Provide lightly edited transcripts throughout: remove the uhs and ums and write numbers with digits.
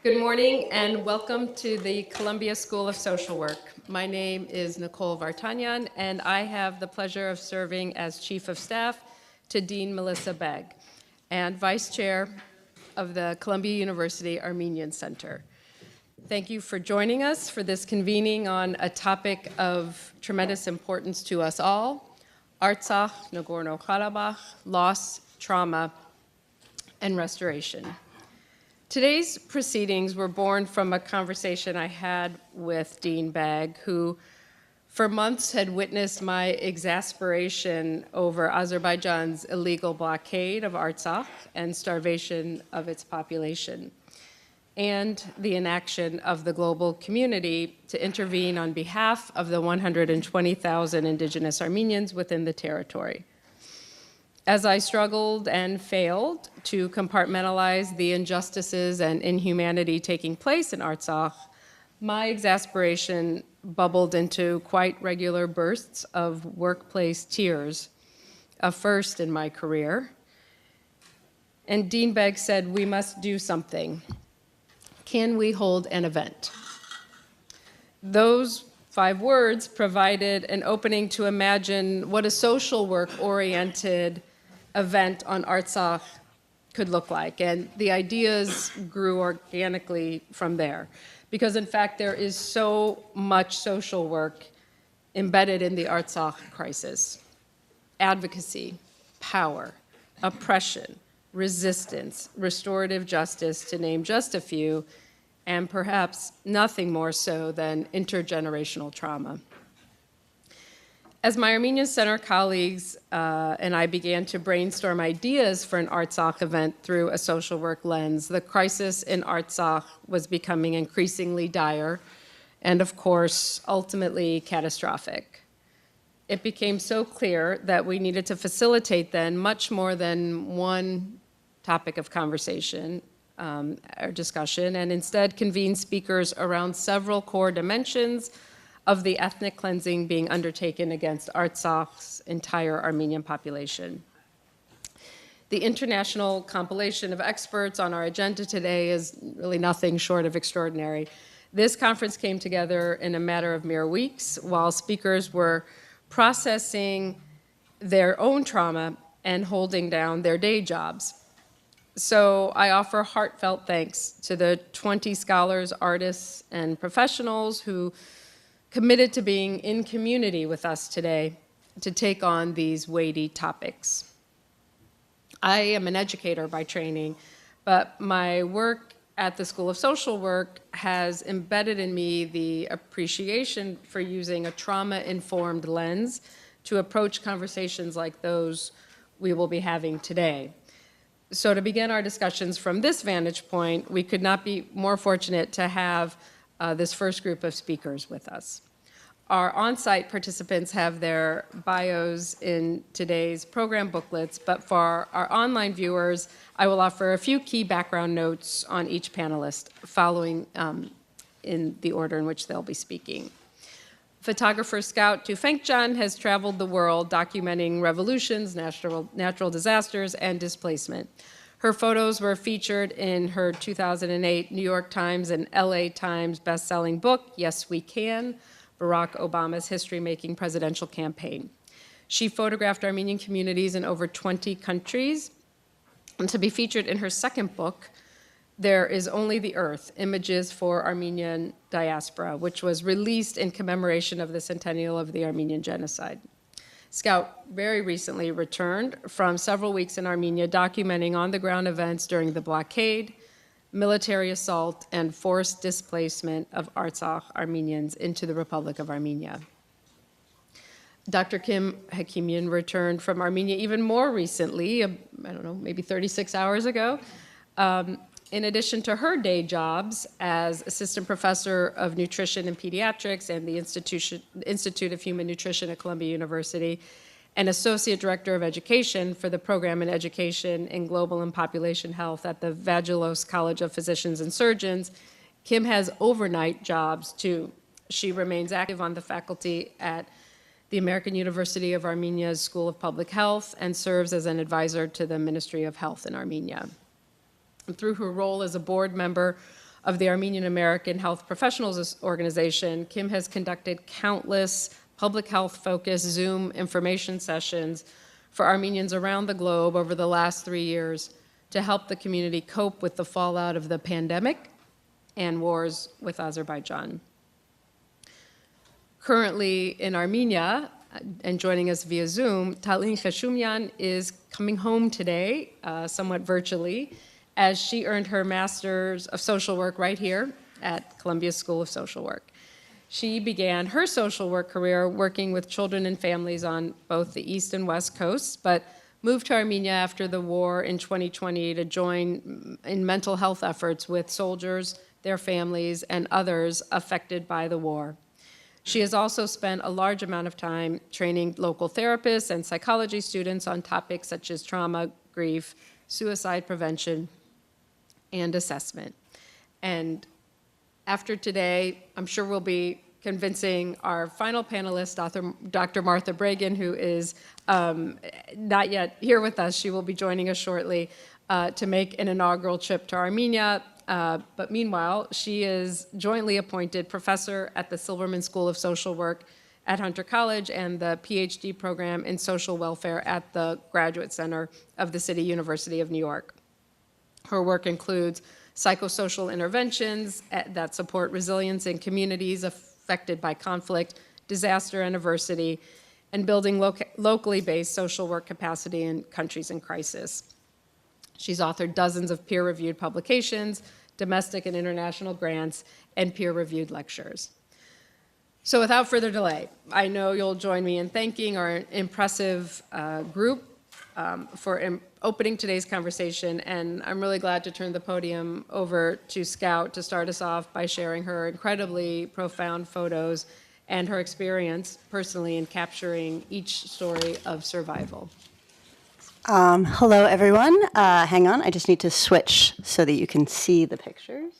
Good morning and welcome to the Columbia School of Social Work. My name is Nicole Vartanian and I have the pleasure of serving as Chief of Staff to Dean Melissa Begg and Vice Chair of the Columbia University Armenian Center. Thank you for joining us for this convening on a topic of tremendous importance to us all: Artsakh, Nagorno Karabakh, loss, trauma, and restoration. Today's proceedings were born from a conversation I had with Dean Begg, who for months had witnessed my exasperation over Azerbaijan's illegal blockade of Artsakh and starvation of its population, and the inaction of the global community to intervene on behalf of the 120,000 indigenous Armenians within the territory. As I struggled and failed to compartmentalize the injustices and inhumanity taking place in Artsakh, my exasperation bubbled into quite regular bursts of workplace tears, a first in my career. And Dean Begg said, "We must do something. Can we hold an event?" Those 5 words provided an opening to imagine what a social work-oriented event on Artsakh could look like. And the ideas grew organically from there. Because in fact, there is so much social work embedded in the Artsakh crisis: advocacy, power, oppression, resistance, restorative justice, to name just a few, and perhaps nothing more so than intergenerational trauma. As my Armenian Center colleagues and I began to brainstorm ideas for an Artsakh event through a social work lens, the crisis in Artsakh was becoming increasingly dire and, of course, ultimately catastrophic. It became so clear that we needed to facilitate then much more than one topic of conversation or discussion, and instead convene speakers around several core dimensions of the ethnic cleansing being undertaken against Artsakh's entire Armenian population. The international compilation of experts on our agenda today is really nothing short of extraordinary. This conference came together in a matter of mere weeks while speakers were processing their own trauma and holding down their day jobs. So I offer heartfelt thanks to the 20 scholars, artists, and professionals who committed to being in community with us today to take on these weighty topics. I am an educator by training, but my work at the School of Social Work has embedded in me the appreciation for using a trauma-informed lens to approach conversations like those we will be having today. So to begin our discussions from this vantage point, we could not be more fortunate to have this first group of speakers with us. Our on-site participants have their bios in today's program booklets, but for our online viewers, I will offer a few key background notes on each panelist, following in the order in which they'll be speaking. Photographer scout Tufankjian has traveled the world documenting revolutions, natural disasters, and displacement. Her photos were featured in her 2008 New York Times and LA Times best-selling book, Yes We Can, Barack Obama's history-making presidential campaign. She photographed Armenian communities in over 20 countries. And to be featured in her second book, There Is Only the Earth, Images for Armenian Diaspora, which was released in commemoration of the centennial of the Armenian Genocide. Scout very recently returned from several weeks in Armenia documenting on-the-ground events during the blockade, military assault, and forced displacement of Artsakh Armenians into the Republic of Armenia. Dr. Kim Hekimian returned from Armenia even more recently, I don't know, maybe 36 hours ago. In addition to her day jobs as assistant professor of nutrition and pediatrics and the Institute of Human Nutrition at Columbia University, and associate director of education for the program in education in global and population health at the Vagelos College of Physicians and Surgeons, Kim has overnight jobs too. She remains active on the faculty at the American University of Armenia's School of Public Health and serves as an advisor to the Ministry of Health in Armenia. And through her role as a board member of the Armenian American Health Professionals Organization, Kim has conducted countless public health-focused Zoom information sessions for Armenians around the globe over the last 3 years to help the community cope with the fallout of the pandemic and wars with Azerbaijan. Currently in Armenia, and joining us via Zoom, Hekimian is coming home today, somewhat virtually, as she earned her Master's of Social Work right here at Columbia School of Social Work. She began her social work career working with children and families on both the East and West Coasts, but moved to Armenia after the war in 2020 to join in mental health efforts with soldiers, their families, and others affected by the war. She has also spent a large amount of time training local therapists and psychology students on topics such as trauma, grief, suicide prevention, and assessment. And after today, I'm sure we'll be convincing our final panelist, Dr. Martha Bragin, who is not yet here with us. She will be joining us shortly to make an inaugural trip to Armenia. But meanwhile, she is jointly appointed professor at the Silberman School of Social Work at Hunter College and the PhD program in social welfare at the Graduate Center of the City University of New York. Her work includes psychosocial interventions that support resilience in communities affected by conflict, disaster, and adversity, and building locally based social work capacity in countries in crisis. She's authored dozens of peer-reviewed publications, domestic and international grants, and peer-reviewed lectures. So without further delay, I know you'll join me in thanking our impressive group for opening today's conversation, and I'm really glad to turn the podium over to Scout to start us off by sharing her incredibly profound photos and her experience personally in capturing each story of survival. Hello, everyone. Hang on, I just need to switch so that you can see the pictures.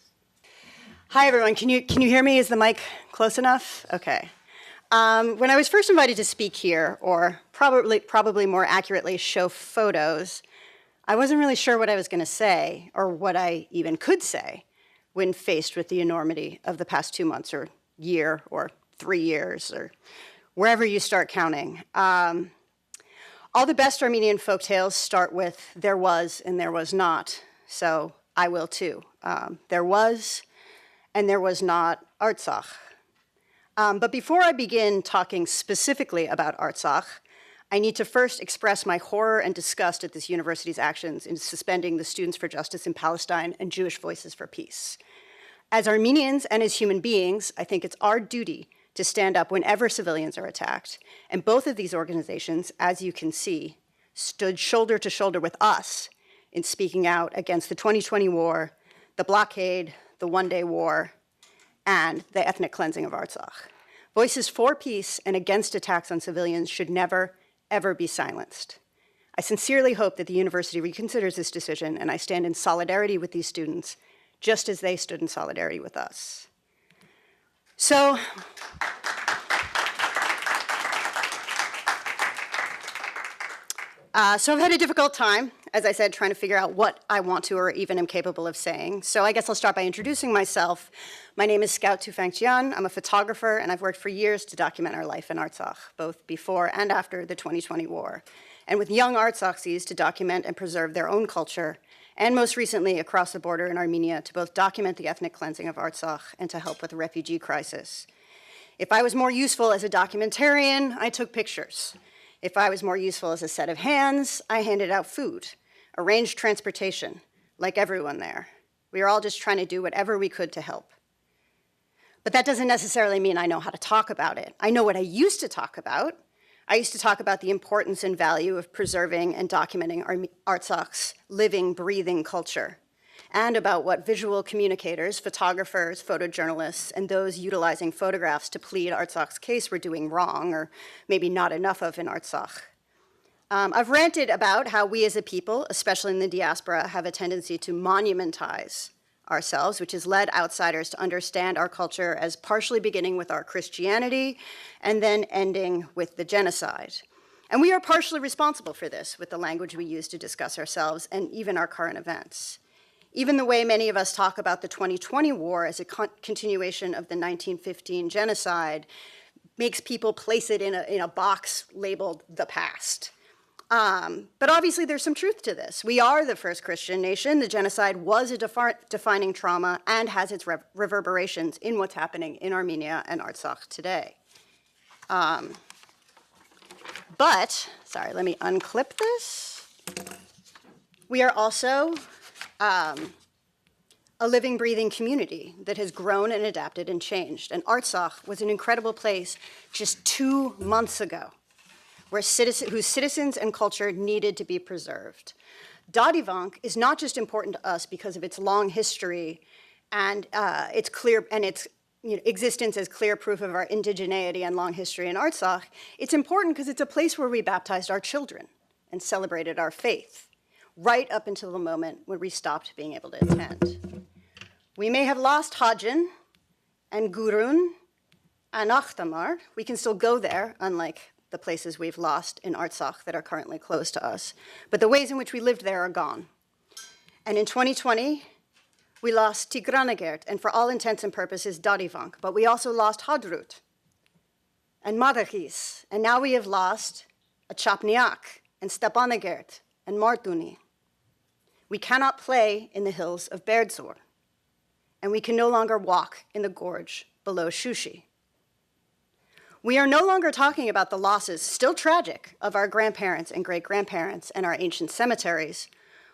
Hi, everyone. Can you hear me? Is the mic close enough? Okay. When I was first invited to speak here, or probably more accurately, show photos, I wasn't really sure what I was going to say, or what I even could say, when faced with the enormity of the past 2 months, or year, or 3 years, or wherever you start counting. All the best Armenian folktales start with there was and there was not, so I will too. There was and there was not Artsakh. But before I begin talking specifically about Artsakh, I need to first express my horror and disgust at this university's actions in suspending the Students for Justice in Palestine and Jewish Voices for Peace. As Armenians and as human beings, I think it's our duty to stand up whenever civilians are attacked. And both of these organizations, as you can see, stood shoulder to shoulder with us in speaking out against the 2020 war, the blockade, the one-day war, and the ethnic cleansing of Artsakh. Voices for peace and against attacks on civilians should never, ever be silenced. I sincerely hope that the university reconsiders this decision, and I stand in solidarity with these students, just as they stood in solidarity with us. So I've had a difficult time, as I said, trying to figure out what I want to or even am capable of saying. So I guess I'll start by introducing myself. My name is Scout Tufankjian. I'm a photographer, and I've worked for years to document our life in Artsakh, both before and after the 2020 war, and with young Artsakhis to document and preserve their own culture, and most recently across the border in Armenia to both document the ethnic cleansing of Artsakh and to help with the refugee crisis. If I was more useful as a documentarian, I took pictures. If I was more useful as a set of hands, I handed out food, arranged transportation, like everyone there. We were all just trying to do whatever we could to help. But that doesn't necessarily mean I know how to talk about it. I know what I used to talk about. I used to talk about the importance and value of preserving and documenting Artsakh's living, breathing culture, and about what visual communicators, photographers, photojournalists, and those utilizing photographs to plead Artsakh's case were doing wrong, or maybe not enough of in Artsakh. I've ranted about how we as a people, especially in the diaspora, have a tendency to monumentize ourselves, which has led outsiders to understand our culture as partially beginning with our Christianity and then ending with the genocide. And we are partially responsible for this with the language we use to discuss ourselves and even our current events. Even the way many of us talk about the 2020 war as a continuation of the 1915 genocide makes people place it in a box labeled the past. But obviously there's some truth to this. We are the first Christian nation. The genocide was a defining trauma and has its reverberations in what's happening in Armenia and Artsakh today. But, sorry, let me unclip this. We are also a living, breathing community that has grown and adapted and changed. And Artsakh was an incredible place just 2 months ago, whose citizens and culture needed to be preserved. Darbinyan is not just important to us because of its long history and its existence as clear proof of our indigeneity and long history in Artsakh. It's important because it's a place where we baptized our children and celebrated our faith, right up until the moment when we stopped being able to attend. We may have lost Hajin and Gurun and Akhtamar. We can still go there, unlike the places we've lost in Artsakh that are currently closed to us. But the ways in which we lived there are gone. And in 2020, we lost Tigranagert, and for all intents and purposes, Darbinyan. But we also lost Hadrut and Madagis, and now we have lost Chapniak and Stepanagert and Martuni. We cannot play in the hills of Berdzor, and we can no longer walk in the gorge below Shushi. We are no longer talking about the losses, still tragic, of our grandparents and great-grandparents and our ancient cemeteries.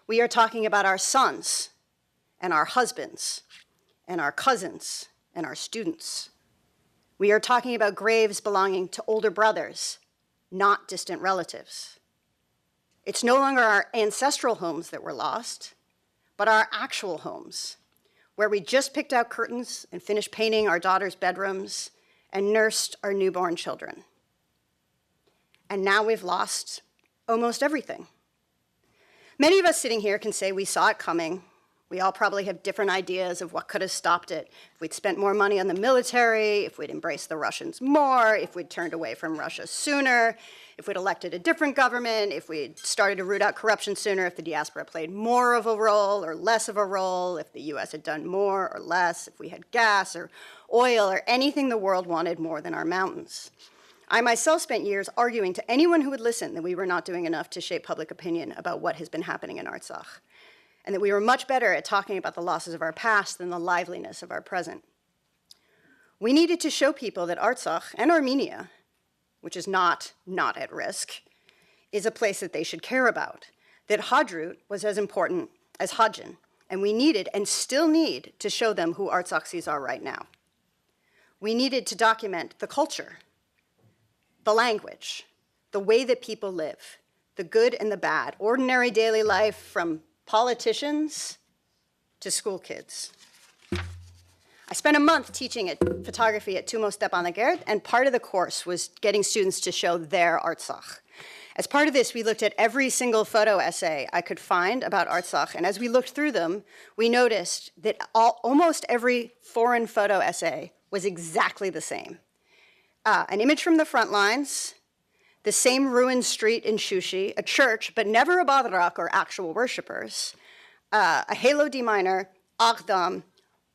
We are talking about our sons and our husbands and our cousins and our students. We are talking about graves belonging to older brothers, not distant relatives. It's no longer our ancestral homes that were lost, but our actual homes, where we just picked out curtains and finished painting our daughters' bedrooms and nursed our newborn children. And now we've lost almost everything. Many of us sitting here can say we saw it coming. We all probably have different ideas of what could have stopped it. If we'd spent more money on the military, if we'd embraced the Russians more, if we'd turned away from Russia sooner, if we'd elected a different government, if we'd started to root out corruption sooner, if the diaspora played more of a role or less of a role, if the US had done more or less, if we had gas or oil or anything the world wanted more than our mountains. I myself spent years arguing to anyone who would listen that we were not doing enough to shape public opinion about what has been happening in Artsakh, and that we were much better at talking about the losses of our past than the liveliness of our present. We needed to show people that Artsakh and Armenia, which is not at risk, is a place that they should care about, that Hadrut was as important as Hajin, and we needed and still need to show them who Artsaksis are right now. We needed to document the culture, the language, the way that people live, the good and the bad, ordinary daily life from politicians to school kids. I spent a month teaching photography at Tumo Stepanagert, and part of the course was getting students to show their Artsakh. As part of this, we looked at every single photo essay I could find about Artsakh, and as we looked through them, we noticed that almost every foreign photo essay was exactly the same. An image from the front lines, the same ruined street in Shushi, a church, but never a badrak or actual worshippers, a halo D minor, Agdam,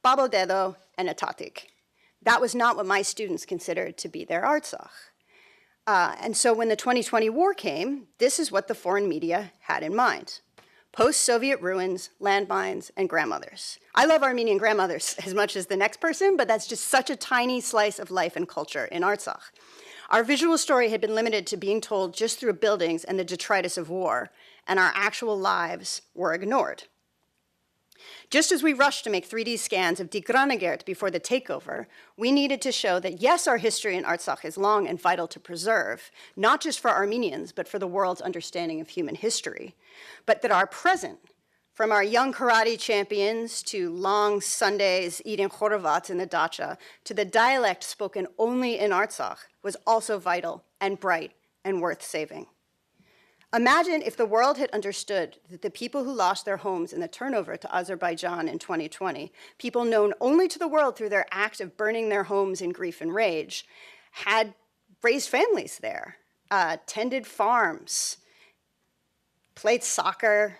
Babodedo, and a tatik. That was not what my students considered to be their Artsakh. And so when the 2020 war came, this is what the foreign media had in mind: post-Soviet ruins, landmines, and grandmothers. I love Armenian grandmothers as much as the next person, but that's just such a tiny slice of life and culture in Artsakh. Our visual story had been limited to being told just through buildings and the detritus of war, and our actual lives were ignored. Just as we rushed to make 3D scans of Tigranagert before the takeover, we needed to show that, yes, our history in Artsakh is long and vital to preserve, not just for Armenians, but for the world's understanding of human history, but that our present, from our young karate champions to long Sundays eating chorovat in the dacha, to the dialect spoken only in Artsakh, was also vital and bright and worth saving. Imagine if the world had understood that the people who lost their homes in the turnover to Azerbaijan in 2020, people known only to the world through their act of burning their homes in grief and rage, had raised families there, tended farms, played soccer,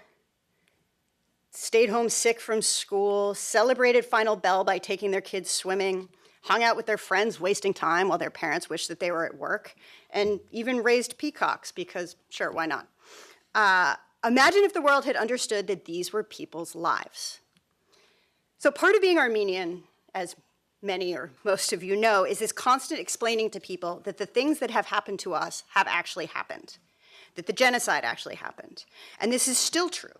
stayed home sick from school, celebrated final bell by taking their kids swimming, hung out with their friends, wasting time while their parents wished that they were at work, and even raised peacocks because, sure, why not? Imagine if the world had understood that these were people's lives. So part of being Armenian, as many or most of you know, is this constant explaining to people that the things that have happened to us have actually happened, that the genocide actually happened. And this is still true.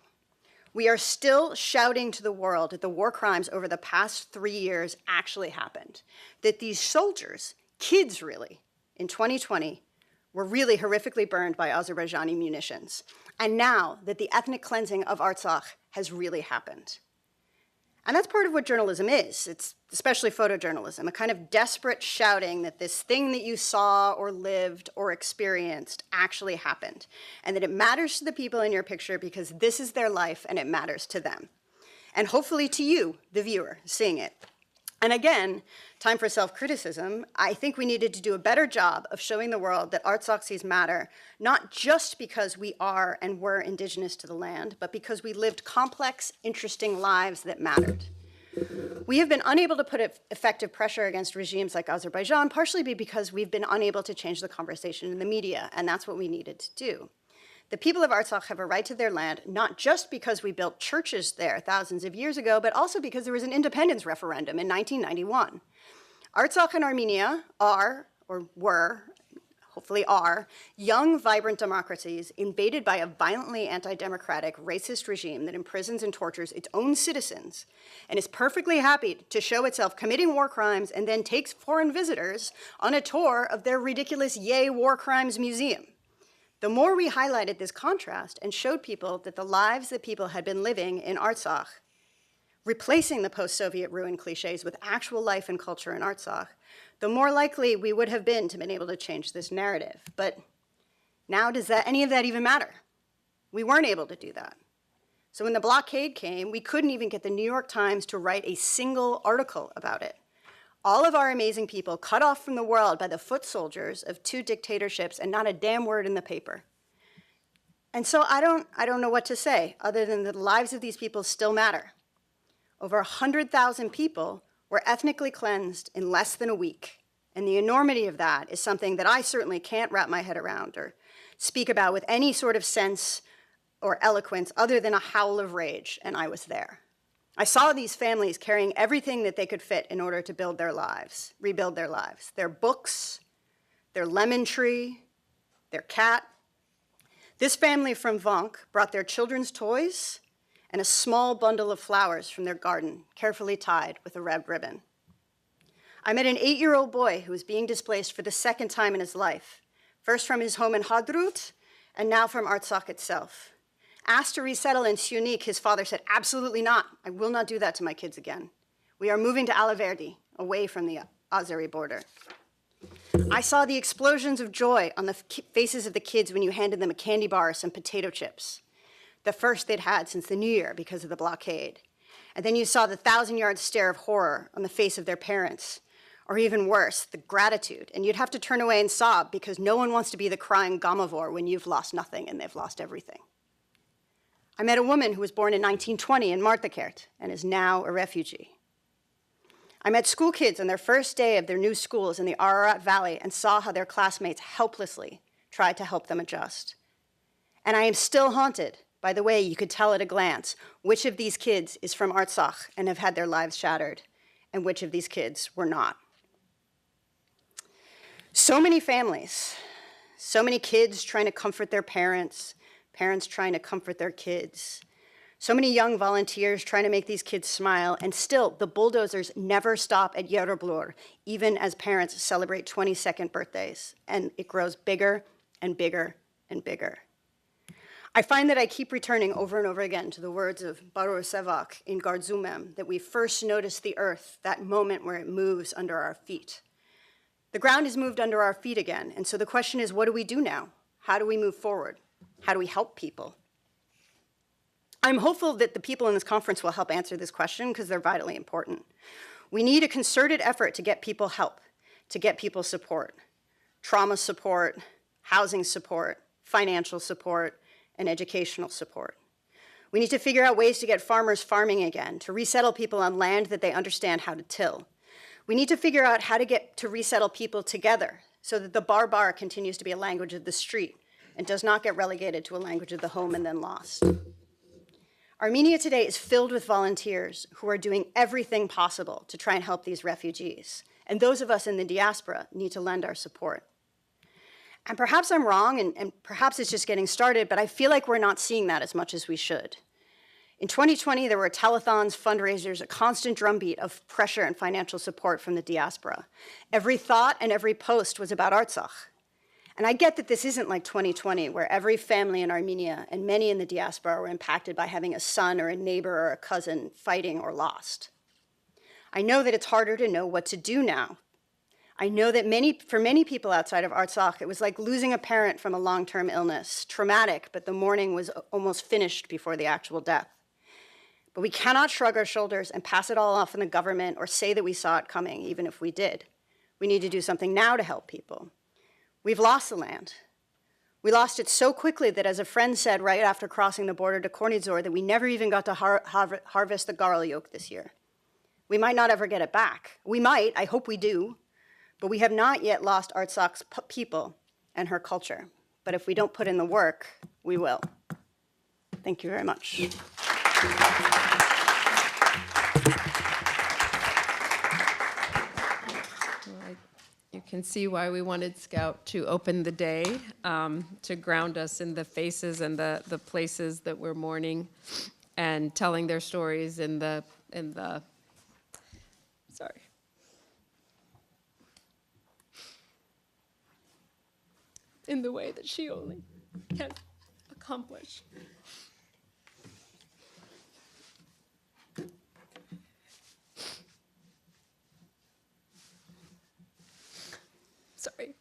We are still shouting to the world that the war crimes over the past 3 years actually happened, that these soldiers, kids really, in 2020, were really horrifically burned by Azerbaijani munitions, and now that the ethnic cleansing of Artsakh has really happened. And that's part of what journalism is. It's especially photojournalism, a kind of desperate shouting that this thing that you saw or lived or experienced actually happened, and that it matters to the people in your picture because this is their life and it matters to them. And hopefully to you, the viewer, seeing it. And again, time for self-criticism. I think we needed to do a better job of showing the world that Artsakhs matter, not just because we are and were indigenous to the land, but because we lived complex, interesting lives that mattered. We have been unable to put effective pressure against regimes like Azerbaijan, partially because we've been unable to change the conversation in the media, and that's what we needed to do. The people of Artsakh have a right to their land, not just because we built churches there thousands of years ago, but also because there was an independence referendum in 1991. Artsakh and Armenia are, or were, hopefully are, young, vibrant democracies invaded by a violently anti-democratic, racist regime that imprisons and tortures its own citizens and is perfectly happy to show itself committing war crimes and then takes foreign visitors on a tour of their ridiculous Yay War Crimes Museum. The more we highlighted this contrast and showed people that the lives that people had been living in Artsakh, replacing the post-Soviet ruin cliches with actual life and culture in Artsakh, the more likely we would have been to been able to change this narrative. But now does any of that even matter? We weren't able to do that. So when the blockade came, we couldn't even get the New York Times to write a single article about it. All of our amazing people cut off from the world by the foot soldiers of 2 dictatorships and not a damn word in the paper. And so I don't know what to say other than that the lives of these people still matter. Over 100,000 people were ethnically cleansed in less than a week. And the enormity of that is something that I certainly can't wrap my head around or speak about with any sort of sense or eloquence other than a howl of rage, and I was there. I saw these families carrying everything that they could fit in order to build their lives, rebuild their lives. Their books, their lemon tree, their cat. This family from Vank brought their children's toys and a small bundle of flowers from their garden, carefully tied with a red ribbon. I met an 8-year-old boy who was being displaced for the 2nd time in his life, first from his home in Hadrut and now from Artsakh itself. Asked to resettle in Syunik, his father said, absolutely not. I will not do that to my kids again. We are moving to Alaverdi, away from the Azeri border. I saw the explosions of joy on the faces of the kids when you handed them a candy bar or some potato chips, the first they'd had since the New Year because of the blockade. And then you saw the 1,000-yard stare of horror on the face of their parents, or even worse, the gratitude. And you'd have to turn away and sob because no one wants to be the crying Gamovor when you've lost nothing and they've lost everything. I met a woman who was born in 1920 in Martakert and is now a refugee. I met school kids on their first day of their new schools in the Ararat Valley and saw how their classmates helplessly tried to help them adjust. And I am still haunted by the way you could tell at a glance which of these kids is from Artsakh and have had their lives shattered, and which of these kids were not. So many families, so many kids trying to comfort their parents, parents trying to comfort their kids, so many young volunteers trying to make these kids smile, and still the bulldozers never stop at Yereblur, even as parents celebrate 22nd birthdays, and it grows bigger and bigger and bigger. I find that I keep returning over and over again to the words of Barur Sevak in Gardzumem, that we first notice the earth, that moment where it moves under our feet. The ground is moved under our feet again, and so the question is, what do we do now? How do we move forward? How do we help people? I'm hopeful that the people in this conference will help answer this question because they're vitally important. We need a concerted effort to get people help, to get people support, trauma support, housing support, financial support, and educational support. We need to figure out ways to get farmers farming again, to resettle people on land that they understand how to till. We need to figure out how to get to resettle people together so that the Barba continues to be a language of the street and does not get relegated to a language of the home and then lost. Armenia today is filled with volunteers who are doing everything possible to try and help these refugees. And those of us in the diaspora need to lend our support. And perhaps I'm wrong, and perhaps it's just getting started, but I feel like we're not seeing that as much as we should. In 2020, there were telethons, fundraisers, a constant drumbeat of pressure and financial support from the diaspora. Every thought and every post was about Artsakh. And I get that this isn't like 2020, where every family in Armenia and many in the diaspora were impacted by having a son or a neighbor or a cousin fighting or lost. I know that it's harder to know what to do now. I know that for many people outside of Artsakh, it was like losing a parent from a long-term illness, traumatic, but the mourning was almost finished before the actual death. But we cannot shrug our shoulders and pass it all off on the government or say that we saw it coming, even if we did. We need to do something now to help people. We've lost the land. We lost it so quickly that, as a friend said right after crossing the border to Kornizor, that we never even got to harvest the Theriault this year. We might not ever get it back. We might, I hope we do, but we have not yet lost Artsakh's people and her culture. But if we don't put in the work, we will. Thank you very much. You can see why we wanted Scout to open the day, to ground us in the faces and the places that we're mourning and telling their stories in the way that she only can accomplish. Sorry.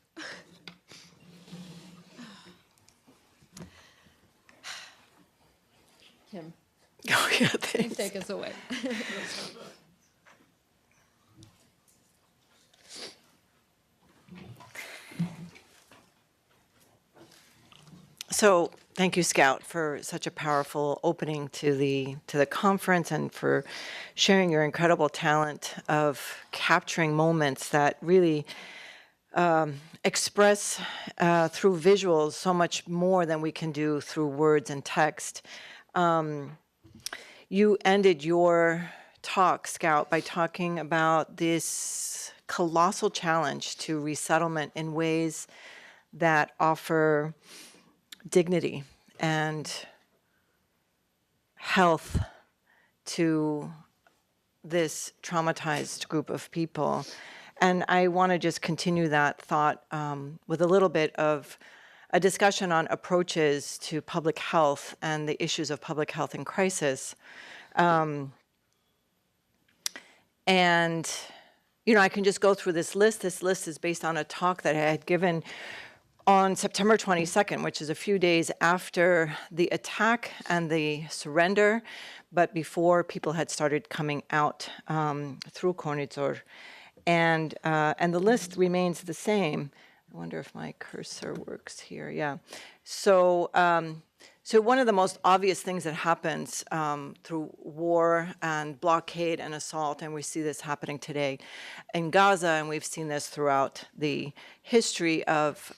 Kim. Oh, yeah, thanks. Take us away. So thank you, Scout, for such a powerful opening to the conference and for sharing your incredible talent of capturing moments that really express through visuals so much more than we can do through words and text. You ended your talk, Scout, by talking about this colossal challenge to resettlement in ways that offer dignity and health to this traumatized group of people. And I want to just continue that thought with a little bit of a discussion on approaches to public health and the issues of public health in crisis. And, you know, I can just go through this list. This list is based on a talk that I had given on September 22nd, which is a few days after the attack and the surrender, but before people had started coming out through Kornizor. And the list remains the same. I wonder if my cursor works here. Yeah. So one of the most obvious things that happens through war and blockade and assault, and we see this happening today in Gaza, and we've seen this throughout the history of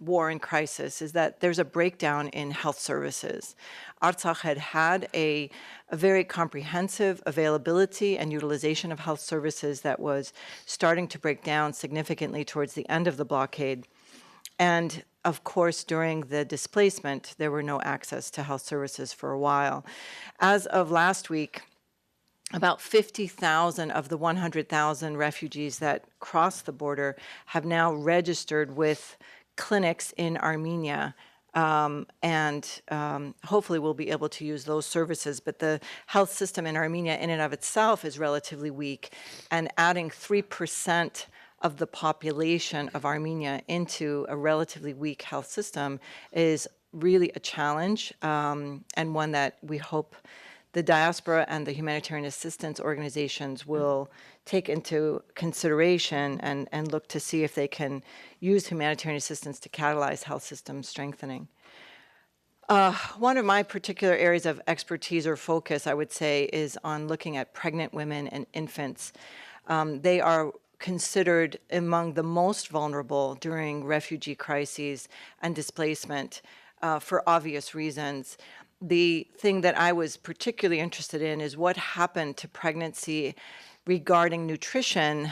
war and crisis, is that there's a breakdown in health services. Artsakh had a very comprehensive availability and utilization of health services that was starting to break down significantly towards the end of the blockade. And of course, during the displacement, there were no access to health services for a while. As of last week, about 50,000 of the 100,000 refugees that crossed the border have now registered with clinics in Armenia. Hopefully we'll be able to use those services. But the health system in Armenia in and of itself is relatively weak, and adding 3% of the population of Armenia into a relatively weak health system is really a challenge, and one that we hope the diaspora and the humanitarian assistance organizations will take into consideration and look to see if they can use humanitarian assistance to catalyze health system strengthening. One of my particular areas of expertise or focus, I would say, is on looking at pregnant women and infants. They are considered among the most vulnerable during refugee crises and displacement for obvious reasons. The thing that I was particularly interested in is what happened to pregnancy regarding nutrition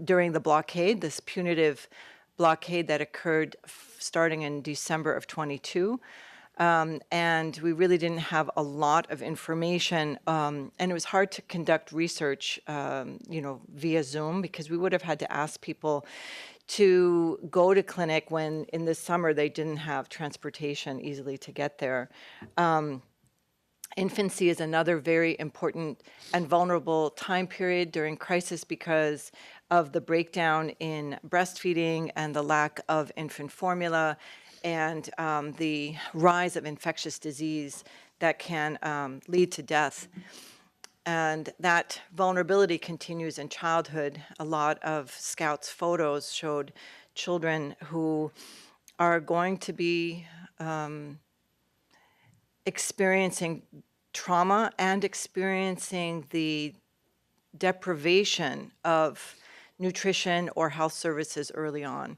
during the blockade, this punitive blockade that occurred starting in December of 22. And we really didn't have a lot of information, and it was hard to conduct research, via Zoom, because we would have had to ask people to go to clinic when in the summer they didn't have transportation easily to get there. Infancy is another very important and vulnerable time period during crisis because of the breakdown in breastfeeding and the lack of infant formula and the rise of infectious disease that can lead to death. And that vulnerability continues in childhood. A lot of Scouts' photos showed children who are going to be experiencing trauma and experiencing the deprivation of nutrition or health services early on.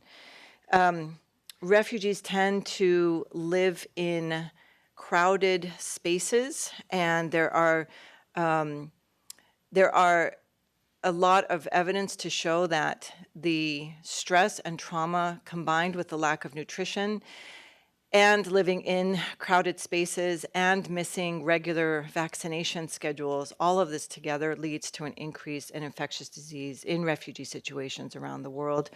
Refugees tend to live in crowded spaces, and there are a lot of evidence to show that the stress and trauma combined with the lack of nutrition and living in crowded spaces and missing regular vaccination schedules, all of this together leads to an increase in infectious disease in refugee situations around the world.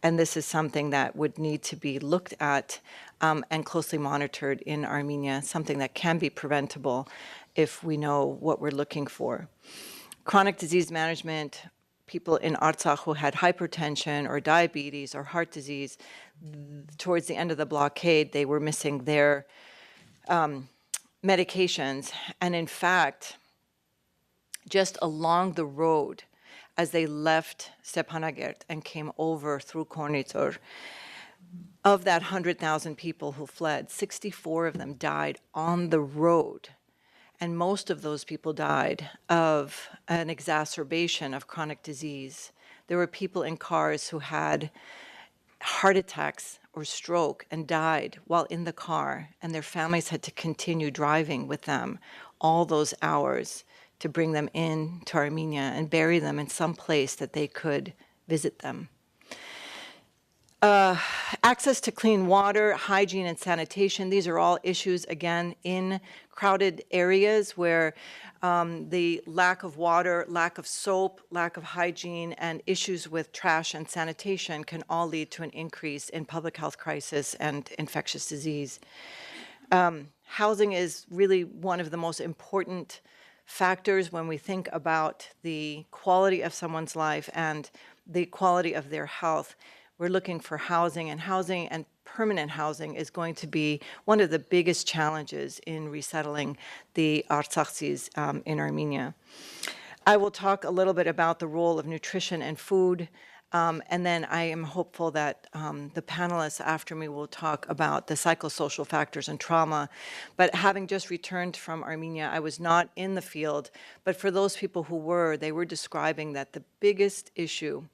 And this is something that would need to be looked at and closely monitored in Armenia, something that can be preventable if we know what we're looking for. Chronic disease management, people in Artsakh who had hypertension or diabetes or heart disease, towards the end of the blockade, they were missing their medications. And in fact, just along the road, as they left Stepanakert and came over through Kornitsor, of that 100,000 people who fled, 64 of them died on the road. And most of those people died of an exacerbation of chronic disease. There were people in cars who had heart attacks or stroke and died while in the car, and their families had to continue driving with them all those hours to bring them in to Armenia and bury them in some place that they could visit them. Access to clean water, hygiene, and sanitation, these are all issues, again, in crowded areas where the lack of water, lack of soap, lack of hygiene, and issues with trash and sanitation can all lead to an increase in public health crisis and infectious disease. Housing is really one of the most important factors when we think about the quality of someone's life and the quality of their health. We're looking for housing and permanent housing is going to be one of the biggest challenges in resettling the Artsakhis in Armenia. I will talk a little bit about the role of nutrition and food, and then I am hopeful that the panelists after me will talk about the psychosocial factors and trauma. But having just returned from Armenia, I was not in the field, but for those people who were, they were describing that the biggest issue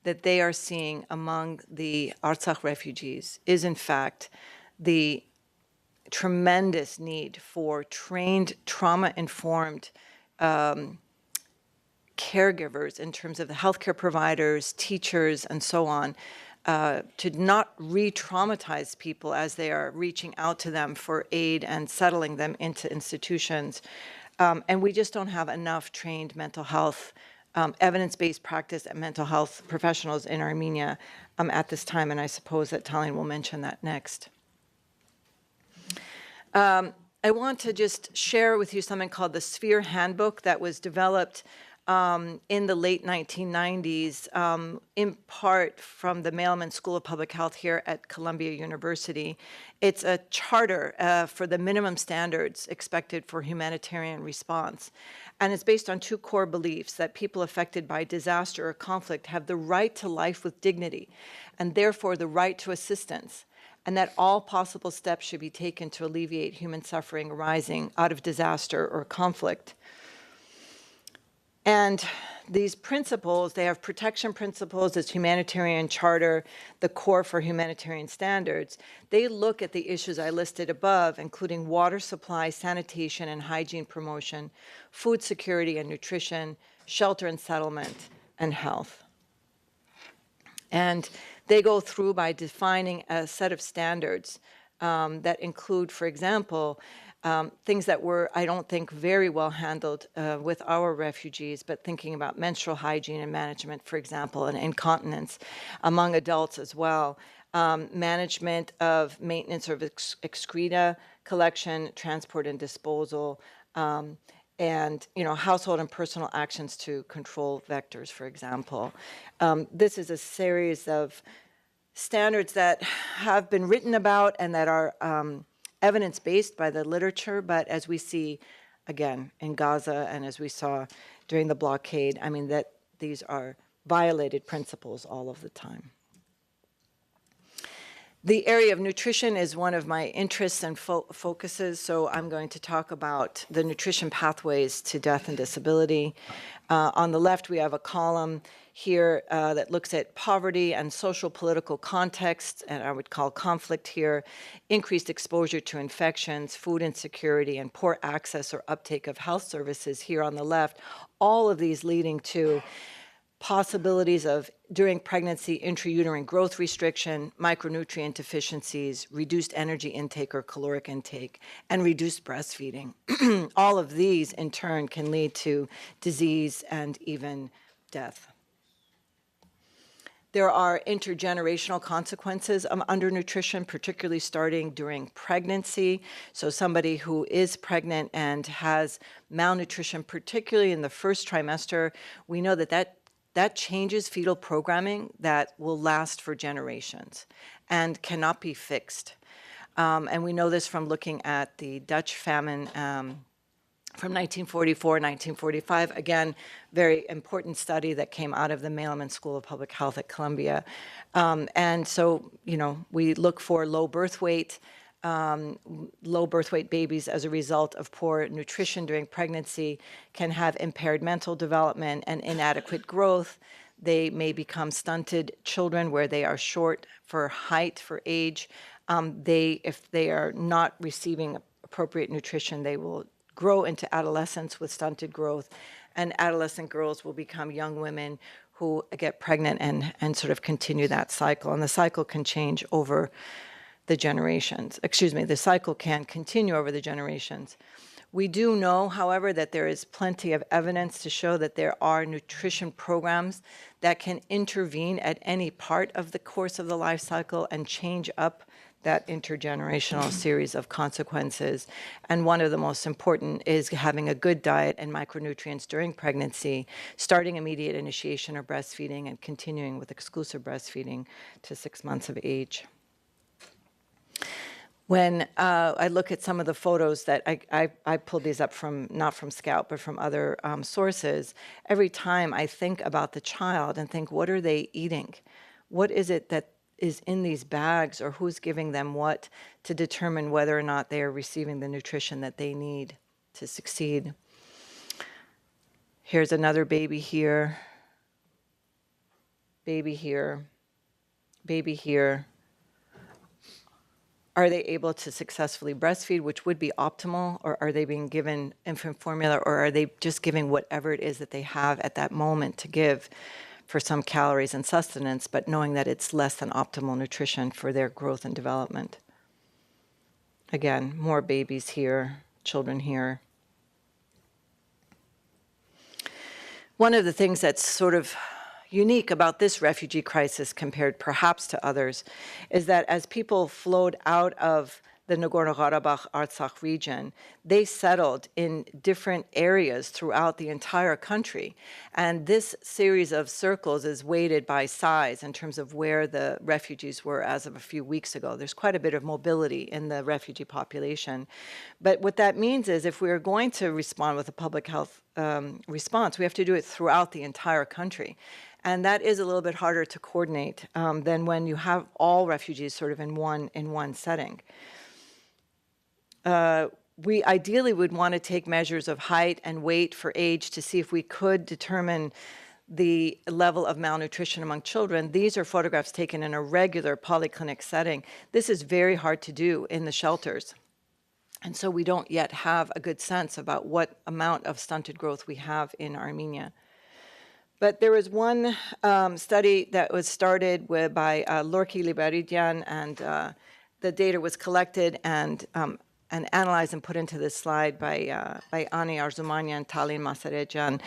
that they are seeing among the Artsakh refugees is, in fact, the tremendous need for trained, trauma-informed caregivers in terms of the healthcare providers, teachers, and so on, to not re-traumatize people as they are reaching out to them for aid and settling them into institutions. And we just don't have enough trained mental health evidence-based practice and mental health professionals in Armenia at this time, and I suppose that Tallinn will mention that next. I want to just share with you something called the Sphere Handbook that was developed in the late 1990s, in part from the Mailman School of Public Health here at Columbia University. It's a charter for the minimum standards expected for humanitarian response. And it's based on two core beliefs: that people affected by disaster or conflict have the right to life with dignity, and therefore the right to assistance, and that all possible steps should be taken to alleviate human suffering arising out of disaster or conflict. And these principles, they have protection principles, this humanitarian charter, the core for humanitarian standards. They look at the issues I listed above, including water supply, sanitation and hygiene promotion, food security and nutrition, shelter and settlement, and health. And they go through by defining a set of standards that include, for example, things that were, I don't think, very well handled with our refugees, but thinking about menstrual hygiene and management, for example, and incontinence among adults as well. Management of maintenance of excreta, collection, transport, and disposal, and household and personal actions to control vectors, for example. This is a series of standards that have been written about and that are evidence-based by the literature, but as we see, again, in Gaza and as we saw during the blockade, I mean, that these are violated principles all of the time. The area of nutrition is one of my interests and focuses, so I'm going to talk about the nutrition pathways to death and disability. On the left, we have a column here that looks at poverty and social political context, and I would call conflict here, increased exposure to infections, food insecurity, and poor access or uptake of health services here on the left, all of these leading to possibilities of, during pregnancy, intrauterine growth restriction, micronutrient deficiencies, reduced energy intake or caloric intake, and reduced breastfeeding. All of these, in turn, can lead to disease and even death. There are intergenerational consequences of undernutrition, particularly starting during pregnancy. So somebody who is pregnant and has malnutrition, particularly in the first trimester, we know that changes fetal programming that will last for generations and cannot be fixed. And we know this from looking at the Dutch famine from 1944, 1945. Again, very important study that came out of the Mailman School of Public Health at Columbia. And so, we look for low birth weight babies as a result of poor nutrition during pregnancy can have impaired mental development and inadequate growth. They may become stunted children where they are short for height, for age. If they are not receiving appropriate nutrition, they will grow into adolescence with stunted growth, and adolescent girls will become young women who get pregnant and sort of continue that cycle. And the cycle can change over the generations. The cycle can continue over the generations. We do know, however, that there is plenty of evidence to show that there are nutrition programs that can intervene at any part of the course of the life cycle and change up that intergenerational series of consequences. And one of the most important is having a good diet and micronutrients during pregnancy, starting immediate initiation or breastfeeding and continuing with exclusive breastfeeding to 6 months of age. When I look at some of the photos that I pulled these up from, not from Scout, but from other sources, every time I think about the child and think, what are they eating? What is it that is in these bags, or who's giving them what, to determine whether or not they are receiving the nutrition that they need to succeed? Here's another baby here, baby here, baby here. Are they able to successfully breastfeed, which would be optimal, or are they being given infant formula, or are they just giving whatever it is that they have at that moment to give for some calories and sustenance, but knowing that it's less than optimal nutrition for their growth and development? Again, more babies here, children here. One of the things that's sort of unique about this refugee crisis compared perhaps to others is that as people flowed out of the Nagorno-Karabakh Artsakh region, they settled in different areas throughout the entire country. And this series of circles is weighted by size in terms of where the refugees were as of a few weeks ago. There's quite a bit of mobility in the refugee population. But what that means is if we're going to respond with a public health response, we have to do it throughout the entire country. And that is a little bit harder to coordinate than when you have all refugees sort of in one setting. We ideally would want to take measures of height and weight for age to see if we could determine the level of malnutrition among children. These are photographs taken in a regular polyclinic setting. This is very hard to do in the shelters. And so we don't yet have a good sense about what amount of stunted growth we have in Armenia. But there was one study that was started by Lorki Liberidian, and the data was collected and analyzed and put into this slide by Ani Arzumanian and Talin Masarejan.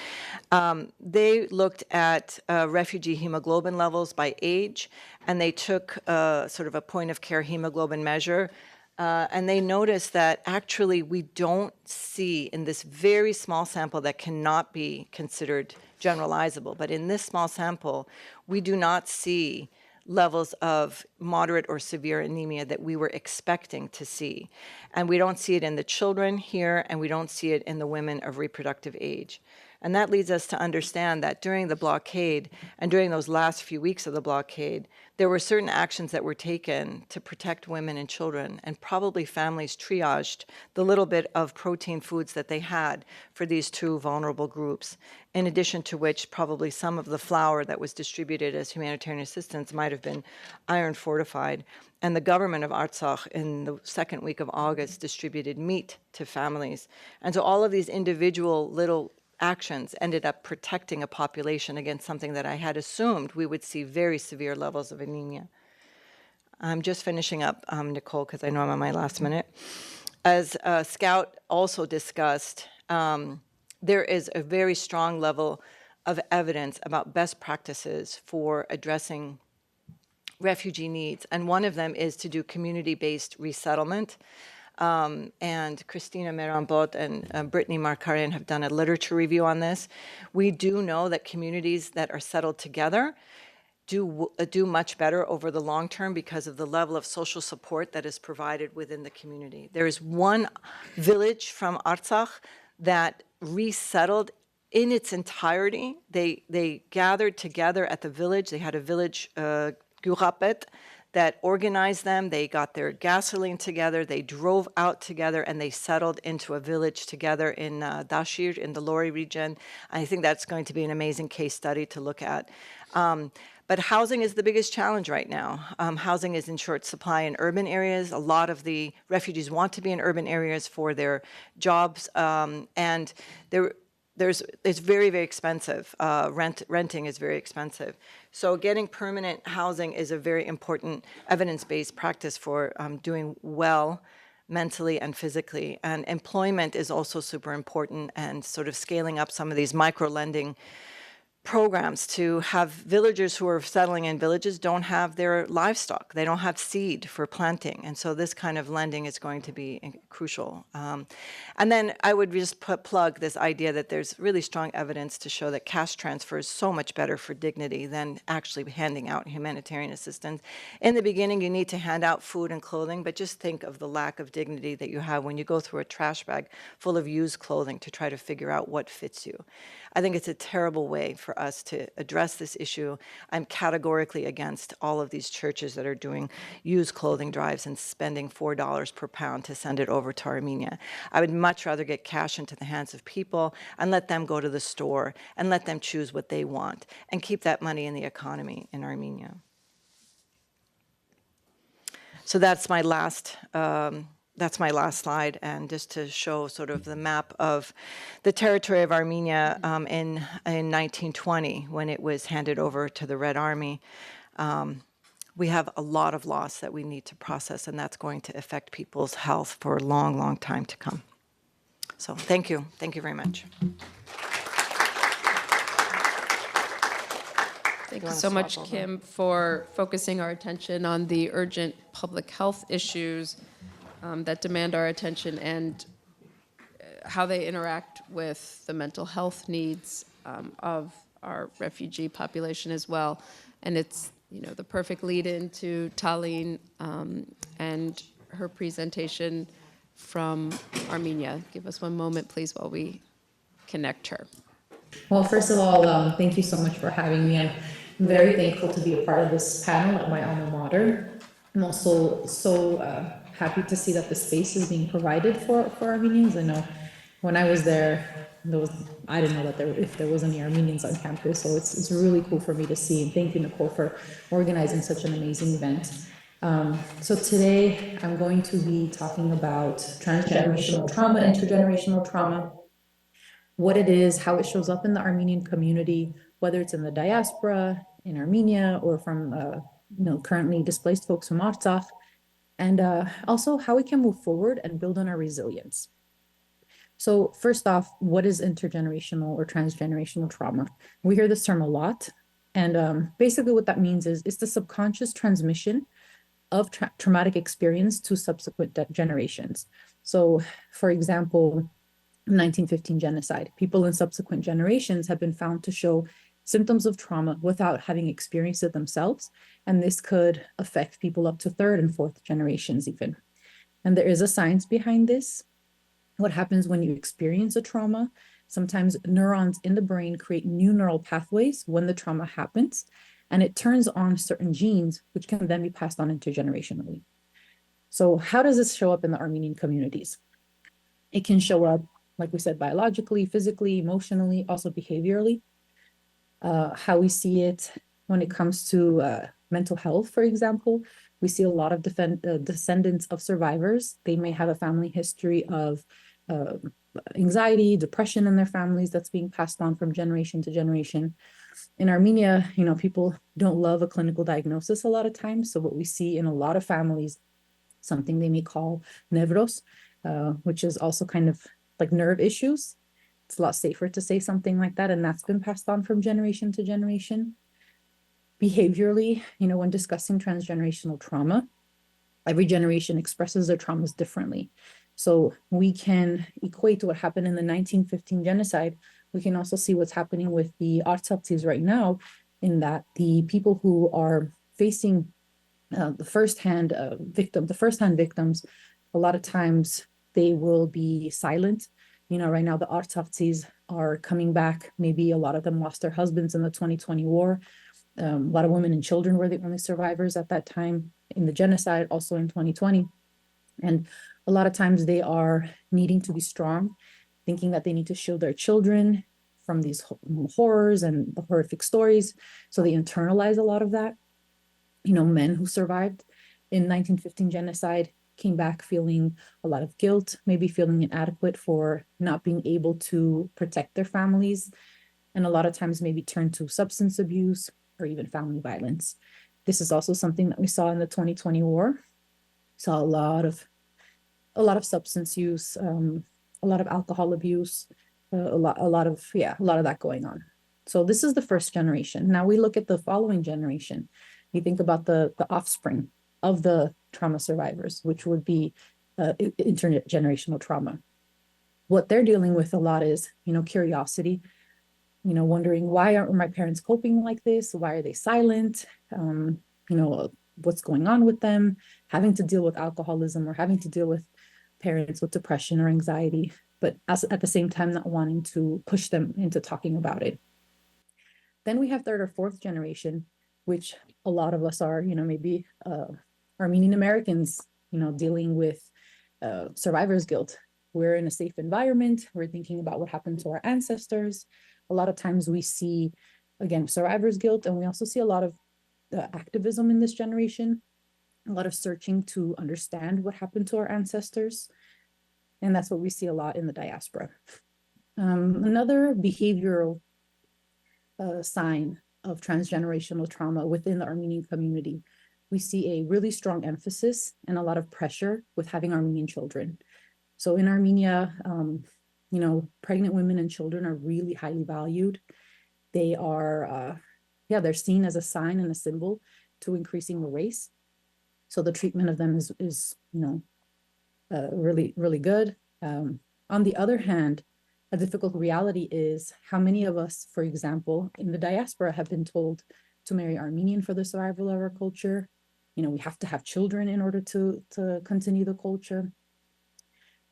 They looked at refugee hemoglobin levels by age, and they took sort of a point-of-care hemoglobin measure. And they noticed that actually we don't see in this very small sample that cannot be considered generalizable, but in this small sample, we do not see levels of moderate or severe anemia that we were expecting to see. And we don't see it in the children here, and we don't see it in the women of reproductive age. And that leads us to understand that during the blockade and during those last few weeks of the blockade, there were certain actions that were taken to protect women and children, and probably families triaged the little bit of protein foods that they had for these two vulnerable groups, in addition to which probably some of the flour that was distributed as humanitarian assistance might have been iron fortified. And the government of Artsakh in the second week of August distributed meat to families. And so all of these individual little actions ended up protecting a population against something that I had assumed we would see very severe levels of anemia. I'm just finishing up, Nicole, because I know I'm on my last minute. As Scout also discussed, there is a very strong level of evidence about best practices for addressing refugee needs. And one of them is to do community-based resettlement. And Christina Merambot and Brittany Markarian have done a literature review on this. We do know that communities that are settled together do much better over the long term because of the level of social support that is provided within the community. There is one village from Artsakh that resettled in its entirety. They gathered together at the village. They had a village, Gurapet, that organized them. They got their gasoline together, they drove out together, and they settled into a village together in Dashir in the Lori region. I think that's going to be an amazing case study to look at. But housing is the biggest challenge right now. Housing is in short supply in urban areas. A lot of the refugees want to be in urban areas for their jobs, and it's very, very expensive. Renting is very expensive. So getting permanent housing is a very important evidence-based practice for doing well mentally and physically. And employment is also super important, and sort of scaling up some of these micro-lending programs to have villagers who are settling in villages don't have their livestock. They don't have seed for planting. And so this kind of lending is going to be crucial. And then I would just plug this idea that there's really strong evidence to show that cash transfer is so much better for dignity than actually handing out humanitarian assistance. In the beginning, you need to hand out food and clothing, but just think of the lack of dignity that you have when you go through a trash bag full of used clothing to try to figure out what fits you. I think it's a terrible way for us to address this issue. I'm categorically against all of these churches that are doing used clothing drives and spending $4 per pound to send it over to Armenia. I would much rather get cash into the hands of people and let them go to the store and let them choose what they want and keep that money in the economy in Armenia. So that's my last slide, and just to show sort of the map of the territory of Armenia in 1920 when it was handed over to the Red Army. We have a lot of loss that we need to process, and that's going to affect people's health for a long, long time to come. So thank you. Thank you very much. Thank you so much, Kim, for focusing our attention on the urgent public health issues. that demand our attention, and how they interact with the mental health needs of our refugee population as well. And it's, the perfect lead into Tallinn and her presentation from Armenia. Give us one moment, please, while we connect her. Well, first of all, thank you so much for having me. I'm very thankful to be a part of this panel at my alma mater. I'm also so happy to see that the space is being provided for Armenians. I know when I was there, I didn't know that if there was any Armenians on campus, so it's really cool for me to see. And thank you, Nicole, for organizing such an amazing event. So today I'm going to be talking about transgenerational trauma, intergenerational trauma, what it is, how it shows up in the Armenian community, whether it's in the diaspora, in Armenia, or from currently displaced folks from Artsakh, and also how we can move forward and build on our resilience. So first off, what is intergenerational or transgenerational trauma? We hear this term a lot, and basically what that means is it's the subconscious transmission of traumatic experience to subsequent generations. So for example, 1915 genocide, people in subsequent generations have been found to show symptoms of trauma without having experienced it themselves. And this could affect people up to third and fourth generations even. And there is a science behind this. What happens when you experience a trauma? Sometimes neurons in the brain create new neural pathways when the trauma happens, and it turns on certain genes, which can then be passed on intergenerationally. So how does this show up in the Armenian communities? It can show up, like we said, biologically, physically, emotionally, also behaviorally. How we see it when it comes to mental health, for example, we see a lot of descendants of survivors. They may have a family history of anxiety, depression in their families that's being passed on from generation to generation. In Armenia, people don't love a clinical diagnosis a lot of times. So what we see in a lot of families, something they may call nevros, which is also kind of like nerve issues. It's a lot safer to say something like that, and that's been passed on from generation to generation. Behaviorally, when discussing transgenerational trauma, every generation expresses their traumas differently. So we can equate what happened in the 1915 genocide. We can also see what's happening with the Artsakh right now, in that the people who are facing the firsthand victims, a lot of times they will be silent. Right now the Artsakh are coming back. Maybe a lot of them lost their husbands in the 2020 war. A lot of women and children were the only survivors at that time in the genocide, also in 2020. And a lot of times they are needing to be strong, thinking that they need to shield their children from these horrors and the horrific stories. So they internalize a lot of that. Men who survived in 1915 genocide came back feeling a lot of guilt, maybe feeling inadequate for not being able to protect their families, and a lot of times maybe turn to substance abuse or even family violence. This is also something that we saw in the 2020 war. Saw a lot of substance use, a lot of alcohol abuse, a lot of that going on. So this is the first generation. Now we look at the following generation. You think about the offspring of the trauma survivors, which would be intergenerational trauma. What they're dealing with a lot is, curiosity, wondering, why aren't my parents coping like this? Why are they silent? What's going on with them? Having to deal with alcoholism or having to deal with parents with depression or anxiety, but at the same time, not wanting to push them into talking about it. Then we have third or fourth generation, which a lot of us are, maybe Armenian Americans, dealing with survivor's guilt. We're in a safe environment. We're thinking about what happened to our ancestors. A lot of times we see, again, survivor's guilt, and we also see a lot of activism in this generation, a lot of searching to understand what happened to our ancestors. And that's what we see a lot in the diaspora. Another behavioral sign of transgenerational trauma within the Armenian community, we see a really strong emphasis and a lot of pressure with having Armenian children. So in Armenia, pregnant women and children are really highly valued. They are, they're seen as a sign and a symbol to increasing the race. So the treatment of them is really, really good. On the other hand, a difficult reality is how many of us, for example, in the diaspora have been told to marry Armenian for the survival of our culture. You know, we have to have children in order to continue the culture.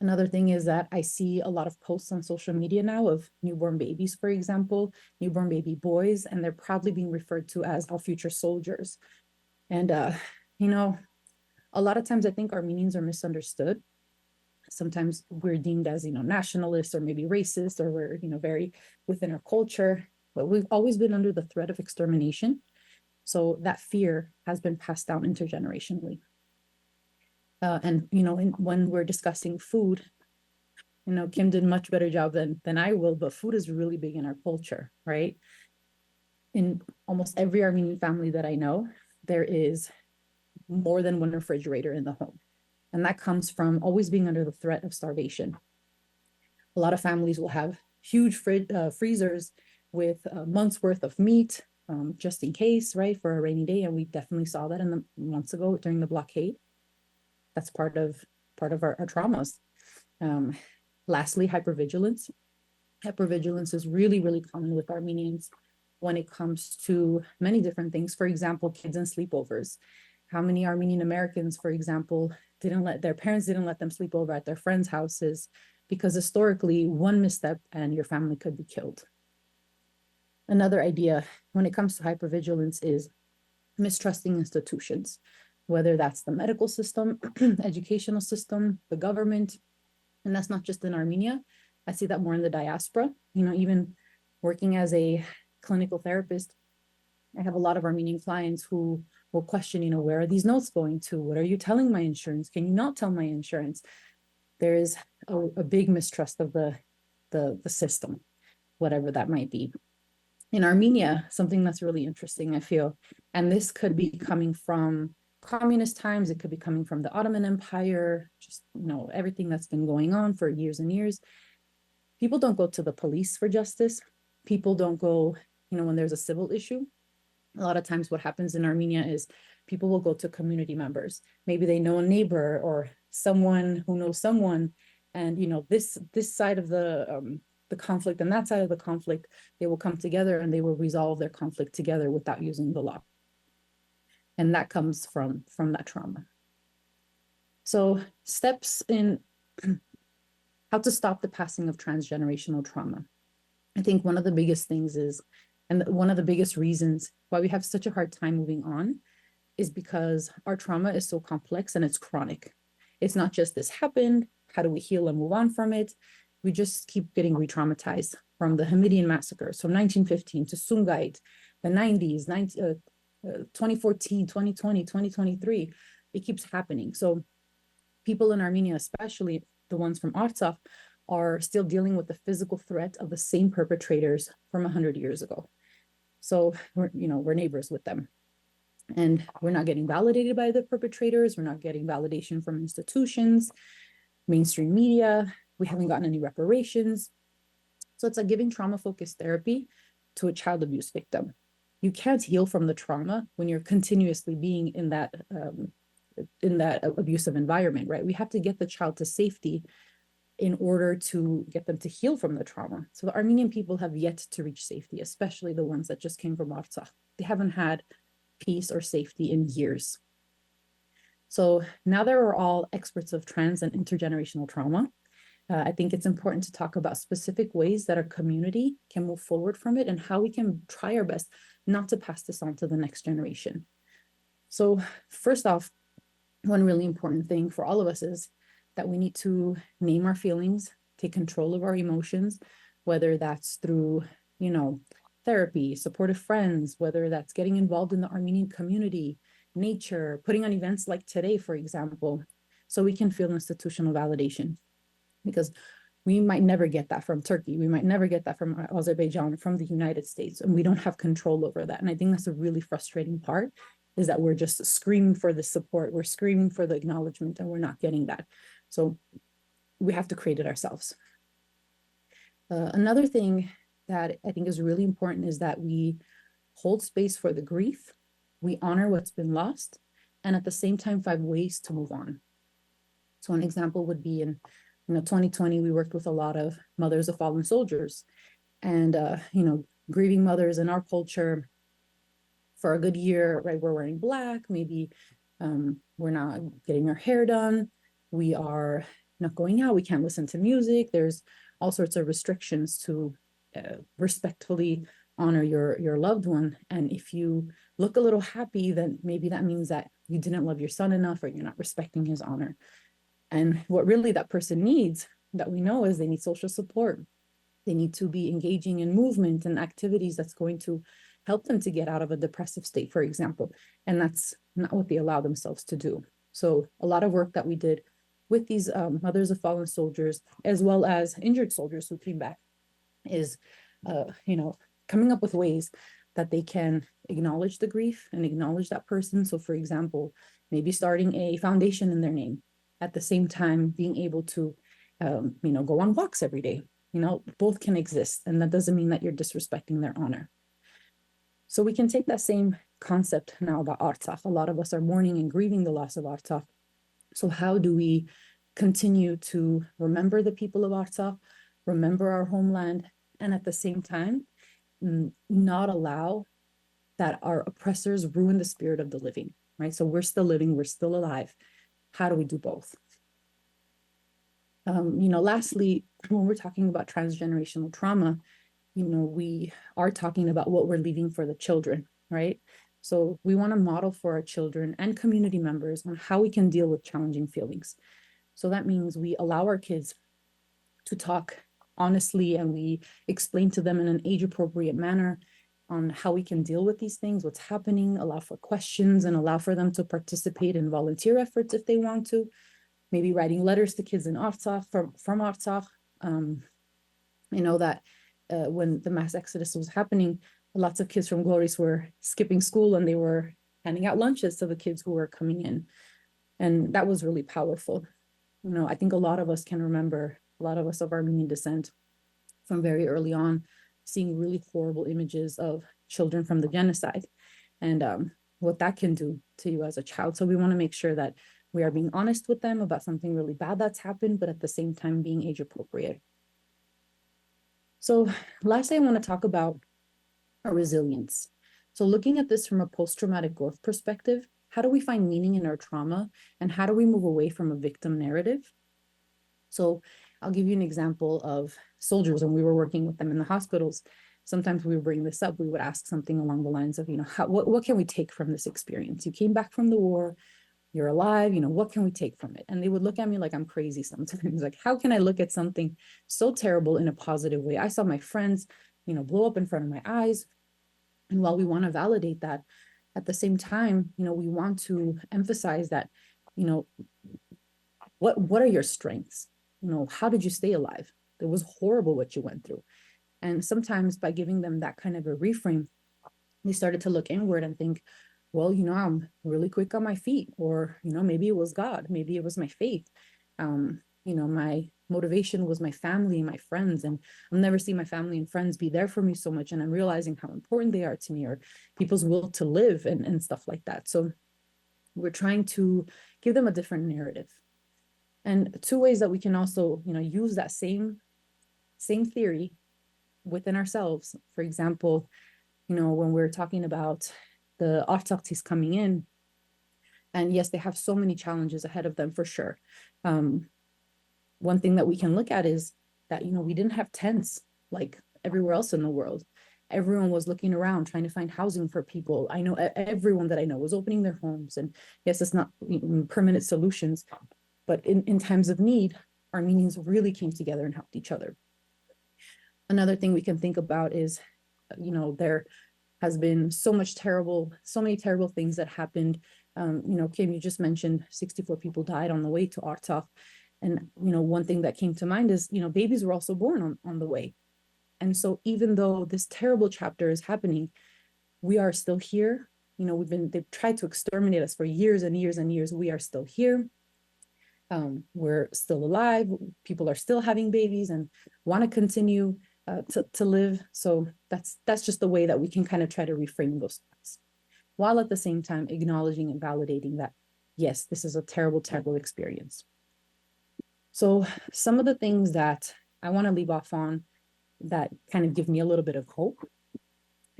Another thing is that I see a lot of posts on social media now of newborn babies, for example, newborn baby boys, and they're proudly being referred to as our future soldiers. And, you know, a lot of times I think Armenians are misunderstood. Sometimes we're deemed as, you know, nationalists or maybe racist, or we're, you know, very within our culture, but we've always been under the threat of extermination. So that fear has been passed down intergenerationally. And, you know, when we're discussing food, you know, Kim did a much better job than I will, but food is really big in our culture, right? In almost every Armenian family that I know, there is more than one refrigerator in the home. And that comes from always being under the threat of starvation. A lot of families will have huge freezers with months worth of meat, just in case, right, for a rainy day. And we definitely saw that in the months ago during the blockade. That's part of our traumas. Lastly, hypervigilance. Hypervigilance is really, really common with Armenians when it comes to many different things. For example, kids and sleepovers. How many Armenian Americans, for example, their parents didn't let them sleep over at their friends' houses because historically one misstep and your family could be killed. Another idea when it comes to hypervigilance is mistrusting institutions, whether that's the medical system, educational system, the government. And that's not just in Armenia. I see that more in the diaspora. You know, even working as a clinical therapist, I have a lot of Armenian clients who will question, you know, where are these notes going to? What are you telling my insurance? Can you not tell my insurance? There is a big mistrust of the system, whatever that might be. In Armenia, something that's really interesting, I feel, and this could be coming from communist times, it could be coming from the Ottoman Empire, just, you know, everything that's been going on for years and years. People don't go to the police for justice. People don't go, you know, when there's a civil issue. A lot of times what happens in Armenia is people will go to community members. Maybe they know a neighbor or someone who knows someone. And, you know, this side of the conflict and that side of the conflict, they will come together and they will resolve their conflict together without using the law. And that comes from that trauma. So steps in how to stop the passing of transgenerational trauma. I think one of the biggest things is, and one of the biggest reasons why we have such a hard time moving on is because our trauma is so complex and it's chronic. It's not just this happened, how do we heal and move on from it? We just keep getting re-traumatized from the Hekimian massacres from 1915 to Sumgait, the 90s, 2014, 2020, 2023. It keeps happening. So people in Armenia, especially the ones from Artsakh, are still dealing with the physical threat of the same perpetrators from 100 years ago. So we're neighbors with them. And we're not getting validated by the perpetrators. We're not getting validation from institutions, mainstream media. We haven't gotten any reparations. So it's like giving trauma-focused therapy to a child abuse victim. You can't heal from the trauma when you're continuously being in that abusive environment, right? We have to get the child to safety in order to get them to heal from the trauma. So the Armenian people have yet to reach safety, especially the ones that just came from Artsakh. They haven't had peace or safety in years. So now that we're all experts of trans and intergenerational trauma, I think it's important to talk about specific ways that our community can move forward from it and how we can try our best not to pass this on to the next generation. So first off, one really important thing for all of us is that we need to name our feelings, take control of our emotions, whether that's through, you know, therapy, supportive friends, whether that's getting involved in the Armenian community, nature, putting on events like today, for example, so we can feel institutional validation. Because we might never get that from Turkey. We might never get that from Azerbaijan, from the United States, and we don't have control over that. And I think that's a really frustrating part, is that we're just screaming for the support. We're screaming for the acknowledgement, and we're not getting that. So we have to create it ourselves. Another thing that I think is really important is that we hold space for the grief, we honor what's been lost, and at the same time find ways to move on. So an example would be in 2020, we worked with a lot of mothers of fallen soldiers, and grieving mothers in our culture for a good year, right? We're wearing black, maybe we're not getting our hair done, we are not going out, we can't listen to music. There's all sorts of restrictions to respectfully honor your loved one. And if you look a little happy, then maybe that means that you didn't love your son enough, or you're not respecting his honor. And what really that person needs, that we know, is they need social support. They need to be engaging in movement and activities that's going to help them to get out of a depressive state, for example. And that's not what they allow themselves to do. So a lot of work that we did with these mothers of fallen soldiers, as well as injured soldiers who came back, is, coming up with ways that they can acknowledge the grief and acknowledge that person. So for example, maybe starting a foundation in their name, at the same time being able to, go on walks every day. Both can exist, and that doesn't mean that you're disrespecting their honor. So we can take that same concept now about Artsakh. A lot of us are mourning and grieving the loss of Artsakh. So how do we continue to remember the people of Artsakh, remember our homeland, and at the same time, not allow that our oppressors ruin the spirit of the living, right? So we're still living, we're still alive. How do we do both? Lastly, when we're talking about transgenerational trauma, we are talking about what we're leaving for the children, right? So we want to model for our children and community members on how we can deal with challenging feelings. So that means we allow our kids to talk honestly, and we explain to them in an age-appropriate manner on how we can deal with these things, what's happening, allow for questions, and allow for them to participate in volunteer efforts if they want to. Maybe writing letters to kids in Artsakh, from Artsakh. I know that when the mass exodus was happening, lots of kids from Glories were skipping school, and they were handing out lunches to the kids who were coming in. And that was really powerful. I think a lot of us can remember, a lot of us of Armenian descent, from very early on, seeing really horrible images of children from the genocide, and what that can do to you as a child. So we want to make sure that we are being honest with them about something really bad that's happened, but at the same time being age appropriate. So lastly, I want to talk about our resilience. So looking at this from a post-traumatic growth perspective, how do we find meaning in our trauma, and how do we move away from a victim narrative? So I'll give you an example of soldiers. When we were working with them in the hospitals, sometimes we would bring this up. We would ask something along the lines of, what can we take from this experience? You came back from the war, you're alive, what can we take from it? And they would look at me like I'm crazy sometimes. Like, how can I look at something so terrible in a positive way? I saw my friends, blow up in front of my eyes. And while we want to validate that, at the same time, we want to emphasize that, what are your strengths? How did you stay alive? It was horrible what you went through. And sometimes by giving them that kind of a reframe, they started to look inward and think, well, I'm really quick on my feet, or, maybe it was God, maybe it was my faith. My motivation was my family and my friends, and I'll never see my family and friends be there for me so much. And I'm realizing how important they are to me, or people's will to live and stuff like that. So we're trying to give them a different narrative. And two ways that we can also, use that same theory within ourselves. For example, when we're talking about the Artsakh coming in, and yes, they have so many challenges ahead of them for sure. One thing that we can look at is that, we didn't have tents like everywhere else in the world. Everyone was looking around, trying to find housing for people. I know everyone that I know was opening their homes. And yes, it's not permanent solutions, but in times of need, Armenians really came together and helped each other. Another thing we can think about is, there has been so many terrible things that happened. Kim, you just mentioned 64 people died on the way to Artsakh. And, one thing that came to mind is, babies were also born on the way. And so even though this terrible chapter is happening, we are still here. They've tried to exterminate us for years and years and years. We are still here. We're still alive. People are still having babies and want to continue to live. So that's just the way that we can kind of try to reframe those thoughts, while at the same time acknowledging and validating that, yes, this is a terrible, terrible experience. So some of the things that I want to leave off on that kind of give me a little bit of hope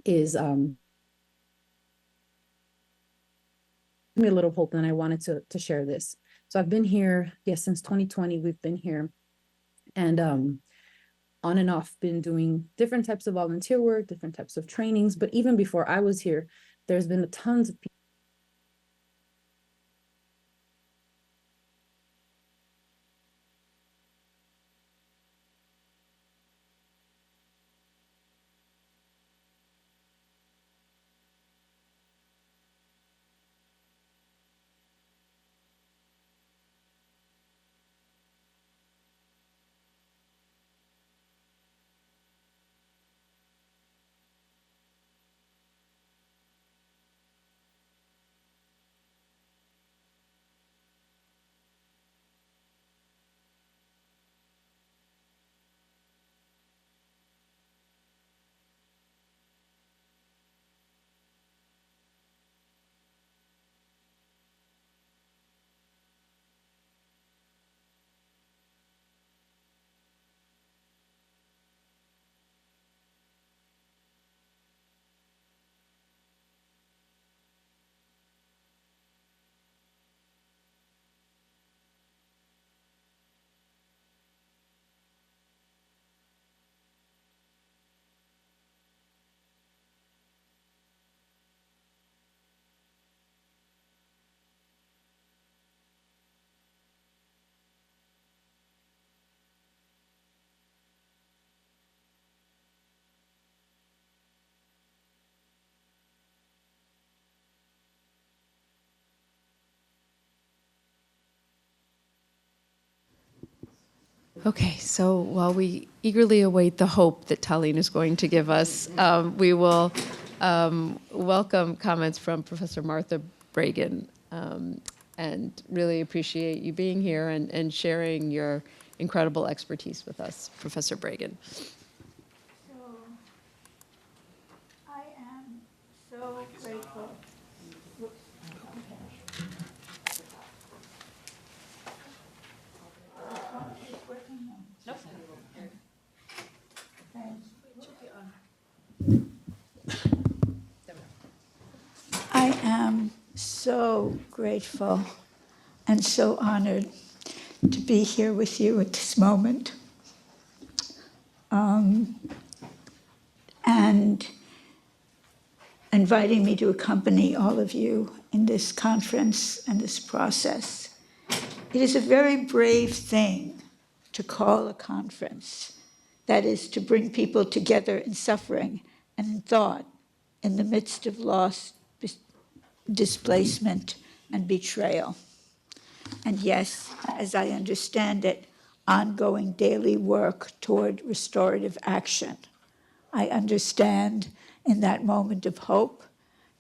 is me a little hope, and I wanted to share this. So I've been here, yes, since 2020, we've been here, and on and off been doing different types of volunteer work, different types of trainings. But even before I was here, there's been tons of people. Okay, so while we eagerly await the hope that Tallinn is going to give us, we will welcome comments from Professor Martha Bragin, and really appreciate you being here and sharing your incredible expertise with us, Professor Bragin. So, I am so grateful. Whoops. This one is working now. Nope. Thanks. I am so grateful and so honored to be here with you at this moment. And inviting me to accompany all of you in this conference and this process. It is a very brave thing to call a conference, that is, to bring people together in suffering and in thought in the midst of loss, displacement, and betrayal. And yes, as I understand it, ongoing daily work toward restorative action. I understand in that moment of hope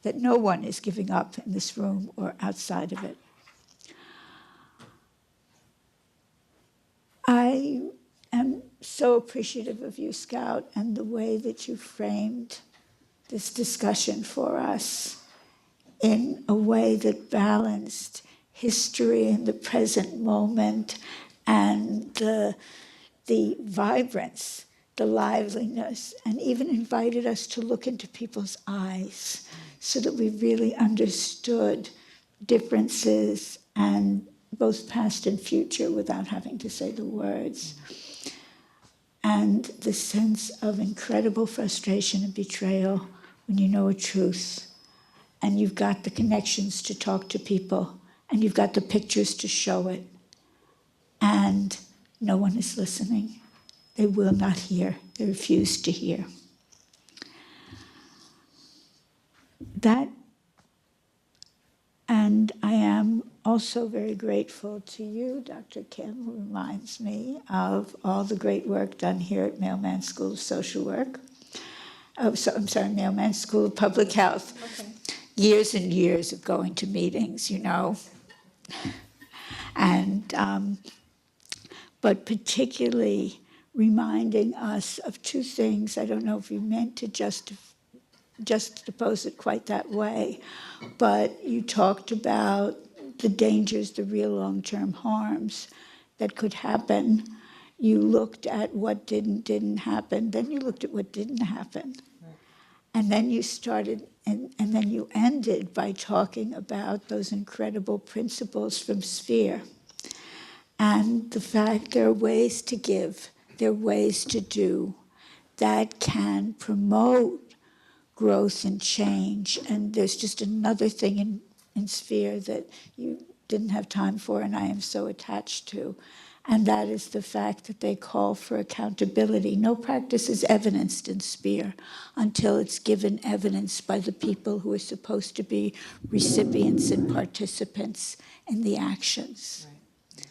that no one is giving up in this room or outside of it. I am so appreciative of you, Scout, and the way that you framed this discussion for us in a way that balanced history and the present moment and the vibrance, the liveliness, and even invited us to look into people's eyes so that we really understood differences and both past and future without having to say the words. And the sense of incredible frustration and betrayal when you know a truth and you've got the connections to talk to people and you've got the pictures to show it, and no one is listening. They will not hear. They refuse to hear. That, and I am also very grateful to you, Dr. Kim, who reminds me of all the great work done here at Mailman School of Social Work. Mailman School of Public Health. Okay. Years and years of going to meetings, you know. And, but particularly reminding us of two things. I don't know if you meant to juxtapose it quite that way, but you talked about the dangers, the real long-term harms, that could happen. You looked at what didn't happen, then you looked at what didn't happen. And then you started, and then you ended by talking about those incredible principles from Sphere. And the fact there are ways to give, there are ways to do that can promote growth and change. And there's just another thing in Sphere that you didn't have time for and I am so attached to. And that is the fact that they call for accountability. No practice is evidenced in Sphere until it's given evidence by the people who are supposed to be recipients and participants in the actions. Right.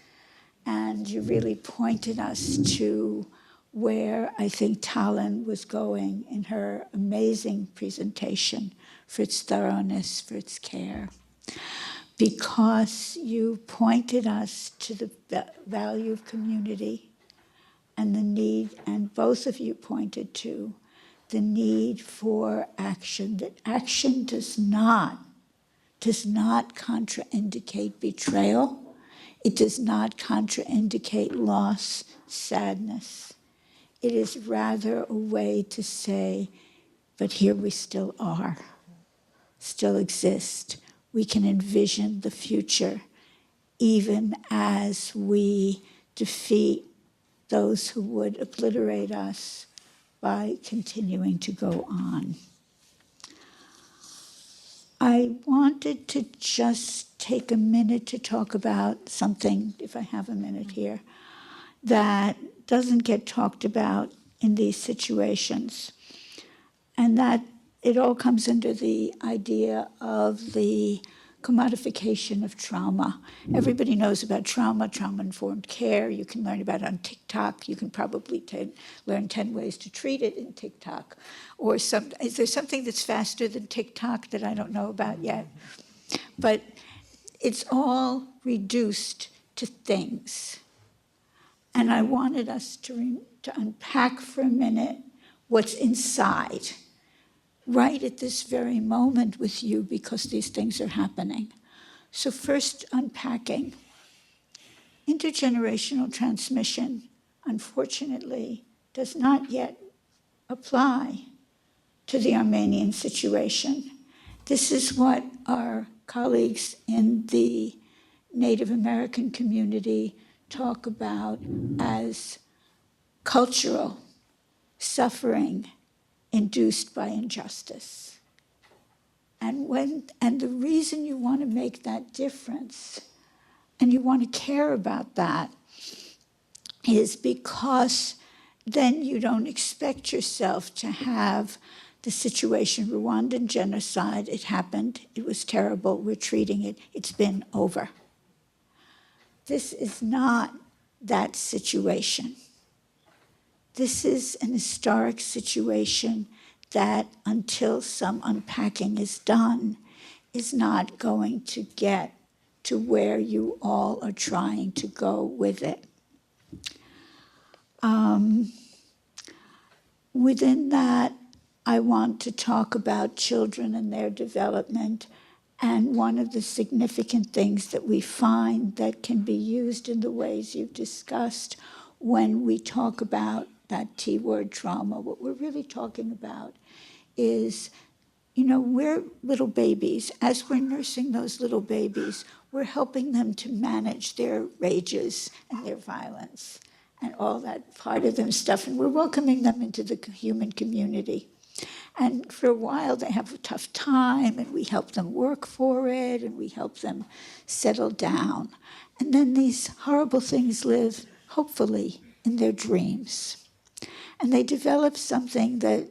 And you really pointed us to where I think Talon was going in her amazing presentation for its thoroughness, for its care. Because you pointed us to the value of community and the need, and both of you pointed to the need for action, that action does not contraindicate betrayal. It does not contraindicate loss, sadness. It is rather a way to say, but here we still are, still exist. We can envision the future even as we defeat those who would obliterate us by continuing to go on. I wanted to just take a minute to talk about something, if I have a minute here, that doesn't get talked about in these situations, and that it all comes under the idea of the commodification of trauma. Everybody knows about trauma-informed care. You can learn about it on TikTok. You can probably learn 10 ways to treat it in TikTok. Or is there something that's faster than TikTok that I don't know about yet? But it's all reduced to things. And I wanted us to unpack for a minute what's inside, right at this very moment with you, because these things are happening. So first, unpacking. Intergenerational transmission, unfortunately, does not yet apply to the Armenian situation. This is what our colleagues in the Native American community talk about as cultural suffering induced by injustice. And the reason you want to make that difference and you want to care about that is because then you don't expect yourself to have the situation, Rwandan genocide, it happened, it was terrible, we're treating it, it's been over. This is not that situation. This is an historic situation that, until some unpacking is done, is not going to get to where you all are trying to go with it. Within that, I want to talk about children and their development. And one of the significant things that we find that can be used in the ways you've discussed when we talk about that T-word trauma, what we're really talking about is, we're little babies. As we're nursing those little babies, we're helping them to manage their rages and their violence and all that part of them stuff, and we're welcoming them into the human community. And for a while, they have a tough time, and we help them work for it, and we help them settle down. And then these horrible things live, hopefully, in their dreams. And they develop something that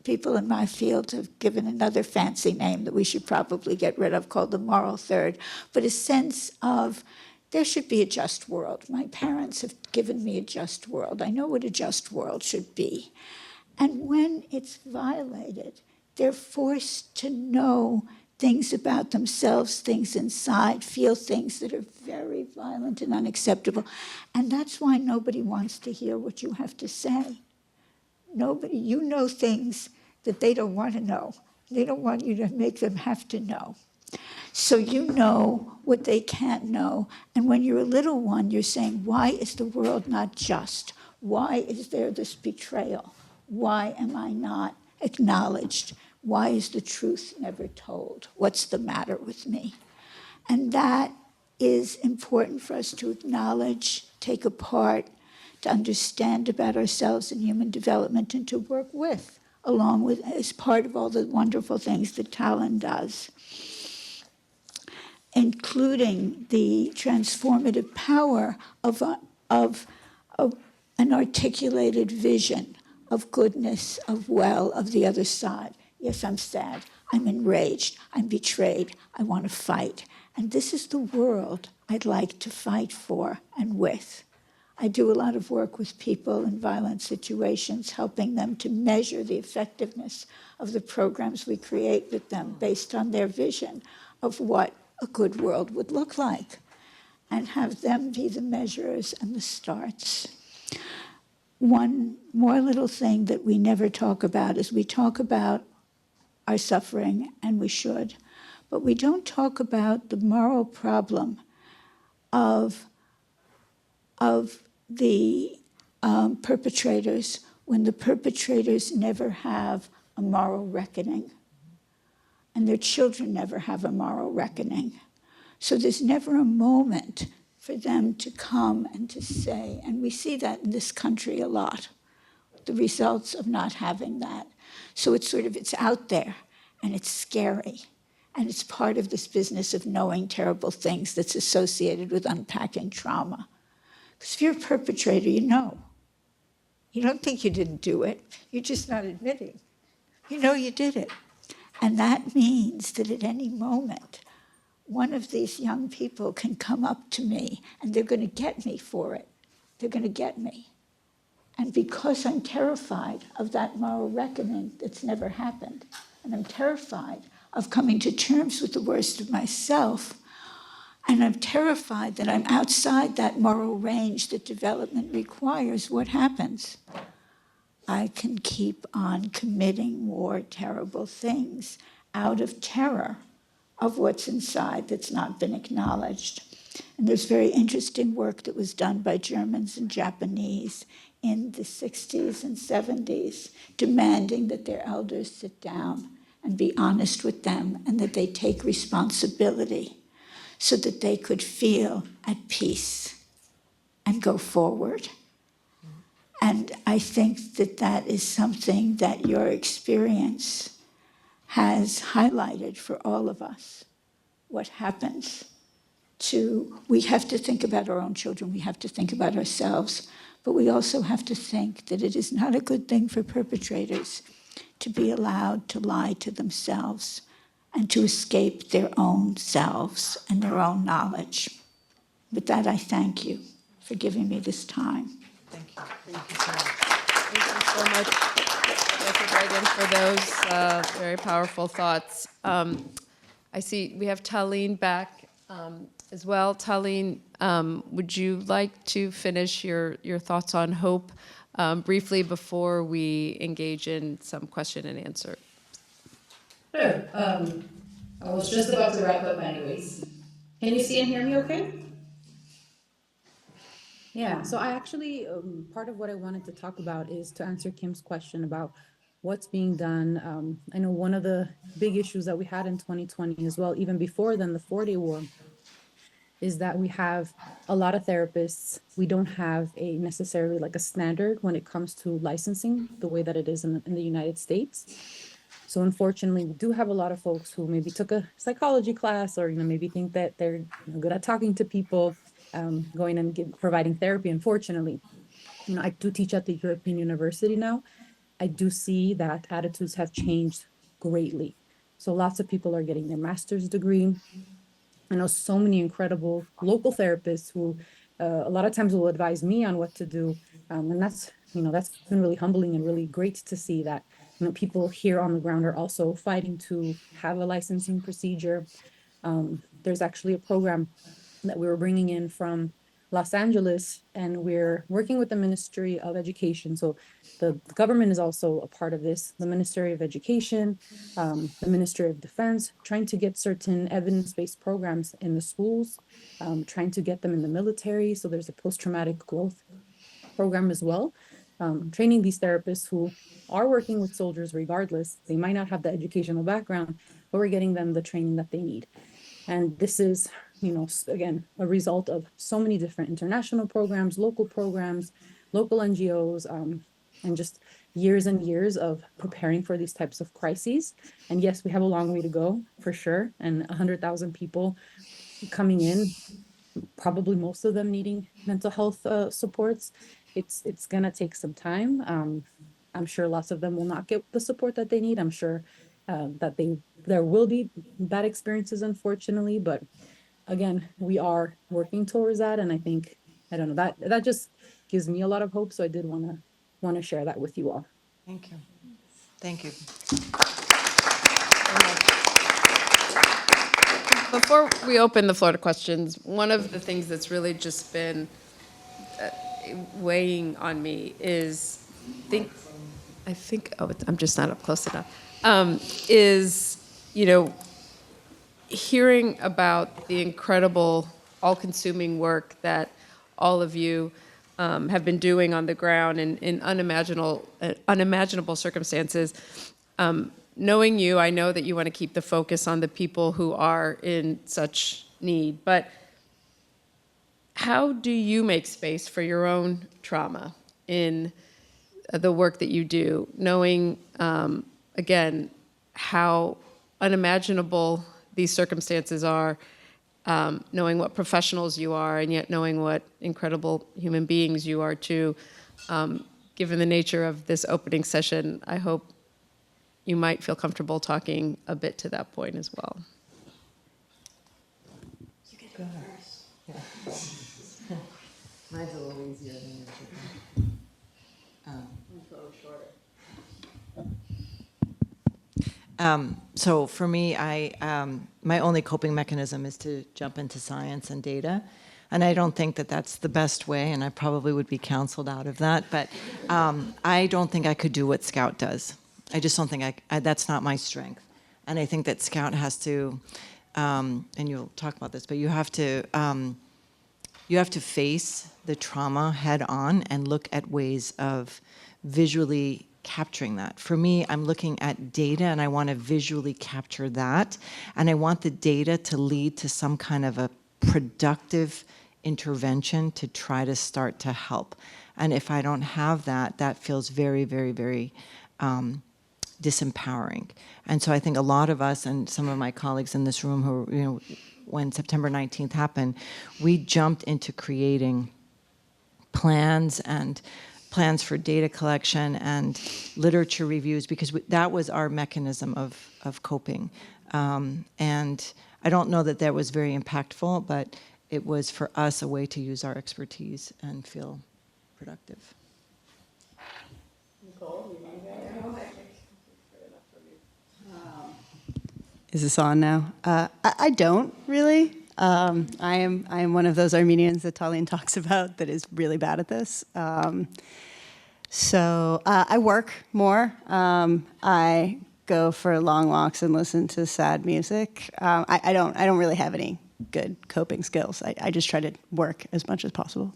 people in my field have given another fancy name that we should probably get rid of, called the moral third, but a sense of there should be a just world. My parents have given me a just world. I know what a just world should be. And when it's violated, they're forced to know things about themselves, things inside, feel things that are very violent and unacceptable. And that's why nobody wants to hear what you have to say. Nobody, you know things that they don't want to know. They don't want you to make them have to know. So you know what they can't know. And when you're a little one, you're saying, why is the world not just? Why is there this betrayal? Why am I not acknowledged? Why is the truth never told? What's the matter with me? And that is important for us to acknowledge, take apart, to understand about ourselves and human development, and to work with, along with, as part of all the wonderful things that Talon does, including the transformative power of an articulated vision of goodness, of well, of the other side. Yes, I'm sad, I'm enraged, I'm betrayed, I want to fight. And this is the world I'd like to fight for and with. I do a lot of work with people in violent situations, helping them to measure the effectiveness of the programs we create with them based on their vision of what a good world would look like, and have them be the measures and the starts. One more little thing that we never talk about is we talk about our suffering, and we should, but we don't talk about the moral problem of the perpetrators when the perpetrators never have a moral reckoning, and their children never have a moral reckoning. So there's never a moment for them to come and to say, and we see that in this country a lot, the results of not having that. So it's it's out there, and it's scary, and it's part of this business of knowing terrible things that's associated with unpacking trauma. Because if you're a perpetrator, you know. You don't think you didn't do it, you're just not admitting. You know you did it. And that means that at any moment, one of these young people can come up to me, and they're going to get me for it. They're going to get me. And because I'm terrified of that moral reckoning that's never happened, and I'm terrified of coming to terms with the worst of myself, and I'm terrified that I'm outside that moral range that development requires, what happens? I can keep on committing more terrible things out of terror of what's inside that's not been acknowledged. And there's very interesting work that was done by Germans and Japanese in the 60s and 70s, demanding that their elders sit down and be honest with them, and that they take responsibility so that they could feel at peace and go forward. And I think that that is something that your experience has highlighted for all of us. What happens we have to think about our own children, we have to think about ourselves, but we also have to think that it is not a good thing for perpetrators to be allowed to lie to themselves and to escape their own selves and their own knowledge. With that, I thank you for giving me this time. Thank you. Thank you so much, Dr. Bragin, for those very powerful thoughts. I see we have Talene back as well. Talene, would you like to finish your thoughts on hope briefly before we engage in some question and answer? Sure. I was just about to wrap up anyways. Can you see and hear me okay? Yeah, so I actually, part of what I wanted to talk about is to answer Kim's question about what's being done. I know one of the big issues that we had in 2020 as well, even before then, the 4-Day War, is that we have a lot of therapists. We don't have a necessarily like a standard when it comes to licensing the way that it is in the United States. So unfortunately, we do have a lot of folks who maybe took a psychology class, or maybe think that they're good at talking to people, going and providing therapy. Unfortunately, I do teach at the European University now. I do see that attitudes have changed greatly. So lots of people are getting their master's degree. I know so many incredible local therapists who a lot of times will advise me on what to do. And that's been really humbling and really great to see that, people here on the ground are also fighting to have a licensing procedure. There's actually a program that we were bringing in from Los Angeles, and we're working with the Ministry of Education. So the government is also a part of this, the Ministry of Education, the Ministry of Defense, trying to get certain evidence-based programs in the schools, trying to get them in the military. So there's a post-traumatic growth program as well, training these therapists who are working with soldiers regardless. They might not have the educational background, but we're getting them the training that they need. And this is, again, a result of so many different international programs, local NGOs, and just years and years of preparing for these types of crises. And yes, we have a long way to go for sure. And 100,000 people coming in, probably most of them needing mental health supports. It's gonna take some time. I'm sure lots of them will not get the support that they need. I'm sure that there will be bad experiences, unfortunately, but again, we are working towards that. And I think, I don't know, that just gives me a lot of hope. So I did wanna share that with you all. Thank you. Thank you. Before we open the floor to questions, one of the things that's really just been weighing on me is, I'm just not up close enough, is, hearing about the incredible, all-consuming work that all of you have been doing on the ground in unimaginable circumstances. Knowing you, I know that you want to keep the focus on the people who are in such need, but how do you make space for your own trauma in the work that you do, knowing, again, how unimaginable these circumstances are, knowing what professionals you are, and yet knowing what incredible human beings you are too. Given the nature of this opening session, I hope you might feel comfortable talking a bit to that point as well. You get it first. Yeah. Mine's a little easier than yours. So for me, my only coping mechanism is to jump into science and data. And I don't think that that's the best way, and I probably would be counseled out of that. But I don't think I could do what Scout does. I just don't think that's not my strength. And I think that Scout has to, and you'll talk about this, but you have to face the trauma head on and look at ways of visually capturing that. For me, I'm looking at data and I want to visually capture that. And I want the data to lead to some kind of a productive intervention to try to start to help. And if I don't have that, that feels very, very, very disempowering. And so I think a lot of us and some of my colleagues in this room who, when September 19th happened, we jumped into creating plans for data collection and literature reviews because that was our mechanism of coping. And I don't know that was very impactful, but it was for us a way to use our expertise and feel productive. Nicole, is this on now? I don't really. I am one of those Armenians that Tallinn talks about that is really bad at this. So I work more. I go for long walks and listen to sad music. I don't really have any good coping skills. I just try to work as much as possible.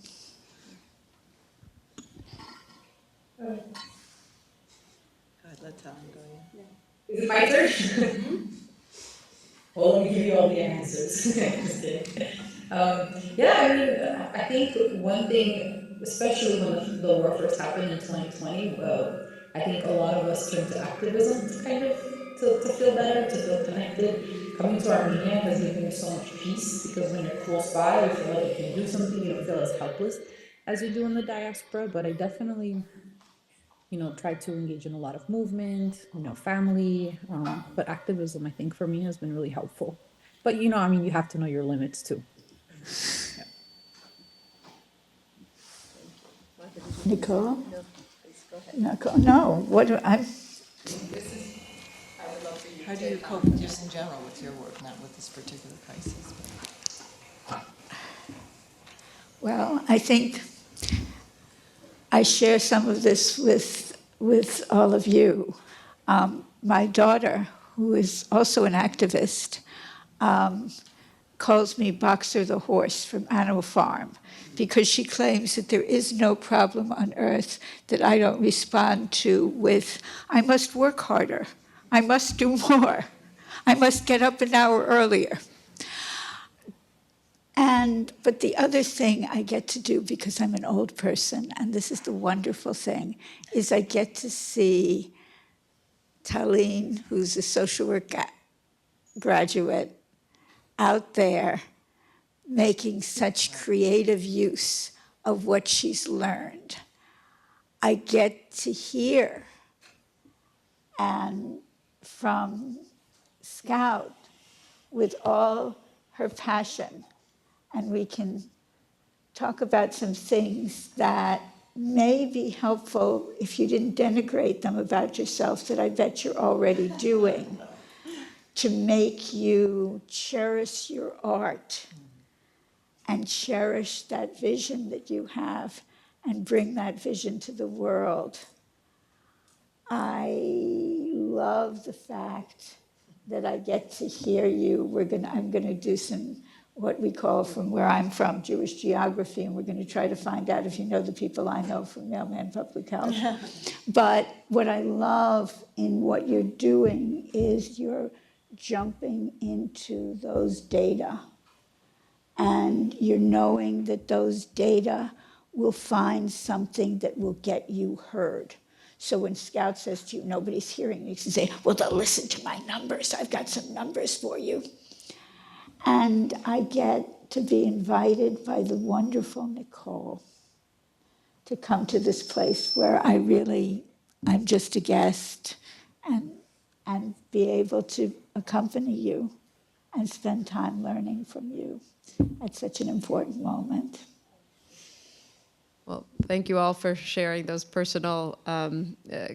Go ahead, let Tallinn go. Is it my turn? Well, let me give you all the answers. Just kidding. I think one thing, especially when the war first happened in 2020, I think a lot of us turned to activism to kind of to feel better, to feel connected. Coming to Armenia has given me so much peace because when you're close by, you feel like you can do something. You don't feel as helpless as you do in the diaspora. But I definitely, try to engage in a lot of movement, family, but activism, I think for me has been really helpful. But, you have to know your limits too. Nicole? Nicole? No, what do I? How do you cope just in general with your work, not with this particular crisis? Well, I think I share some of this with all of you. My daughter, who is also an activist, calls me Boxer the horse from Animal Farm because she claims that there is no problem on earth that I don't respond to with, I must work harder, I must do more, I must get up an hour earlier. But the other thing I get to do, because I'm an old person, and this is the wonderful thing, is I get to see Talene, who's a social work graduate, out there making such creative use of what she's learned. I get to hear and from Scout with all her passion, and we can talk about some things that may be helpful if you didn't denigrate them about yourself that I bet you're already doing, to make you cherish your art and cherish that vision that you have and bring that vision to the world. I love the fact that I get to hear you. I'm gonna do some, what we call, from where I'm from, Jewish geography, and we're gonna try to find out if you know the people I know from Mailman Public Health. But what I love in what you're doing is you're jumping into those data, and you're knowing that those data will find something that will get you heard. So when Scout says to you, nobody's hearing you, you can say, well, they'll listen to my numbers. I've got some numbers for you. And I get to be invited by the wonderful Nicole to come to this place where I'm just a guest, and be able to accompany you and spend time learning from you at such an important moment. Well, thank you all for sharing those personal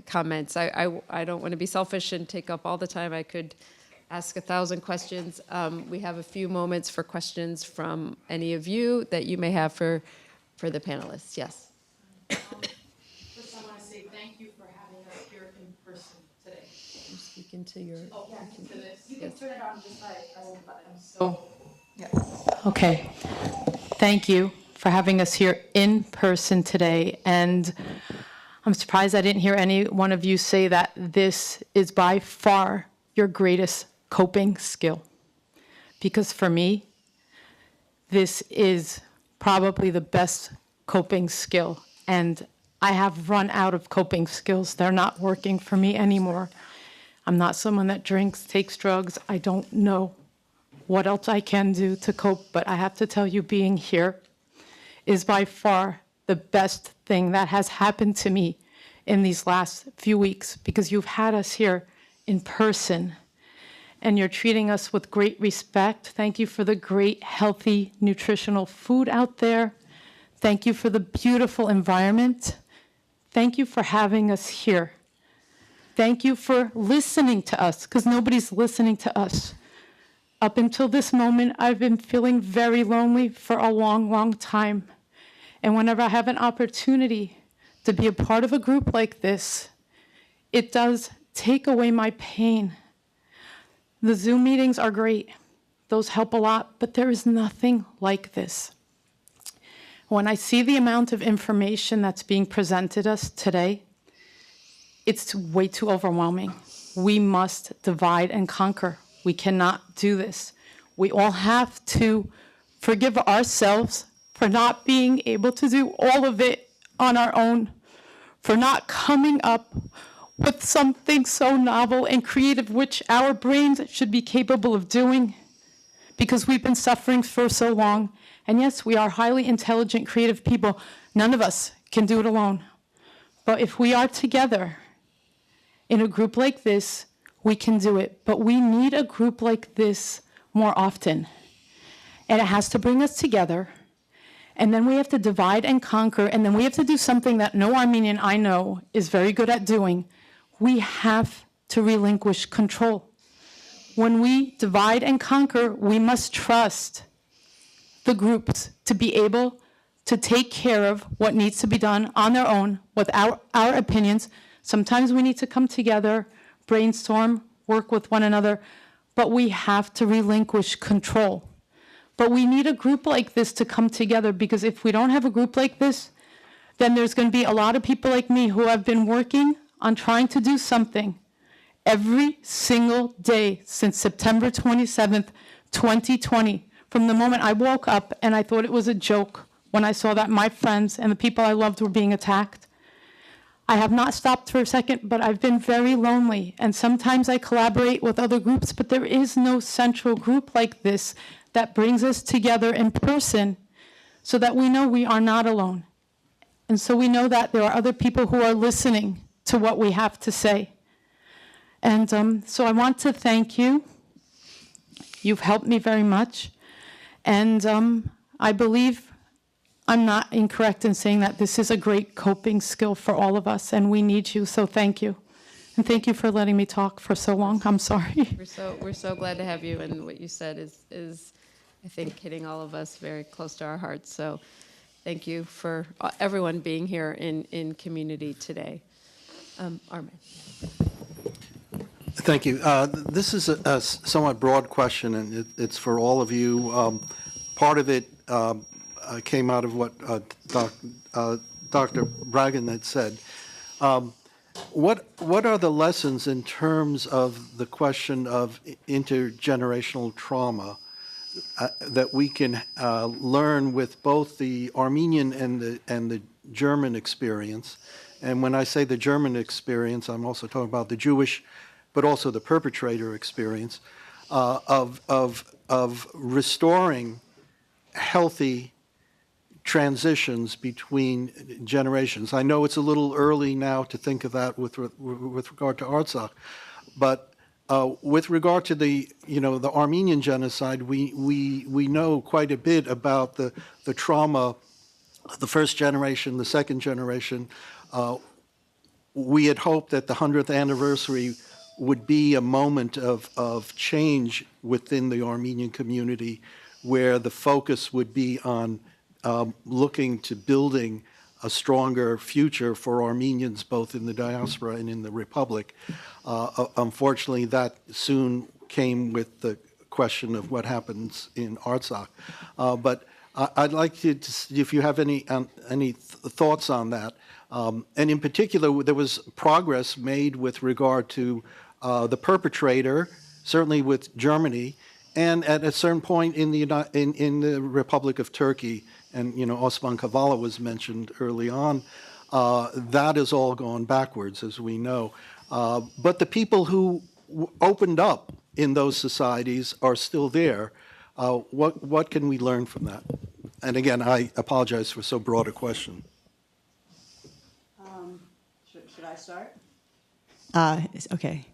comments. I don't want to be selfish and take up all the time. I could ask 1,000 questions. We have a few moments for questions from any of you that you may have for the panelists. Yes. First, I want to say thank you for having us here in person today. You speak into your. Oh, yeah, to this. You can Yes. turn it on just by pressing the button. So, yeah. Okay. Thank you for having us here in person today. And I'm surprised I didn't hear any one of you say that this is by far your greatest coping skill. Because for me, this is probably the best coping skill. And I have run out of coping skills. They're not working for me anymore. I'm not someone that drinks, takes drugs. I don't know what else I can do to cope, but I have to tell you, being here is by far the best thing that has happened to me in these last few weeks, because you've had us here in person and you're treating us with great respect. Thank you for the great, healthy, nutritional food out there. Thank you for the beautiful environment. Thank you for having us here. Thank you for listening to us, because nobody's listening to us. Up until this moment, I've been feeling very lonely for a long, long time. And whenever I have an opportunity to be a part of a group like this, it does take away my pain. The Zoom meetings are great. Those help a lot, but there is nothing like this. When I see the amount of information that's being presented us today, it's way too overwhelming. We must divide and conquer. We cannot do this. We all have to forgive ourselves for not being able to do all of it on our own, for not coming up with something so novel and creative, which our brains should be capable of doing, because we've been suffering for so long. And yes, we are highly intelligent, creative people. None of us can do it alone. But if we are together in a group like this, we can do it. But we need a group like this more often. And it has to bring us together. And then we have to divide and conquer. And then we have to do something that no Armenian I know is very good at doing. We have to relinquish control. When we divide and conquer, we must trust the groups to be able to take care of what needs to be done on their own with our opinions. Sometimes we need to come together, brainstorm, work with one another, but we have to relinquish control. But we need a group like this to come together, because if we don't have a group like this, then there's going to be a lot of people like me who have been working on trying to do something every single day since September 27th, 2020, from the moment I woke up and I thought it was a joke when I saw that my friends and the people I loved were being attacked. I have not stopped for a second, but I've been very lonely, and sometimes I collaborate with other groups, but there is no central group like this that brings us together in person so that we know we are not alone. And so we know that there are other people who are listening to what we have to say. And so I want to thank you. You've helped me very much. And I believe I'm not incorrect in saying that this is a great coping skill for all of us, and we need you, so thank you. And thank you for letting me talk for so long. I'm sorry. We're so glad to have you, and what you said is I think, hitting all of us very close to our hearts. So thank you for everyone being here in community today. Armin. Thank you. This is a somewhat broad question, and it's for all of you. Part of it came out of what Dr. Bragin had said. What are the lessons in terms of the question of intergenerational trauma that we can learn with both the Armenian and the German experience? And when I say the German experience, I'm also talking about the Jewish, but also the perpetrator experience of restoring healthy transitions between generations. I know it's a little early now to think of that with regard to Artsakh, but with regard to the Armenian genocide, we know quite a bit about the trauma of the first generation, the second generation. We had hoped that the 100th anniversary would be a moment of change within the Armenian community, where the focus would be on looking to building a stronger future for Armenians, both in the diaspora and in the Republic. Unfortunately, that soon came with the question of what happens in Artsakh. But I'd like to see if you have any thoughts on that. And in particular, there was progress made with regard to the perpetrator, certainly with Germany, and at a certain point in the Republic of Turkey, and Osman Kavala was mentioned early on. That has all gone backwards, as we know. But the people who opened up in those societies are still there. What can we learn from that? And again, I apologize for so broad a question. Should I start? Okay.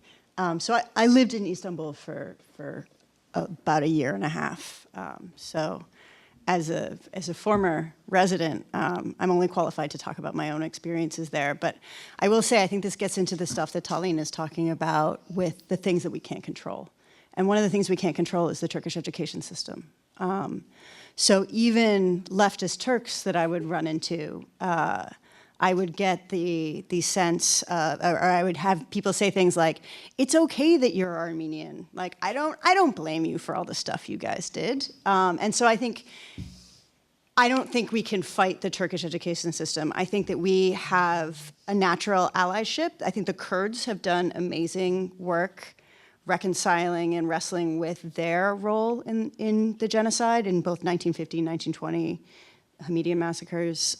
So I lived in Istanbul for about a year and a half. So as a former resident, I'm only qualified to talk about my own experiences there. But I will say I think this gets into the stuff that Tallinn is talking about with the things that we can't control. And one of the things we can't control is the Turkish education system. So even leftist Turks that I would run into, I would get the sense, or I would have people say things like, "It's okay that you're Armenian. Like I don't blame you for all the stuff you guys did." And so I don't think we can fight the Turkish education system. I think that we have a natural allyship. I think the Kurds have done amazing work reconciling and wrestling with their role in the genocide in both 1950 and 1920 Hekimian massacres.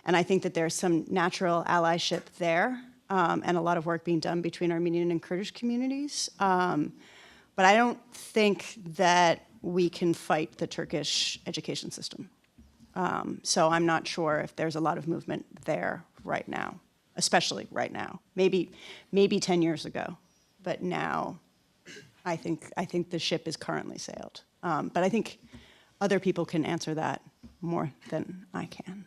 And I think that there's some natural allyship there, and a lot of work being done between Armenian and Kurdish communities. But I don't think that we can fight the Turkish education system. So I'm not sure if there's a lot of movement there right now, especially right now. Maybe 10 years ago, but now I think the ship is currently sailed. But I think other people can answer that more than I can.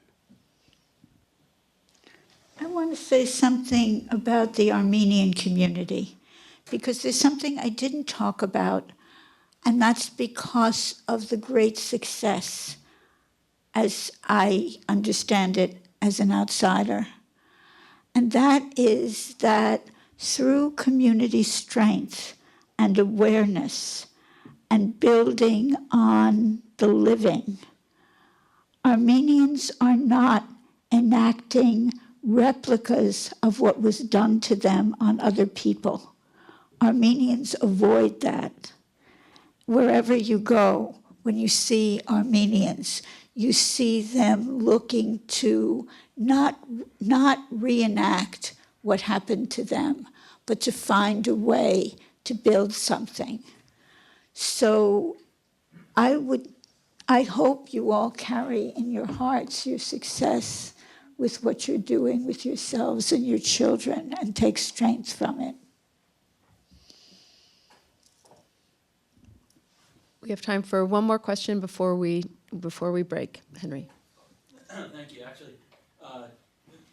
I want to say something about the Armenian community, because there's something I didn't talk about, and that's because of the great success as I understand it as an outsider. And that is that through community strength and awareness and building on the living, Armenians are not enacting replicas of what was done to them on other people. Armenians avoid that. Wherever you go, when you see Armenians, you see them looking to not reenact what happened to them, but to find a way to build something. So I hope you all carry in your hearts your success with what you're doing with yourselves and your children and take strength from it. We have time for one more question before we break. Henry. Thank you. Actually,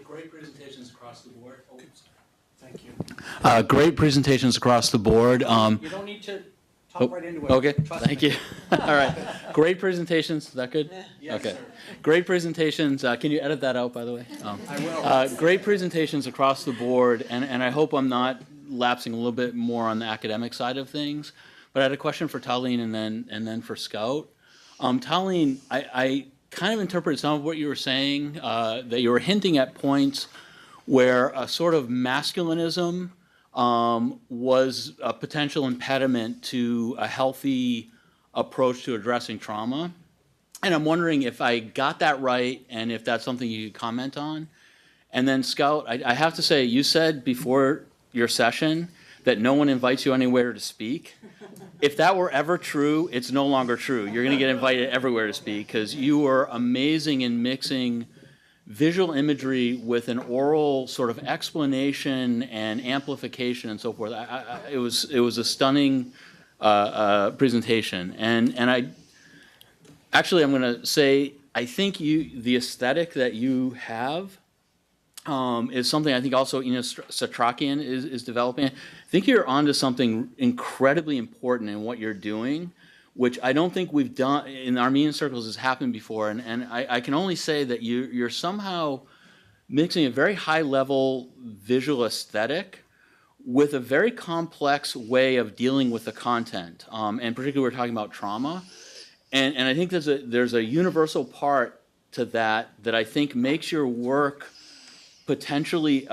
great presentations across the board. Oh, thank you. Great presentations across the board. You don't need to talk right into it. Okay, Trust thank me. you. All right. Great presentations. Is that good? Yes, Okay. sir. Great presentations. Can you edit that out, by the way? I will. Great presentations across the board, and I hope I'm not lapsing a little bit more on the academic side of things. But I had a question for Talene and then for Scout. Talene, I kind of interpreted some of what you were saying, that you were hinting at points where a sort of masculinism was a potential impediment to a healthy approach to addressing trauma. And I'm wondering if I got that right and if that's something you could comment on. And then Scout, I have to say, you said before your session that no one invites you anywhere to speak. If that were ever true, it's no longer true. You're going to get invited everywhere to speak because you were amazing in mixing visual imagery with an oral sort of explanation and amplification and so forth. It was a stunning presentation. And I'm going to say, I think the aesthetic that you have is something I think also Satrakian is developing. I think you're onto something incredibly important in what you're doing, which I don't think we've done in Armenian circles has happened before. And I can only say that you're somehow mixing a very high level visual aesthetic with a very complex way of dealing with the content. And particularly we're talking about trauma. And I think there's a universal part to that I think makes your work potentially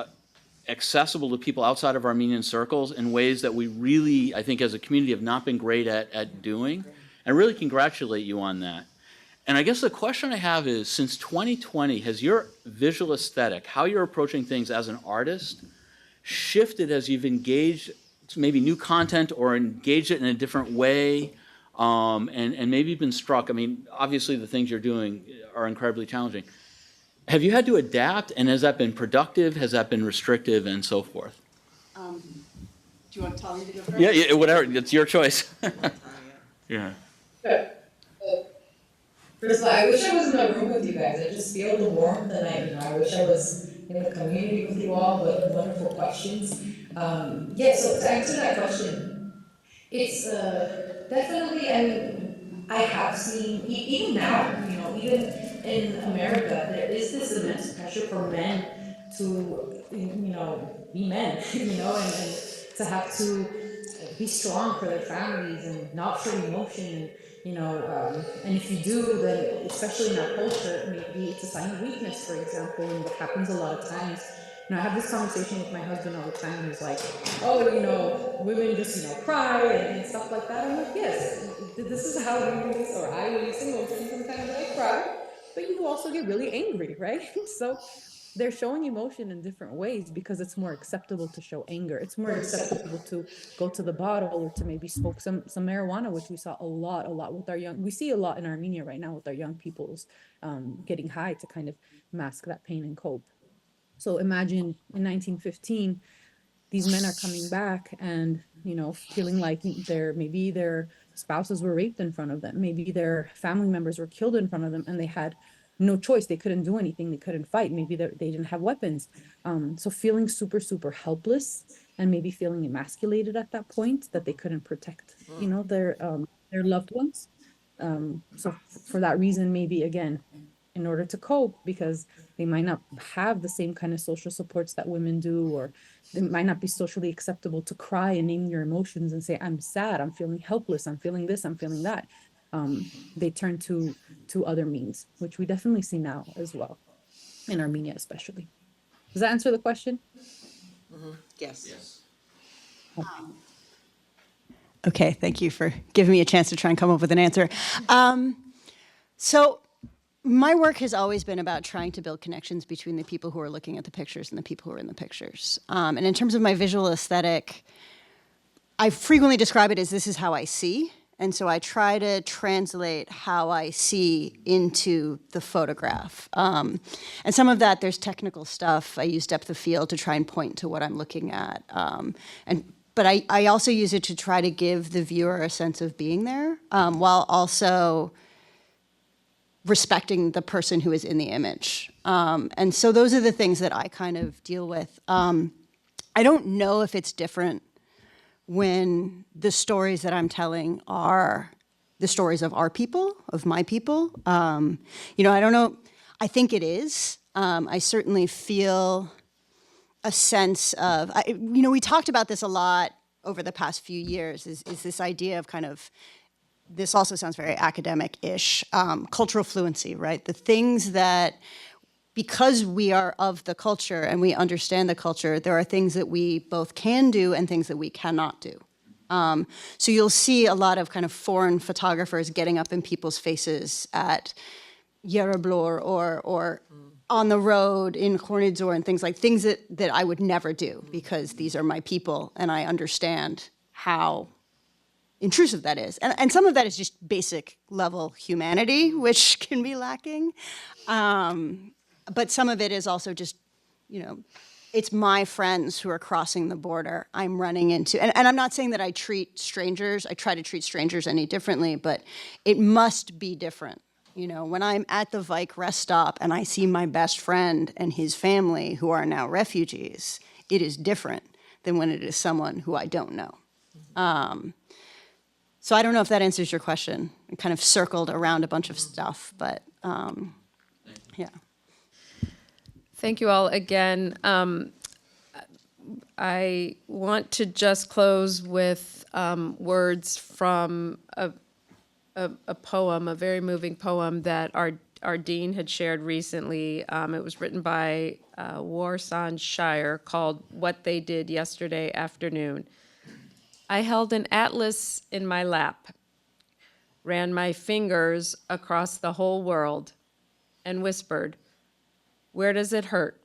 accessible to people outside of Armenian circles in ways that we really, I think as a community, have not been great at doing. And really congratulate you on that. And I guess the question I have is, since 2020, has your visual aesthetic, how you're approaching things as an artist, shifted as you've engaged maybe new content or engaged it in a different way, and maybe been struck? I mean, obviously the things you're doing are incredibly challenging. Have you had to adapt, and has that been productive? Has that been restrictive, and so forth? Do you want to tell me to go first? Yeah, whatever. It's your choice. Yeah. First of all, I wish I was in a room with you guys. I just feel the warmth, and I wish I was in the community with you all. But wonderful questions. So to answer that question, it's definitely. I have seen even now, even in America, there is this immense pressure for men to, be men, and to have to be strong for their families and not show emotion, and if you do, then especially in our culture, maybe it's a sign of weakness, for example, and what happens a lot of times. I have this conversation with my husband all the time. He's like, oh, women just, cry and stuff like that. I'm like, yes, this is how we release, or I release emotions. Sometimes I cry, but you also get really angry, right? So they're showing emotion in different ways because it's more acceptable to show anger. It's more acceptable to go to the bottle or to maybe smoke some marijuana, which we saw a lot with our we see a lot in Armenia right now with our young people's getting high to kind of mask that pain and cope. So imagine in 1915, these men are coming back and, feeling like maybe their spouses were raped in front of them. Maybe their family members were killed in front of them and they had no choice. They couldn't do anything. They couldn't fight. Maybe they didn't have weapons. So feeling super, super helpless and maybe feeling emasculated at that point that they couldn't protect, their loved ones. So for that reason, maybe again, in order to cope, because they might not have the same kind of social supports that women do, or it might not be socially acceptable to cry and name your emotions and say, I'm sad, I'm feeling helpless, I'm feeling this, I'm feeling that. They turn to other means, which we definitely see now as well, in Armenia especially. Does that answer the question? Yes. Okay, thank you for giving me a chance to try and come up with an answer. So my work has always been about trying to build connections between the people who are looking at the pictures and the people who are in the pictures. And in terms of my visual aesthetic, I frequently describe it as this is how I see. And so I try to translate how I see into the photograph. And some of that, there's technical stuff. I use depth of field to try and point to what I'm looking at. But I also use it to try to give the viewer a sense of being there, while also respecting the person who is in the image. And so those are the things that I kind of deal with. I don't know if it's different when the stories that I'm telling are the stories of our people, of my people. I don't know. I think it is. I certainly feel a sense of, we talked about this a lot over the past few years, is this idea of kind of, this also sounds very academic-ish, cultural fluency, right? The things that, because we are of the culture and we understand the culture, there are things that we both can do and things that we cannot do. So you'll see a lot of kind of foreign photographers getting up in people's faces at Yereblor or on the road in Hornidzor and things that I would never do, because these are my people and I understand how intrusive that is. And some of that is just basic level humanity, which can be lacking. But some of it is also just, it's my friends who are crossing the border. I'm running into, and I'm not saying that I try to treat strangers any differently, but it must be different. When I'm at the Vike rest stop and I see my best friend and his family who are now refugees, it is different than when it is someone who I don't know. So I don't know if that answers your question. It kind of circled around a bunch of stuff, but yeah. Thank you all again. I want to just close with words from a poem, a very moving poem that our dean had shared recently. It was written by Warsan Shire, called What They Did Yesterday Afternoon. I held an atlas in my lap, ran my fingers across the whole world, and whispered, "Where does it hurt?"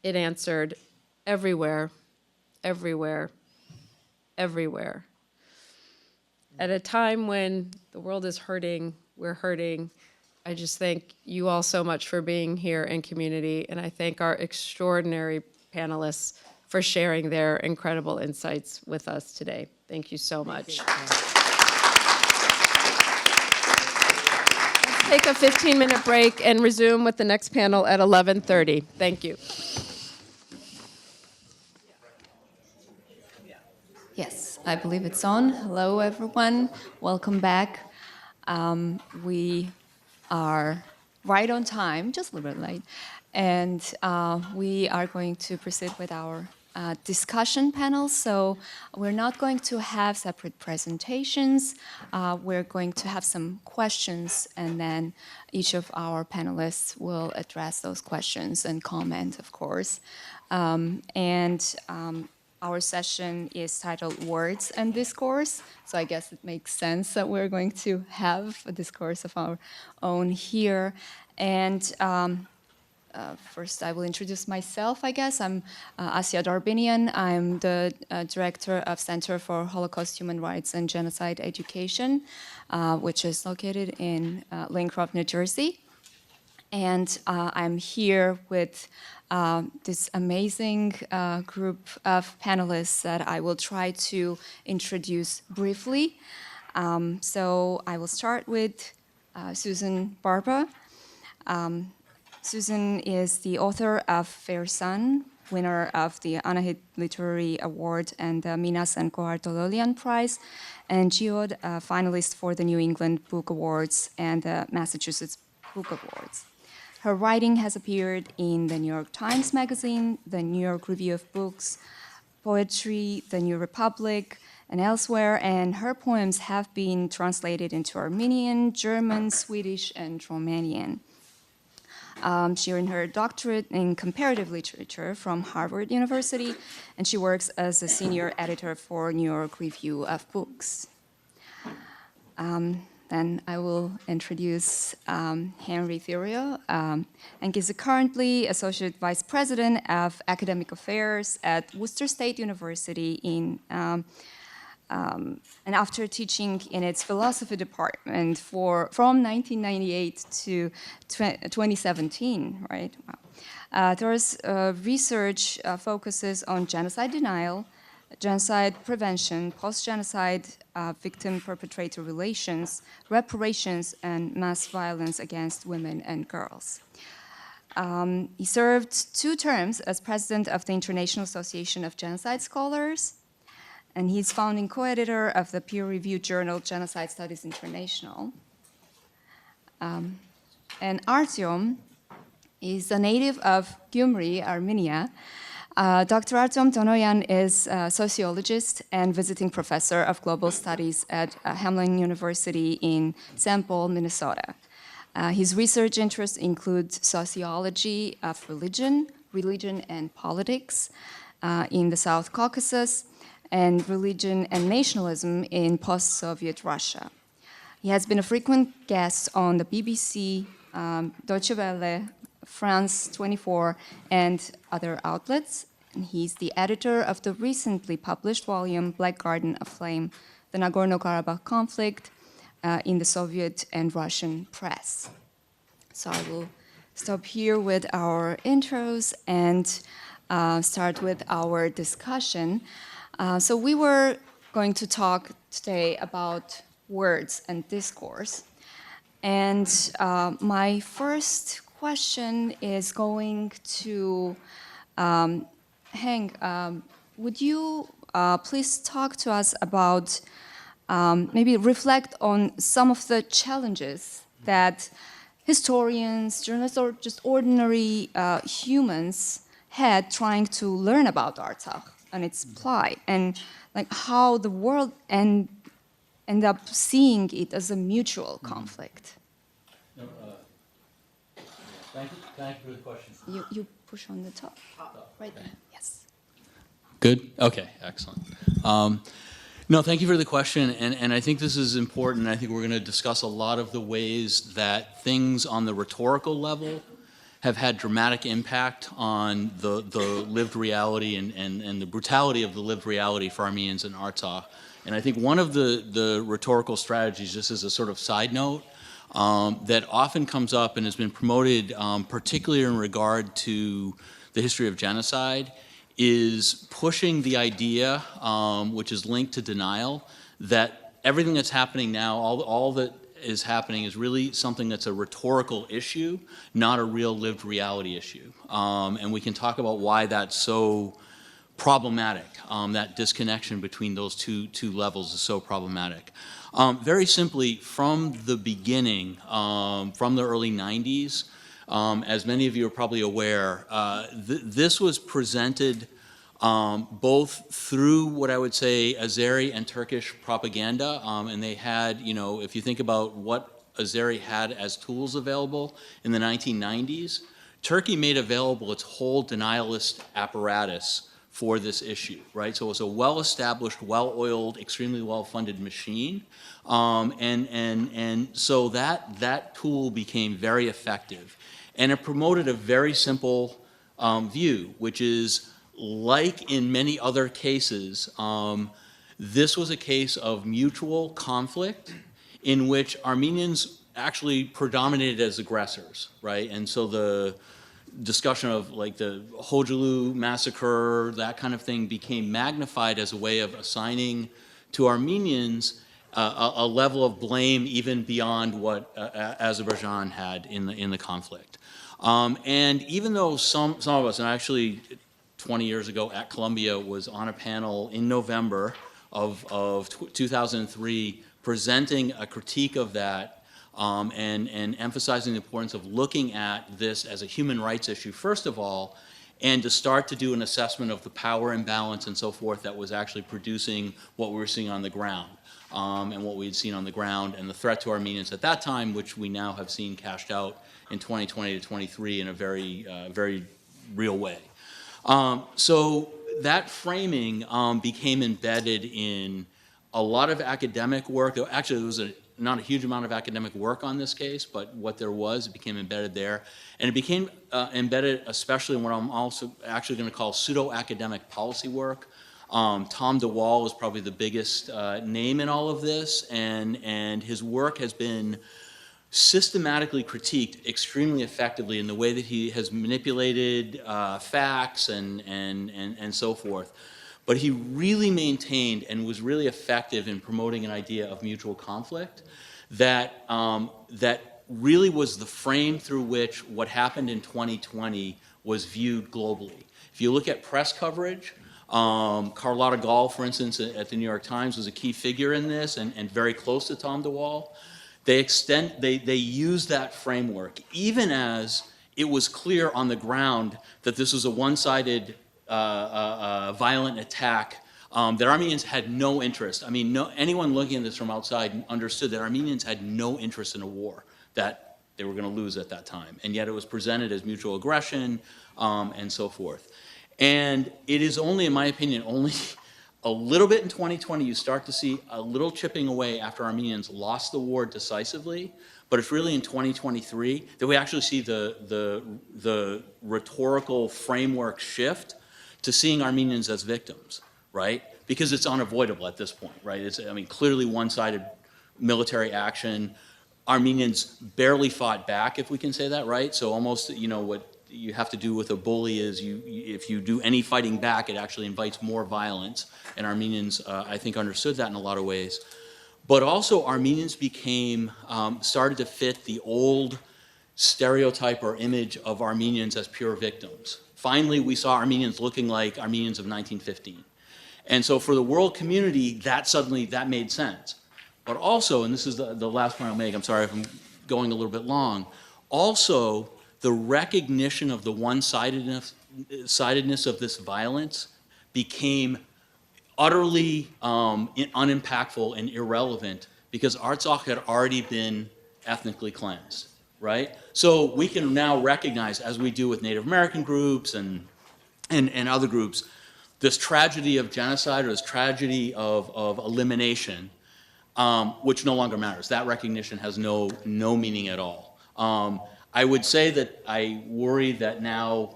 It answered, "Everywhere, everywhere, everywhere." At a time when the world is hurting, we're hurting, I just thank you all so much for being here in community, and I thank our extraordinary panelists for sharing their incredible insights with us today. Thank you so much. Let's take a 15-minute break and resume with the next panel at 11:30. Thank you. Yes, I believe it's on. Hello, everyone. Welcome back. We are right on time, just a little bit late. And we are going to proceed with our discussion panel. So we're not going to have separate presentations. We're going to have some questions, and then each of our panelists will address those questions and comment, of course. Our session is titled Words and Discourse, so I guess it makes sense that we're going to have a discourse of our own here. And first, I will introduce myself, I guess. I'm Asya Darbinyan. I'm the director of Center for Holocaust, Human Rights, and Genocide Education, which is located in Lincroft, New Jersey. And I'm here with this amazing group of panelists that I will try to introduce briefly. So I will start with Susan Barba. Susan is the author of Fair Sun, winner of the Anahit Literary Award and the Minas and Kohar Tololian Prize, and Geode, a finalist for the New England Book Awards and the Massachusetts Book Awards. Her writing has appeared in the New York Times Magazine, the New York Review of Books, Poetry, the New Republic, and elsewhere, and her poems have been translated into Armenian, German, Swedish, and Romanian. She earned her doctorate in comparative literature from Harvard University, and she works as a senior editor for New York Review of Books. Then I will introduce Henry Theriault, and he's currently Associate Vice President of Academic Affairs at Worcester State University and after teaching in its philosophy department from 1998 to 2017, right? Wow. There's research focuses on genocide denial, genocide prevention, post-genocide victim-perpetrator relations, reparations, and mass violence against women and girls. He served 2 terms as president of the International Association of Genocide Scholars, and he's founding co-editor of the peer-reviewed journal Genocide Studies International. And Artyom is a native of Gyumri, Armenia. Dr. Artyom Tonoyan is a sociologist and visiting professor of global studies at Hamline University in St. Paul, Minnesota. His research interests include sociology of religion and politics in the South Caucasus, and religion and nationalism in post-Soviet Russia. He has been a frequent guest on the BBC, Deutsche Welle, France 24, and other outlets. And he's the editor of the recently published volume, Black Garden Aflame, the Nagorno-Karabakh conflict in the Soviet and Russian press. So I will stop here with our intros and start with our discussion. So we were going to talk today about words and discourse. And my first question is going to Henk. Would you please talk to us about, maybe reflect on some of the challenges that historians, journalists, or just ordinary humans had trying to learn about Artsakh and its plight, and like how the world end up seeing it as a mutual conflict? Thank you for the question. You push on the top, right there. Yes. Good? Okay, excellent. No, thank you for the question, and I think this is important. I think we're going to discuss a lot of the ways that things on the rhetorical level have had dramatic impact on the lived reality and the brutality of the lived reality for Armenians in Artsakh. And I think one of the rhetorical strategies, just as a sort of side note, that often comes up and has been promoted, particularly in regard to the history of genocide, is pushing the idea, which is linked to denial, that everything that's happening now, all that is happening is really something that's a rhetorical issue, not a real lived reality issue. And we can talk about why that's so problematic, that disconnection between those two levels is so problematic. Very simply, from the beginning, from the early 90s, as many of you are probably aware, this was presented both through what I would say Azeri and Turkish propaganda, and they had, if you think about what Azeri had as tools available in the 1990s, Turkey made available its whole denialist apparatus for this issue, right? So it was a well-established, well-oiled, extremely well-funded machine, and so that tool became very effective, and it promoted a very simple view, which is, like in many other cases, this was a case of mutual conflict in which Armenians actually predominated as aggressors, right? And so the discussion of like the Hojalu massacre, that kind of thing, became magnified as a way of assigning to Armenians a level of blame even beyond what Azerbaijan had in the conflict. And even though some of us, and actually 20 years ago at Columbia was on a panel in November of 2003 presenting a critique of that, and emphasizing the importance of looking at this as a human rights issue, first of all, and to start to do an assessment of the power imbalance and so forth that was actually producing what we were seeing on the ground, and what we had seen on the ground, and the threat to Armenians at that time, which we now have seen cashed out in 2020 to 23 in a very real way. So that framing became embedded in a lot of academic work. Actually, there was not a huge amount of academic work on this case, but what there was, it became embedded there. And it became embedded especially in what I'm also actually going to call pseudo-academic policy work. Tom Daval is probably the biggest name in all of this, and his work has been systematically critiqued extremely effectively in the way that he has manipulated facts and so forth. But he really maintained and was really effective in promoting an idea of mutual conflict that, that really was the frame through which what happened in 2020 was viewed globally. If you look at press coverage, Carlotta Gall, for instance, at the New York Times was a key figure in this and very close to Tom Daval. They used that framework, even as it was clear on the ground that this was a one-sided violent attack, that Armenians had no interest. I mean, anyone looking at this from outside understood that Armenians had no interest in a war that they were going to lose at that time. And yet it was presented as mutual aggression and so forth. And it is only, in my opinion, only a little bit in 2020 you start to see a little chipping away after Armenians lost the war decisively. But it's really in 2023 that we actually see the rhetorical framework shift to seeing Armenians as victims, right? Because it's unavoidable at this point, right? It's, I mean, clearly one-sided military action. Armenians barely fought back, if we can say that, right? So almost, you know, what you have to do with a bully is if you do any fighting back, it actually invites more violence. And Armenians, I think, understood that in a lot of ways. But also Armenians became, started to fit the old stereotype or image of Armenians as pure victims. Finally, we saw Armenians looking like Armenians of 1915. And so for the world community, that made sense. But also, and this is the last point I'll make, I'm sorry if I'm going a little bit long, also the recognition of the one-sidedness of this violence became utterly unimpactful and irrelevant because Artsakh had already been ethnically cleansed, right? So we can now recognize, as we do with Native American groups and other groups, this tragedy of genocide or this tragedy of elimination, which no longer matters. That recognition has no meaning at all. I would say that I worry that now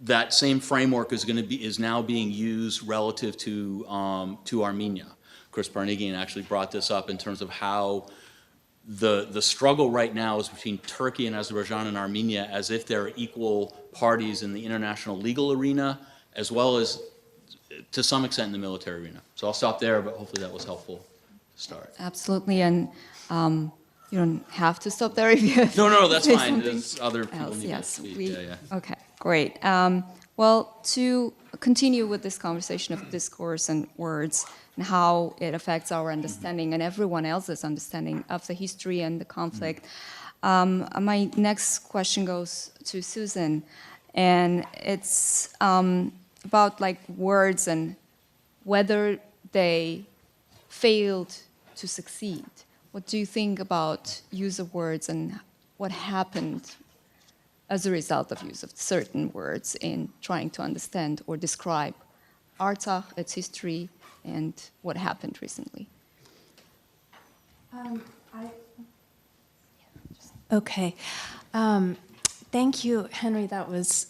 that same framework is now being used relative to Armenia. Chris Barnigian actually brought this up in terms of how the struggle right now is between Turkey and Azerbaijan and Armenia as if they're equal parties in the international legal arena, as well as to some extent in the military arena. So I'll stop there, but hopefully that was helpful to start. Absolutely, and you don't have to stop there if you have No, that's say fine. something There's other people else. need Yes, to speak. we, Yeah. okay, great. Well, to continue with this conversation of discourse and words and how it affects our understanding and everyone else's understanding of the history and the conflict, my next question goes to Susan, and it's about like words and whether they failed to succeed. What do you think about use of words and what happened as a result of use of certain words in trying to understand or describe Artsakh, its history, and what happened recently? Okay. Thank you, Henry. That was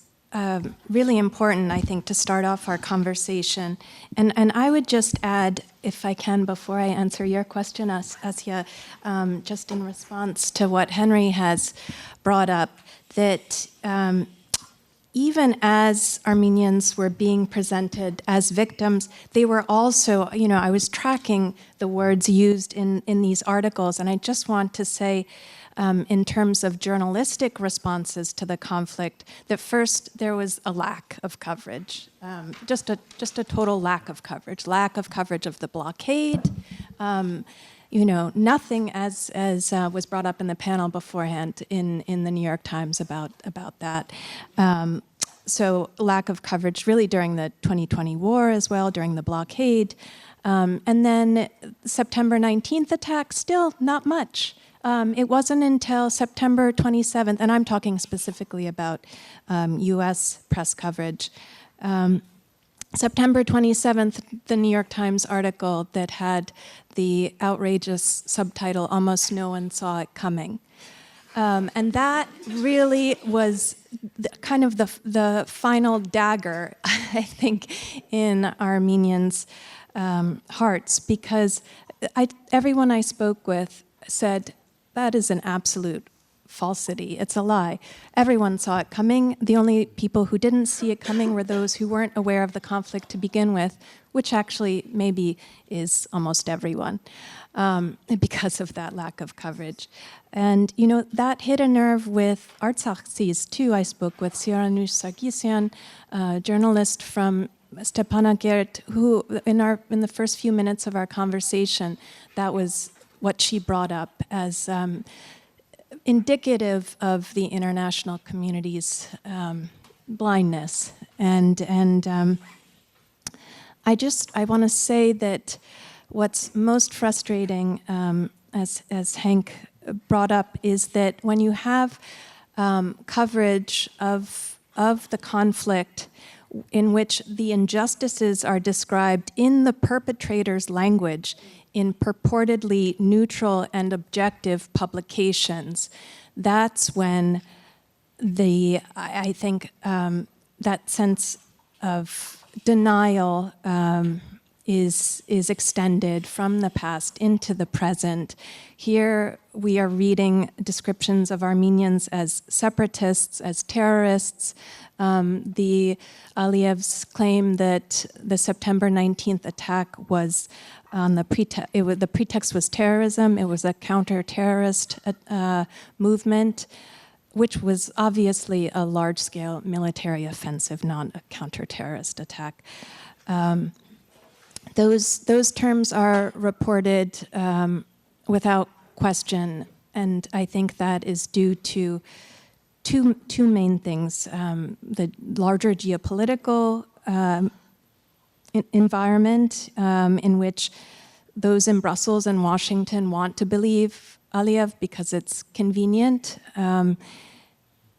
really important, I think, to start off our conversation. And I would just add, if I can, before I answer your question, Asya, just in response to what Henry has brought up, that even as Armenians were being presented as victims, they were also, you know, I was tracking the words used in these articles, and I just want to say, in terms of journalistic responses to the conflict, that first there was a lack of coverage, just a total lack of coverage of the blockade. nothing as was brought up in the panel beforehand in the New York Times about that. So lack of coverage really during the 2020 war as well, during the blockade. And then September 19th attack, still not much. It wasn't until September 27th, and I'm talking specifically about US press coverage. September 27th, the New York Times article that had the outrageous subtitle, "Almost No One Saw It Coming." And that really was kind of the final dagger, I think, in Armenians' hearts, because everyone I spoke with said, that is an absolute falsity. It's a lie. Everyone saw it coming. The only people who didn't see it coming were those who weren't aware of the conflict to begin with, which actually maybe is almost everyone, because of that lack of coverage. And, that hit a nerve with Artsakh too. I spoke with Siranush Sargsyan, a journalist from Stepanakert, who in the first few minutes of our conversation, that was what she brought up as indicative of the international community's blindness. And I want to say that what's most frustrating, as Hank brought up, is that when you have coverage of the conflict in which the injustices are described in the perpetrator's language in purportedly neutral and objective publications, that's when I think that sense of denial is extended from the past into the present. Here we are reading descriptions of Armenians as separatists, as terrorists. The Aliyevs claim that the September 19th attack was on the pretext was terrorism. It was a counter-terrorist movement, which was obviously a large-scale military offensive, not a counter-terrorist attack. Those terms are reported without question, and I think that is due to two main things: the larger geopolitical environment in which those in Brussels and Washington want to believe Aliyev because it's convenient,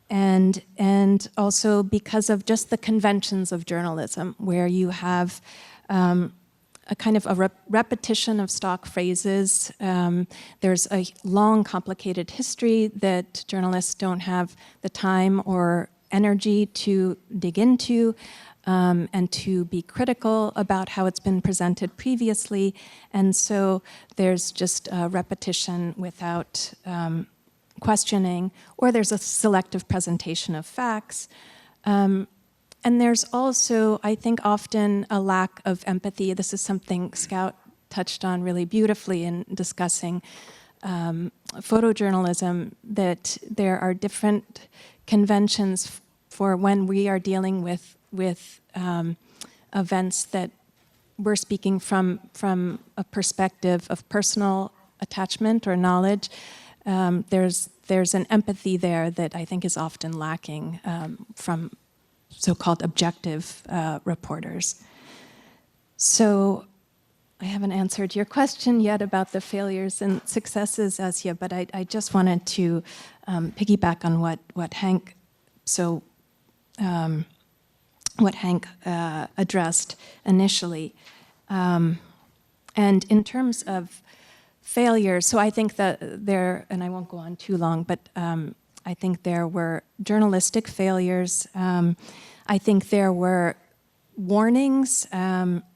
and also because of just the conventions of journalism, where you have a kind of a repetition of stock phrases. There's a long, complicated history that journalists don't have the time or energy to dig into, and to be critical about how it's been presented previously. And so there's just a repetition without questioning, or there's a selective presentation of facts. And there's also, I think, often a lack of empathy. This is something Scout touched on really beautifully in discussing photojournalism, that there are different conventions for when we are dealing with events that we're speaking from a perspective of personal attachment or knowledge. There's an empathy there that I think is often lacking from so-called objective reporters. So I haven't answered your question yet about the failures and successes, Asya, but I just wanted to piggyback on what Hank addressed initially. And in terms of failures, so I think that there, and I won't go on too long, but I think there were journalistic failures. I think there were warnings,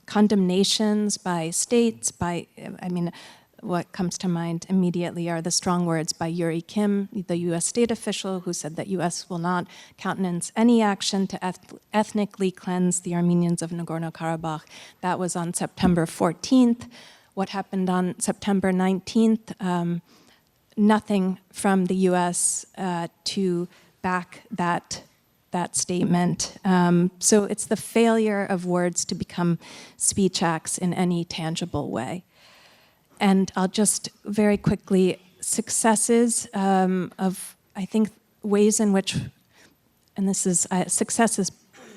condemnations by states, what comes to mind immediately are the strong words by Yuri Kim, the US state official who said that US will not countenance any action to ethnically cleanse the Armenians of Nagorno-Karabakh. That was on September 14th. What happened on September 19th? Nothing from the US to back that statement. So it's the failure of words to become speech acts in any tangible way. And I'll just very quickly, successes of, I think, ways in which, and this is, success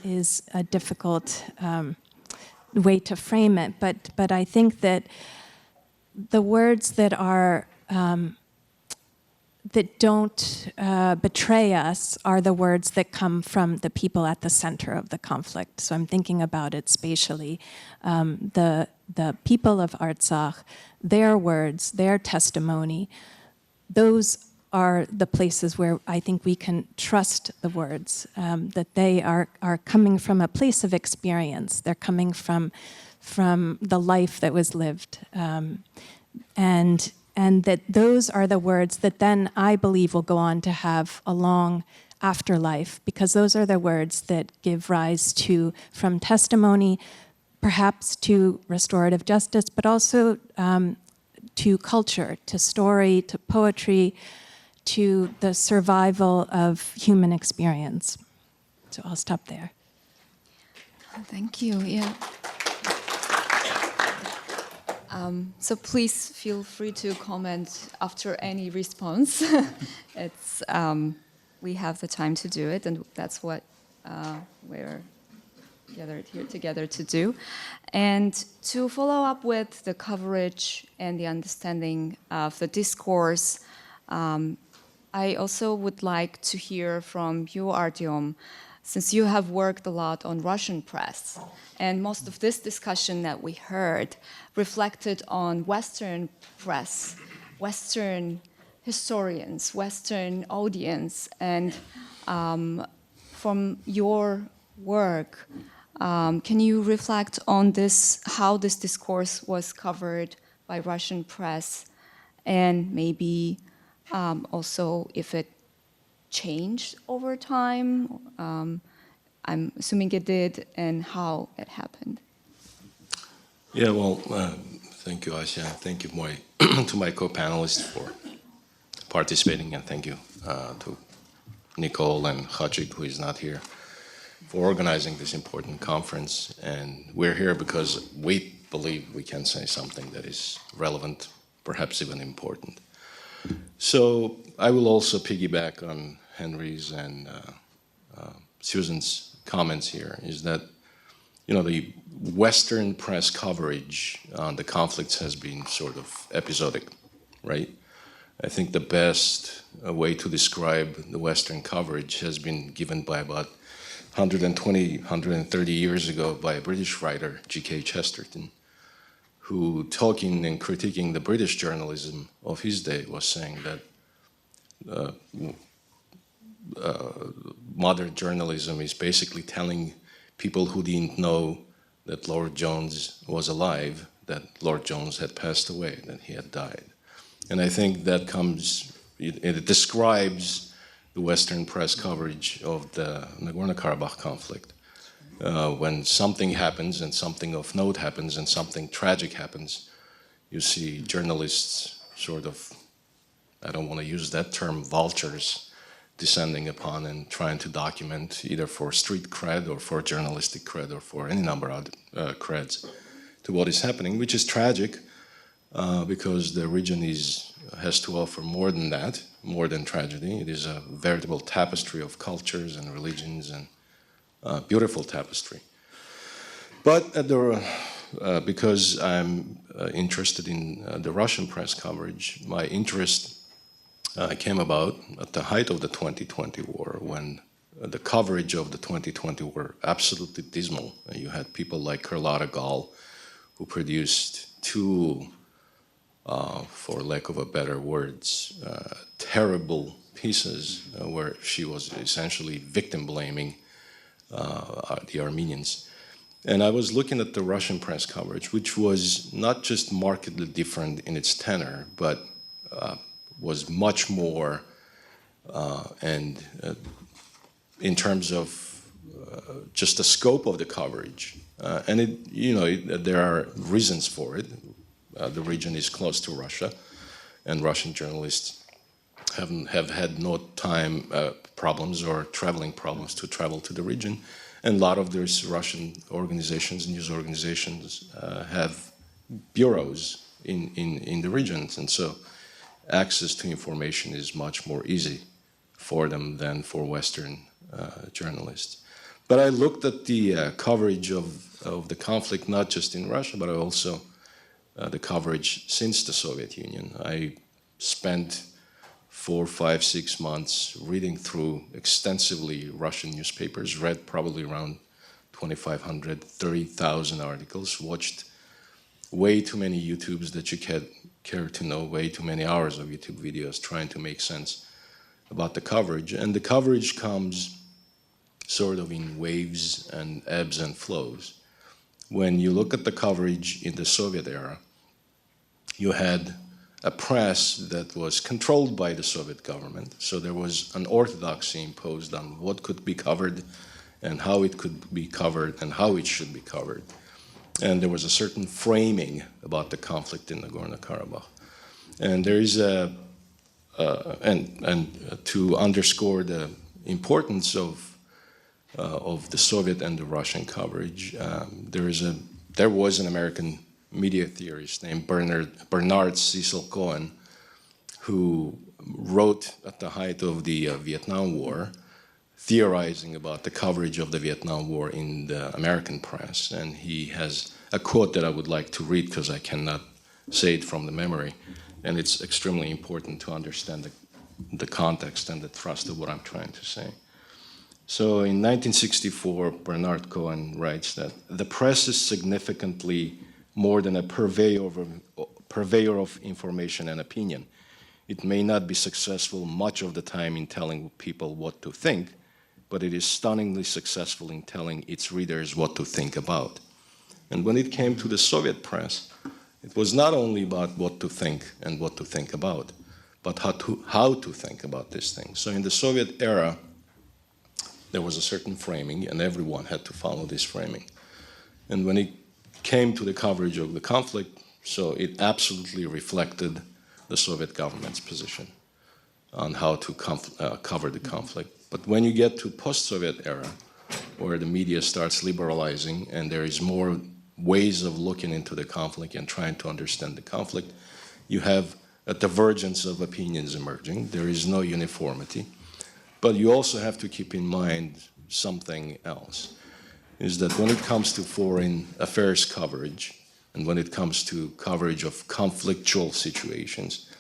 is a difficult way to frame it, but I think that the words that are, that don't betray us are the words that come from the people at the center of the conflict. So I'm thinking about it spatially. The people of Artsakh, their words, their testimony, those are the places where I think we can trust the words, that they are coming from a place of experience. They're coming from the life that was lived. And that those are the words that then I believe will go on to have a long afterlife, because those are the words that give rise to, from testimony, perhaps to restorative justice, but also to culture, to story, to poetry, to the survival of human experience. So I'll stop there. Thank you. Yeah. So please feel free to comment after any response. It's we have the time to do it, and that's what we're gathered here together to do. And to follow up with the coverage and the understanding of the discourse, I also would like to hear from you, Artyom, since you have worked a lot on Russian press, and most of this discussion that we heard reflected on Western press, Western historians, Western audience, and from your work, can you reflect on this, how this discourse was covered by Russian press, and maybe also if it changed over time? I'm assuming it did, and how it happened. Yeah, well, thank you, Asya. Thank you to my co-panelists for participating, and thank you to Nicole and Hajik, who is not here, for organizing this important conference. And we're here because we believe we can say something that is relevant, perhaps even important. So I will also piggyback on Henry's and Susan's comments here, is that, you know, the Western press coverage on the conflicts has been sort of episodic, right? I think the best way to describe the Western coverage has been given by about 120, 130 years ago by a British writer, G.K. Chesterton, who, talking and critiquing the British journalism of his day, was saying that modern journalism is basically telling people who didn't know that Lord Jones was alive, that Lord Jones had passed away, that he had died. And I think that it describes the Western press coverage of the Nagorno-Karabakh conflict. When something happens and something of note happens and something tragic happens, you see journalists sort of, I don't want to use that term, vultures, descending upon and trying to document, either for street cred or for journalistic cred or for any number of creds, to what is happening, which is tragic because the region has to offer more than that, more than tragedy. It is a veritable tapestry of cultures and religions, and beautiful tapestry. But because I'm interested in the Russian press coverage, my interest came about at the height of the 2020 war, when the coverage of the 2020 war absolutely dismal. You had people like Carlotta Gall, who produced two, for lack of a better words, terrible pieces where she was essentially victim blaming the Armenians. And I was looking at the Russian press coverage, which was not just markedly different in its tenor, but was much more, and in terms of just the scope of the coverage. And there are reasons for it. The region is close to Russia, and Russian journalists have had no time problems or traveling problems to travel to the region. And a lot of these Russian organizations, news organizations, have bureaus in the regions. And so access to information is much more easy for them than for Western journalists. But I looked at the coverage of the conflict, not just in Russia, but also the coverage since the Soviet Union. I spent 4, 5, 6 months reading through extensively Russian newspapers, read probably around 2,500, 30,000 articles, watched way too many YouTubes that you care to know, way too many hours of YouTube videos trying to make sense about the coverage. And the coverage comes sort of in waves and ebbs and flows. When you look at the coverage in the Soviet era, you had a press that was controlled by the Soviet government. So there was an orthodoxy imposed on what could be covered and how it could be covered and how it should be covered. And there was a certain framing about the conflict in Nagorno-Karabakh. And there is to underscore the importance of the Soviet and the Russian coverage, there was an American media theorist named Bernard Cecil Cohen, who wrote at the height of the Vietnam War, theorizing about the coverage of the Vietnam War in the American press. And he has a quote that I would like to read because I cannot say it from the memory. And it's extremely important to understand the context and the thrust of what I'm trying to say. So in 1964, Bernard Cohen writes that the press is significantly more than a purveyor of information and opinion. It may not be successful much of the time in telling people what to think, but it is stunningly successful in telling its readers what to think about. And when it came to the Soviet press, it was not only about what to think and what to think about, but how to think about these things. So in the Soviet era, there was a certain framing, and everyone had to follow this framing. And when it came to the coverage of the conflict, so it absolutely reflected the Soviet government's position on how to cover the conflict. But when you get to post-Soviet era, where the media starts liberalizing and there is more ways of looking into the conflict and trying to understand the conflict, you have a divergence of opinions emerging. There is no uniformity. But you also have to keep in mind something else, is that when it comes to foreign affairs coverage, and when it comes to coverage of conflictual situations,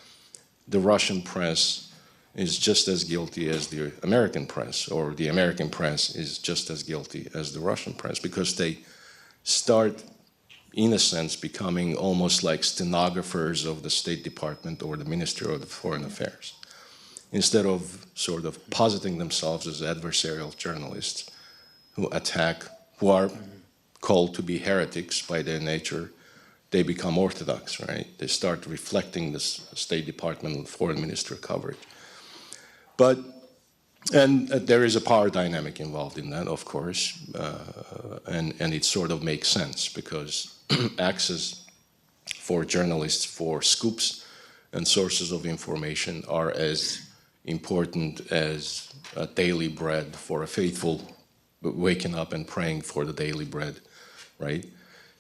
the Russian press is just as guilty as the American press, or the American press is just as guilty as the Russian press, because they start, in a sense, becoming almost like stenographers of the State Department or the Ministry of Foreign Affairs, instead of sort of positing themselves as adversarial journalists who attack, who are called to be heretics by their nature. They become orthodox, right? They start reflecting this State Department and Foreign Ministry coverage. And there is a power dynamic involved in that, of course, and it sort of makes sense because access for journalists for scoops and sources of information are as important as daily bread for a faithful waking up and praying for the daily bread, right?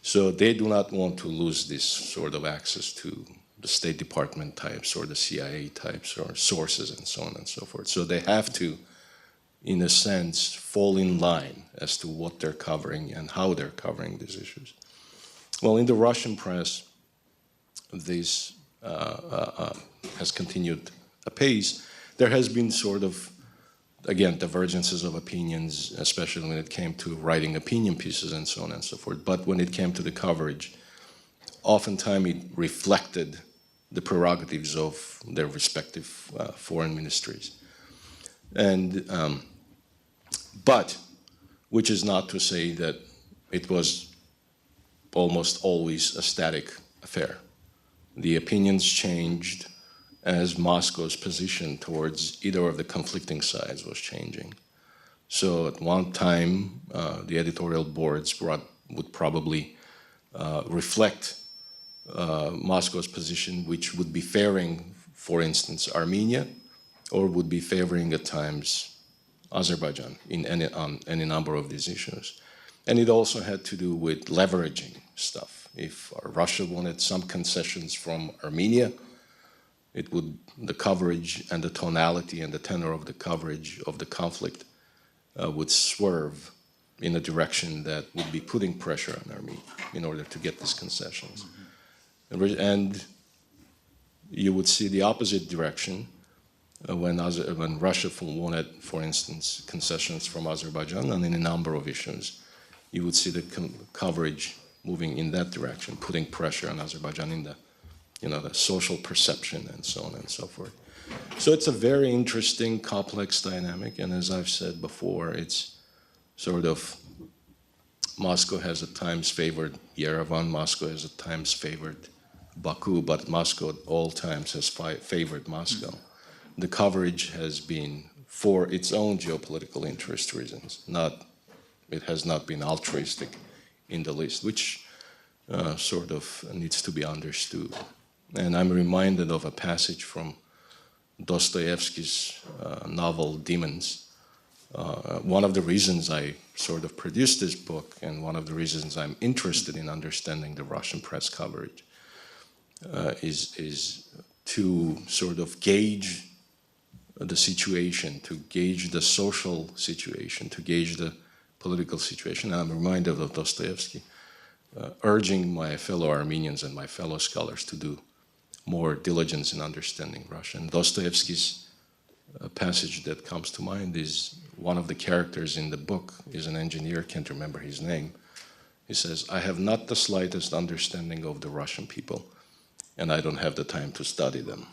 So they do not want to lose this sort of access to the State Department types or the CIA types or sources and so on and so forth. So they have to, in a sense, fall in line as to what they're covering and how they're covering these issues. Well, in the Russian press, this has continued apace. There has been sort of, again, divergences of opinions, especially when it came to writing opinion pieces and so on and so forth. But when it came to the coverage, oftentimes it reflected the prerogatives of their respective foreign ministries. And, but, which is not to say that it was almost always a static affair. The opinions changed as Moscow's position towards either of the conflicting sides was changing. So at one time, the editorial boards would probably reflect Moscow's position, which would be favoring, for instance, Armenia, or would be favoring at times Azerbaijan on any number of these issues. And it also had to do with leveraging stuff. If Russia wanted some concessions from Armenia, the coverage and the tonality and the tenor of the coverage of the conflict would swerve in a direction that would be putting pressure on Armenia in order to get these concessions. And you would see the opposite direction when Russia wanted, for instance, concessions from Azerbaijan, and in a number of issues, you would see the coverage moving in that direction, putting pressure on Azerbaijan in the social perception and so on and so forth. So it's a very interesting, complex dynamic, and as I've said before, it's sort of Moscow has at times favored Yerevan, Moscow has at times favored Baku, but Moscow at all times has favored Moscow. The coverage has been for its own geopolitical interest reasons. It has not been altruistic in the least, which sort of needs to be understood. And I'm reminded of a passage from Dostoevsky's novel Demons. One of the reasons I sort of produced this book, and one of the reasons I'm interested in understanding the Russian press coverage, is to sort of gauge the situation, to gauge the social situation, to gauge the political situation. And I'm reminded of Dostoevsky urging my fellow Armenians and my fellow scholars to do more diligence in understanding Russia. And Dostoevsky's passage that comes to mind is one of the characters in the book is an engineer, can't remember his name. He says, "I have not the slightest understanding of the Russian people, and I don't have the time to study them."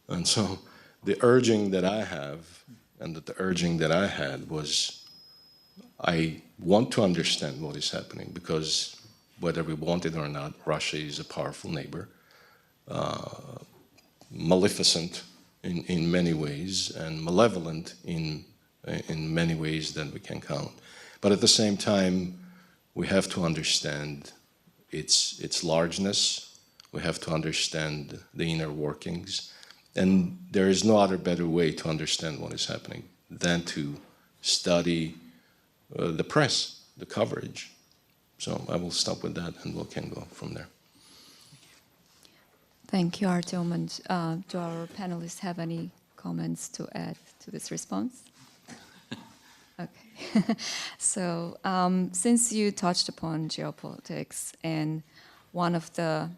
And so the urging that I have, and the urging that I had was, I want to understand what is happening, because whether we want it or not, Russia is a powerful neighbor, maleficent in many ways, and malevolent in many ways that we can count. But at the same time, we have to understand its largeness. We have to understand the inner workings. And there is no other better way to understand what is happening than to study the press, the coverage. So I will stop with that, and we can go from there. Thank you, Artyom. And do our panelists have any comments to add to this response? Okay. So since you touched upon geopolitics, and one of the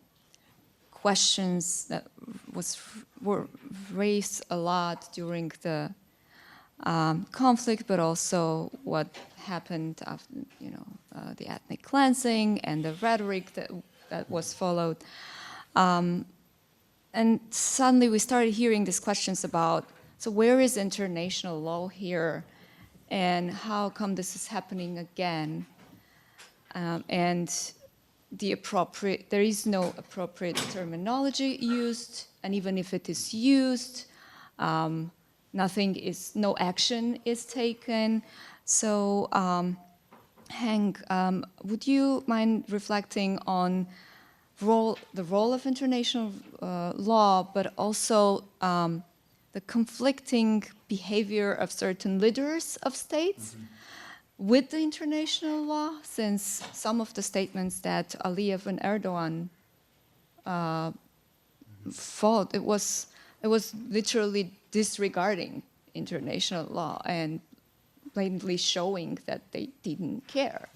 questions that were raised a lot during the conflict, but also what happened after, the ethnic cleansing and the rhetoric that was followed. And suddenly we started hearing these questions about, so where is international law here? And how come this is happening again? And there is no appropriate terminology used, and even if it is used, no action is taken. So, Hank, would you mind reflecting on the role of international law, but also the conflicting behavior of certain leaders of states with the international law, since some of the statements that Aliyev and Erdogan fought, it was literally disregarding international law and blatantly showing that they didn't care.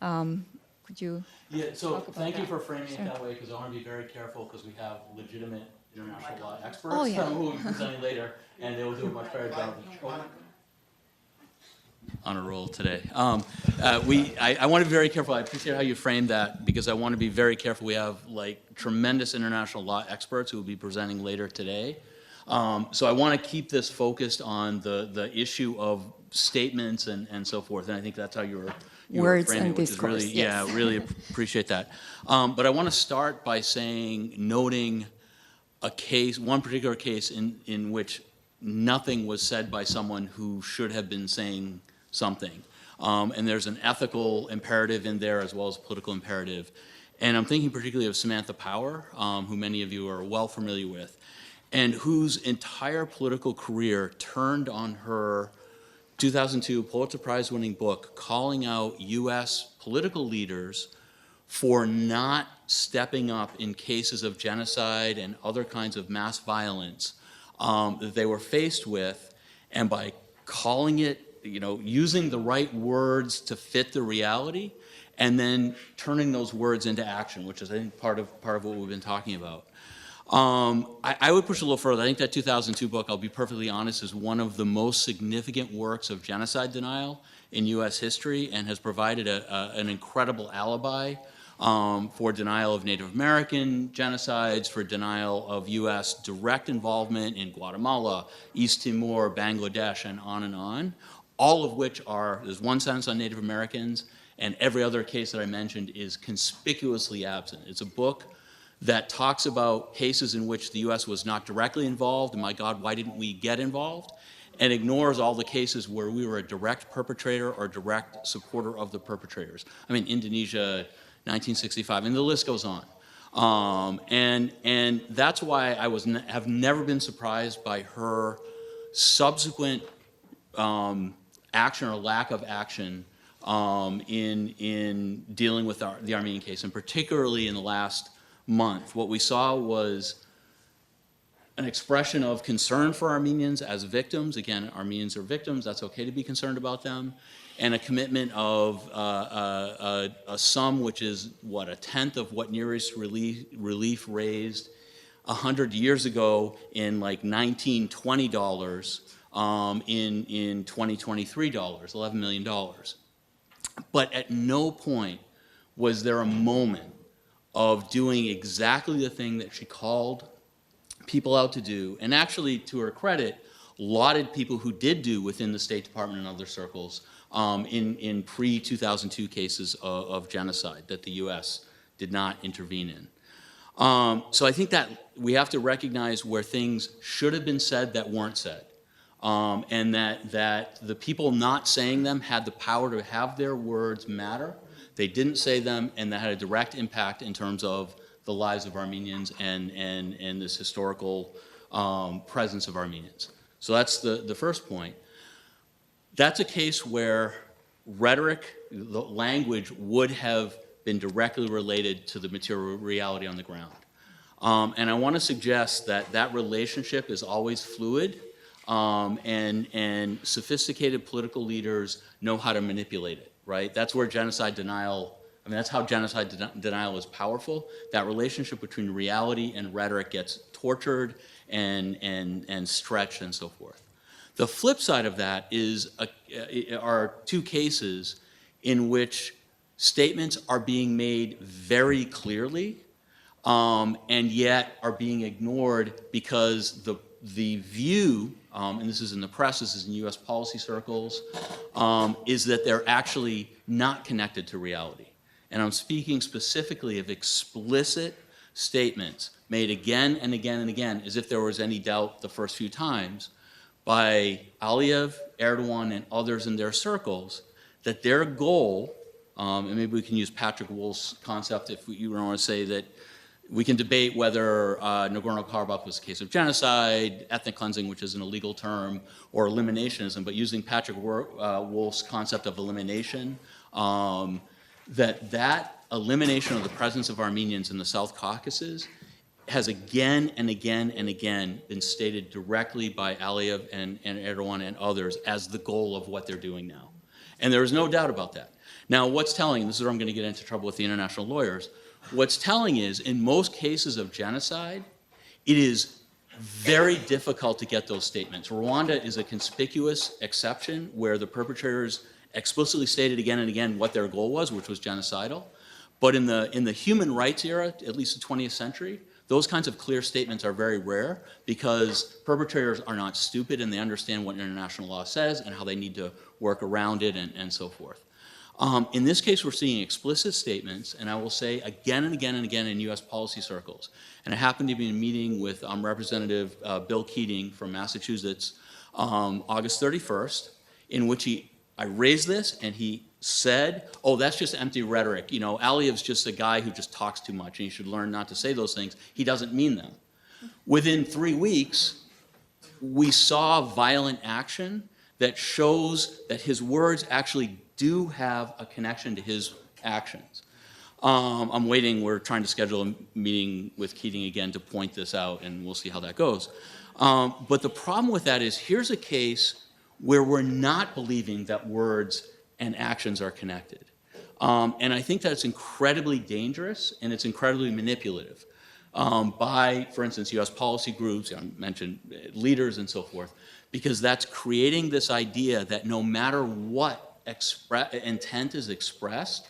Could you? Yeah, so talk about thank you that? for framing Sure. it that way, because I want to be very careful, because we have legitimate international law experts Oh, yeah. who will be presenting later, and they will do a much better job of on a roll today. I want to be very careful. I appreciate how you framed that, because I want to be very careful. We have tremendous international law experts who will be presenting later today. So I want to keep this focused on the issue of statements and so forth, and I think that's how you were Words framing and it, which is discourse, really, yes. yeah, really appreciate that. But I want to start by noting one particular case in which nothing was said by someone who should have been saying something. And there's an ethical imperative in there as well as a political imperative. And I'm thinking particularly of Samantha Power, who many of you are well familiar with, and whose entire political career turned on her 2002 Pulitzer Prize winning book calling out U.S. political leaders for not stepping up in cases of genocide and other kinds of mass violence that they were faced with, and by calling it, using the right words to fit the reality, and then turning those words into action, which is, I think, part of what we've been talking about. I would push a little further. I think that 2002 book, I'll be perfectly honest, is one of the most significant works of genocide denial in U.S. history, and has provided an incredible alibi for denial of Native American genocides, for denial of U.S. direct involvement in Guatemala, East Timor, Bangladesh, and on, all of which there's one sentence on Native Americans, and every other case that I mentioned is conspicuously absent. It's a book that talks about cases in which the U.S. was not directly involved, and my God, why didn't we get involved? And ignores all the cases where we were a direct perpetrator or direct supporter of the perpetrators. I mean, Indonesia, 1965, and the list goes on. And that's why I have never been surprised by her subsequent action or lack of action in dealing with the Armenian case, and particularly in the last month. What we saw was an expression of concern for Armenians as victims. Again, Armenians are victims. That's okay to be concerned about them. And a commitment of a sum which is, what, a tenth of what Near East Relief raised 100 years ago in like $1920 in 2023 dollars, $11 million. But at no point was there a moment of doing exactly the thing that she called people out to do, and actually, to her credit, lauded people who did do within the State Department and other circles in pre-2002 cases of genocide that the U.S. did not intervene in. So I think that we have to recognize where things should have been said that weren't said, and that the people not saying them had the power to have their words matter. They didn't say them, and that had a direct impact in terms of the lives of Armenians and this historical presence of Armenians. So that's the first point. That's a case where rhetoric, the language, would have been directly related to the material reality on the ground. And I want to suggest that that relationship is always fluid, and sophisticated political leaders know how to manipulate it, right? That's where genocide denial, that's how genocide denial is powerful. That relationship between reality and rhetoric gets tortured and stretched and so forth. The flip side of that are two cases in which statements are being made very clearly, and yet are being ignored because the view, and this is in the press, this is in US policy circles, is that they're actually not connected to reality. And I'm speaking specifically of explicit statements made again and again and again, as if there was any doubt the first few times, by Aliyev, Erdogan, and others in their circles, that their goal, and maybe we can use Patrick Wolf's concept if you want to say that we can debate whether Nagorno-Karabakh was a case of genocide, ethnic cleansing, which is an illegal term, or eliminationism, but using Patrick Wolf's concept of elimination, that elimination of the presence of Armenians in the South Caucasus has again and again and again been stated directly by Aliyev and Erdogan and others as the goal of what they're doing now. And there is no doubt about that. Now, what's telling, and this is where I'm going to get into trouble with the international lawyers, what's telling is, in most cases of genocide, it is very difficult to get those statements. Rwanda is a conspicuous exception where the perpetrators explicitly stated again and again what their goal was, which was genocidal. But in the human rights era, at least the 20th century, those kinds of clear statements are very rare because perpetrators are not stupid and they understand what international law says and how they need to work around it and so forth. In this case, we're seeing explicit statements, and I will say again and again and again in US policy circles. And I happened to be in a meeting with Representative Bill Keating from Massachusetts August 31st, in which I raised this and he said, oh, that's just empty rhetoric. You know, Aliyev's just a guy who just talks too much and he should learn not to say those things. He doesn't mean them. Within 3 weeks, we saw violent action that shows that his words actually do have a connection to his actions. I'm waiting, we're trying to schedule a meeting with Keating again to point this out, and we'll see how that goes. But the problem with that is, here's a case where we're not believing that words and actions are connected. And I think that's incredibly dangerous, and it's incredibly manipulative by, for instance, US policy groups, I mentioned leaders and so forth, because that's creating this idea that no matter what intent is expressed,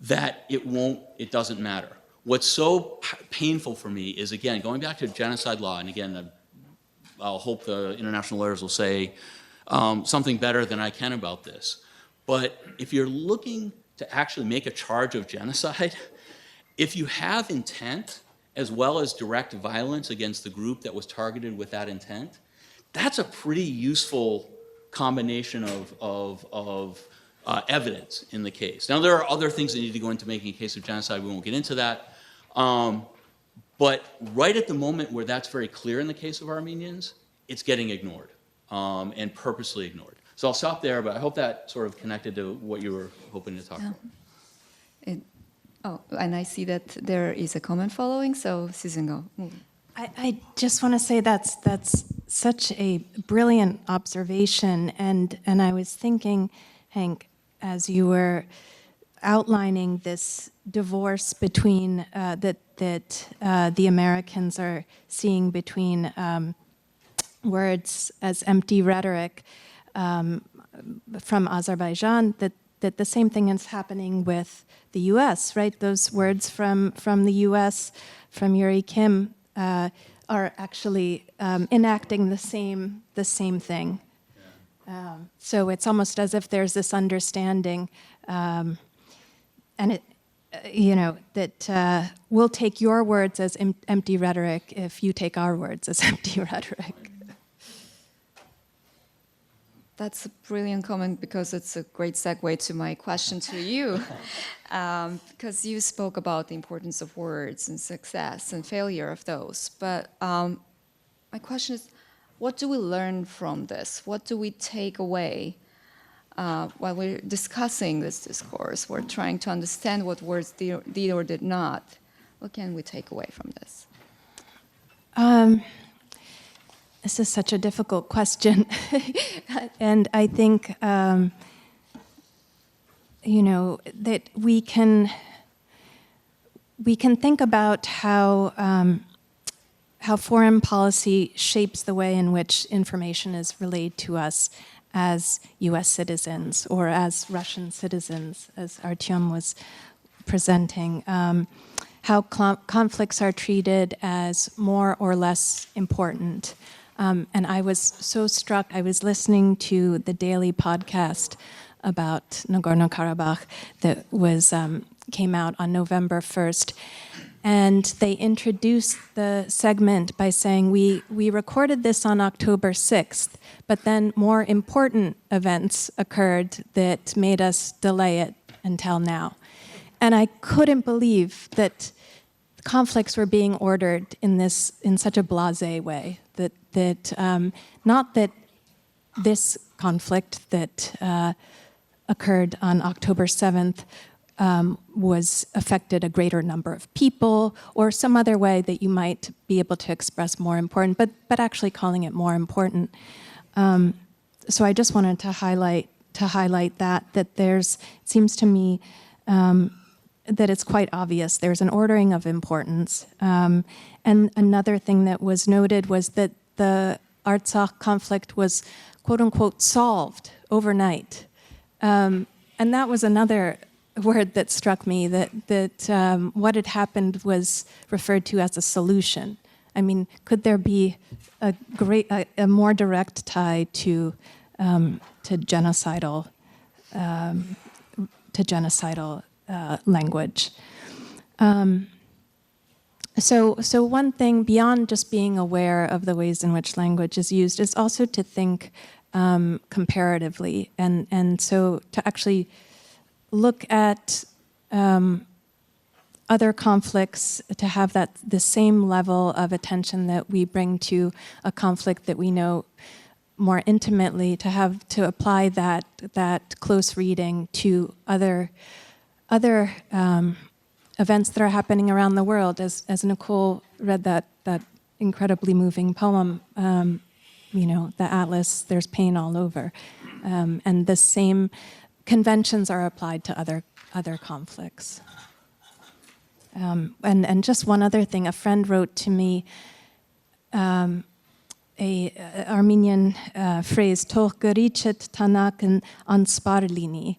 that it doesn't matter. What's so painful for me is, again, going back to genocide law, and again, I'll hope the international lawyers will say something better than I can about this. But if you're looking to actually make a charge of genocide, if you have intent as well as direct violence against the group that was targeted with that intent, that's a pretty useful combination of evidence in the case. Now, there are other things that need to go into making a case of genocide. We won't get into that. But right at the moment where that's very clear in the case of Armenians, it's getting ignored and purposely ignored. So I'll stop there, but I hope that sort of connected to what you were hoping to talk about. And I see that there is a comment following, so Susan, go. I just want to say that's such a brilliant observation, and I was thinking, Hank, as you were outlining this divorce between that the Americans are seeing between words as empty rhetoric from Azerbaijan, that the same thing is happening with the U.S., right? Those words from the U.S., from Yuri Kim, are actually enacting the same thing. So it's almost as if there's this understanding, and it, that we'll take your words as empty rhetoric if you take our words as empty rhetoric. That's a brilliant comment, because it's a great segue to my question to you. Because you spoke about the importance of words and success and failure of those. But my question is, what do we learn from this? What do we take away while we're discussing this discourse? We're trying to understand what words did or did not. What can we take away from this? This is such a difficult question. And I think, that we can think about how foreign policy shapes the way in which information is relayed to us as US citizens or as Russian citizens, as Artyom was presenting. How conflicts are treated as more or less important. And I was so struck, I was listening to the daily podcast about Nagorno-Karabakh that came out on November 1st. And they introduced the segment by saying, we recorded this on October 6th, but then more important events occurred that made us delay it until now. And I couldn't believe that conflicts were being ordered in such a blasé way. Not that this conflict that occurred on October 7th affected a greater number of people, or some other way that you might be able to express more important, but actually calling it more important. So I just wanted to highlight that it seems to me that it's quite obvious there's an ordering of importance. And another thing that was noted was that the Artsakh conflict was, quote unquote, solved overnight. And that was another word that struck me, that what had happened was referred to as a solution. I mean, could there be a more direct tie to genocidal language? So one thing beyond just being aware of the ways in which language is used is also to think comparatively, and so to actually look at other conflicts, to have the same level of attention that we bring to a conflict that we know more intimately, to apply that close reading to other events that are happening around the world. As Nicole read that incredibly moving poem, the Atlas, there's pain all over. And the same conventions are applied to other conflicts. And just one other thing, a friend wrote to me a Armenian phrase, "Toh gerichet tanaken ansparlini."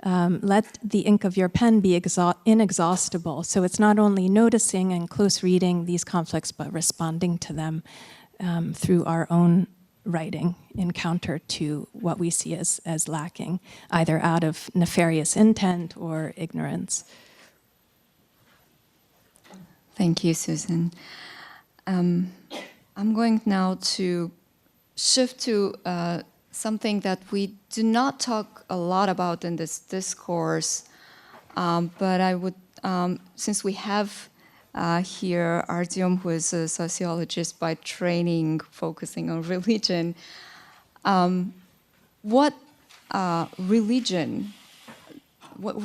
Let the ink of your pen be inexhaustible. So it's not only noticing and close reading these conflicts, but responding to them through our own writing in counter to what we see as lacking, either out of nefarious intent or ignorance. Thank you, Susan. I'm going now to shift to something that we do not talk a lot about in this discourse, but I would, since we have here Artyom, who is a sociologist by training, focusing on religion, what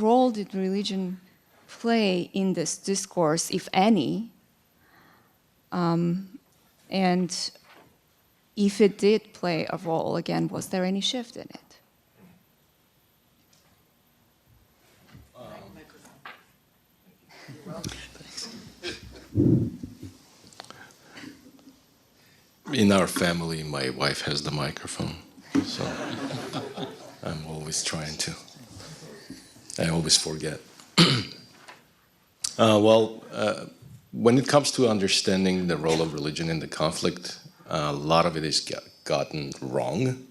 role did religion play in this discourse, if any? And if it did play a role, again, was there any shift in it? In our family, my wife has the microphone, so I'm always trying to. I always forget. When it comes to understanding the role of religion in the conflict, a lot of it is gotten wrong.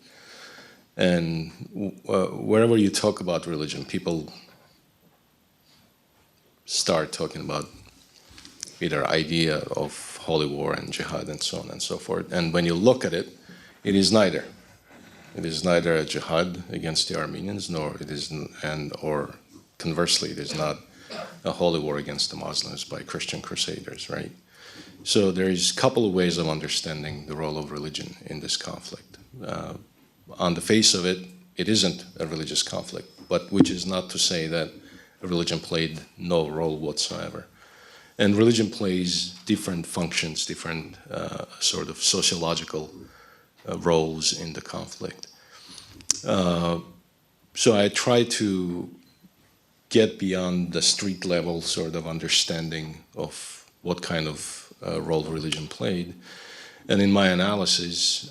And wherever you talk about religion, people start talking about either idea of holy war and jihad and so on and so forth. And when you look at it, it is neither. It is neither a jihad against the Armenians, or conversely, it is not a holy war against the Muslims by Christian crusaders, right? So there is a couple of ways of understanding the role of religion in this conflict. On the face of it, it isn't a religious conflict, but which is not to say that religion played no role whatsoever. And religion plays different functions, different sort of sociological roles in the conflict. So I try to get beyond the street level sort of understanding of what kind of role religion played. And in my analysis,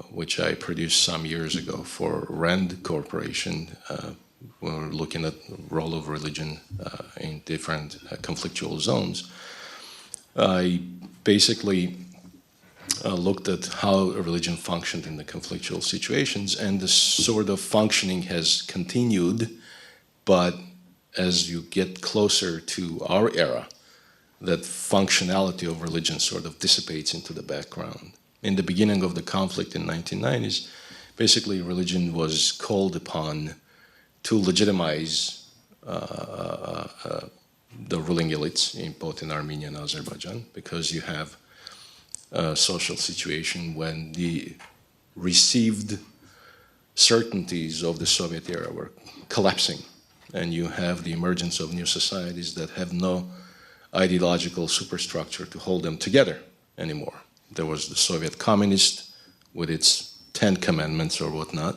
which I produced some years ago for RAND Corporation, when we're looking at the role of religion in different conflictual zones, I basically looked at how religion functioned in the conflictual situations, and the sort of functioning has continued, but as you get closer to our era, that functionality of religion sort of dissipates into the background. In the beginning of the conflict in 1990s, basically religion was called upon to legitimize the ruling elites, both in Armenia and Azerbaijan, because you have a social situation when the received certainties of the Soviet era were collapsing, and you have the emergence of new societies that have no ideological superstructure to hold them together anymore. There was the Soviet communist with its 10 commandments or whatnot,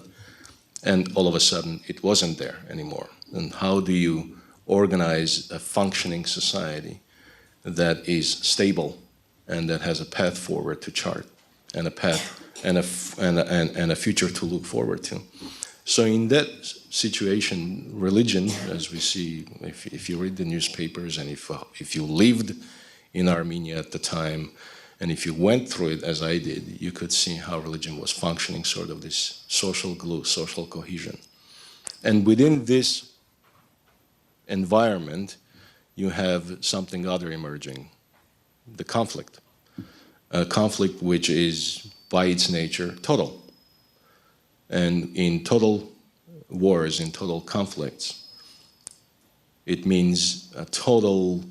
and all of a sudden it wasn't there anymore. And how do you organize a functioning society that is stable and that has a path forward to chart and a path and a future to look forward to? So in that situation, religion, as we see, if you read the newspapers and if you lived in Armenia at the time, and if you went through it as I did, you could see how religion was functioning, sort of this social glue, social cohesion. And within this environment, you have something other emerging, the conflict. A conflict which is, by its nature, total. And in total wars, in total conflicts, it means a total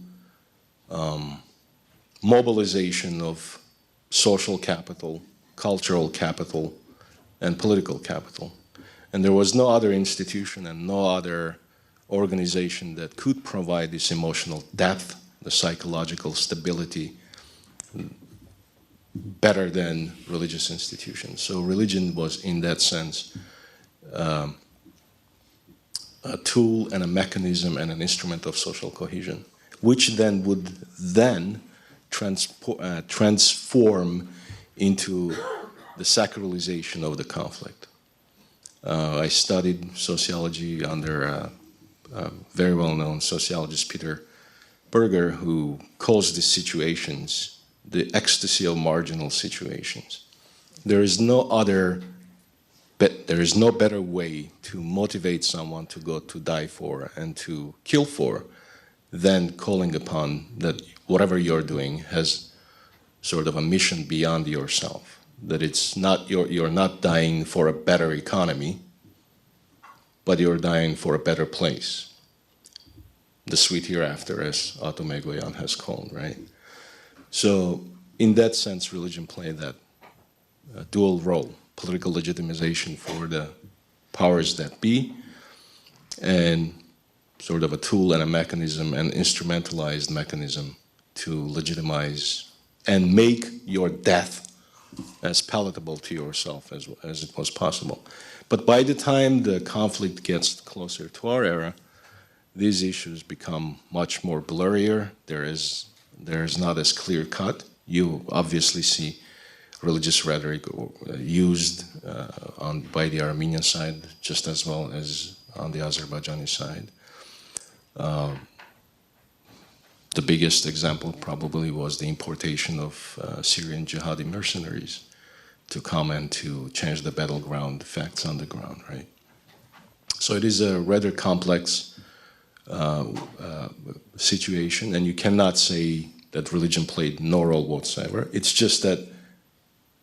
mobilization of social capital, cultural capital, and political capital. And there was no other institution and no other organization that could provide this emotional depth, the psychological stability, better than religious institutions. So religion was, in that sense, a tool and a mechanism and an instrument of social cohesion, which then would transform into the sacralization of the conflict. I studied sociology under a very well-known sociologist, Peter Berger, who calls these situations the ecstasy of marginal situations. There is no better way to motivate someone to go to die for and to kill for than calling upon that whatever you're doing has sort of a mission beyond yourself. That it's not you're not dying for a better economy, but you're dying for a better place. The sweet hereafter, as Artyom has called, right? So in that sense, religion played that dual role, political legitimization for the powers that be, and sort of a tool and a mechanism, an instrumentalized mechanism to legitimize and make your death as palatable to yourself as it was possible. But by the time the conflict gets closer to our era, these issues become much more blurrier. There is not as clear cut. You obviously see religious rhetoric used by the Armenian side just as well as on the Azerbaijani side. The biggest example probably was the importation of Syrian jihadi mercenaries to come and to change the battleground facts on the ground, right? So it is a rather complex situation, and you cannot say that religion played no role whatsoever. It's just that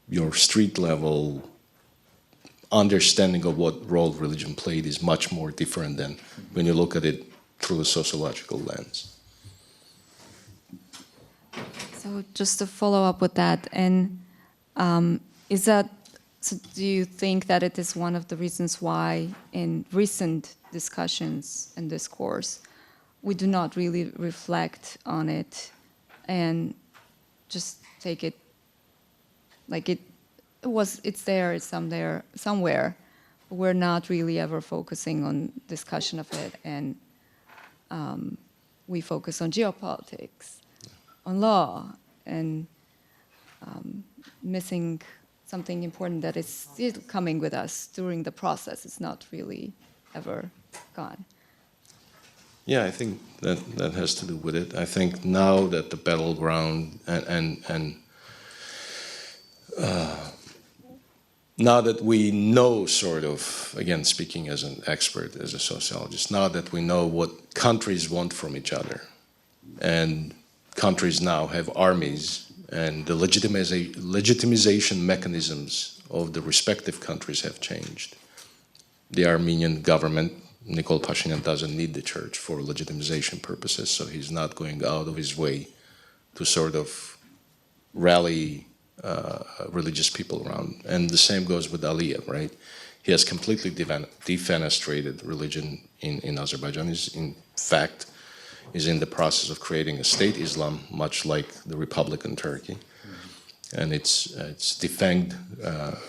your street level understanding of what role religion played is much more different than when you look at it through a sociological lens. So just to follow up with that, and so do you think that it is one of the reasons why in recent discussions and discourse, we do not really reflect on it and just take it like it's there, it's somewhere, but we're not really ever focusing on discussion of it, and we focus on geopolitics, on law, and missing something important that is still coming with us during the process. It's not really ever gone. Yeah, I think that has to do with it. I think now that the battleground and now that we know sort of, again, speaking as an expert, as a sociologist, now that we know what countries want from each other, and countries now have armies, and the legitimization mechanisms of the respective countries have changed. The Armenian government, Nicole Pashinyan, doesn't need the church for legitimization purposes, so he's not going out of his way to sort of rally religious people around. And the same goes with Aliyev, right? He has completely defenestrated religion in Azerbaijan. He's, in fact, is in the process of creating a state Islam, much like the Republican Turkey. And it's defanged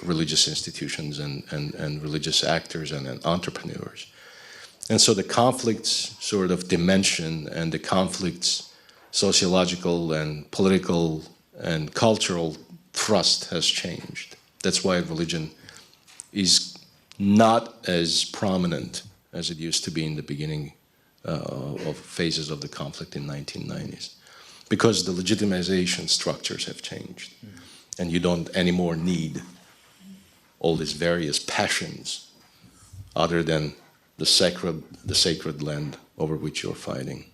religious institutions and religious actors and entrepreneurs. And so the conflict's sort of dimension and the conflict's sociological and political and cultural thrust has changed. That's why religion is not as prominent as it used to be in the beginning of phases of the conflict in 1990s, because the legitimization structures have changed, and you don't anymore need all these various passions other than the sacred land over which you're fighting.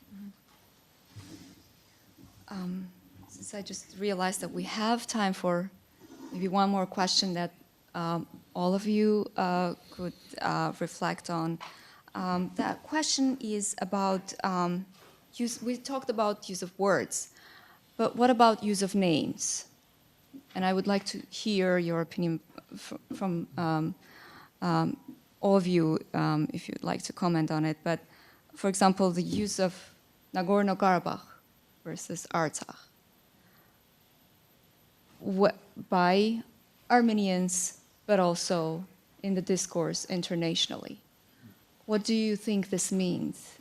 Since I just realized that we have time for maybe one more question that all of you could reflect on. That question is about we talked about use of words, but what about use of names? And I would like to hear your opinion from all of you, if you'd like to comment on it. But for example, the use of Nagorno-Karabakh versus Artsakh by Armenians, but also in the discourse internationally. What do you think this means,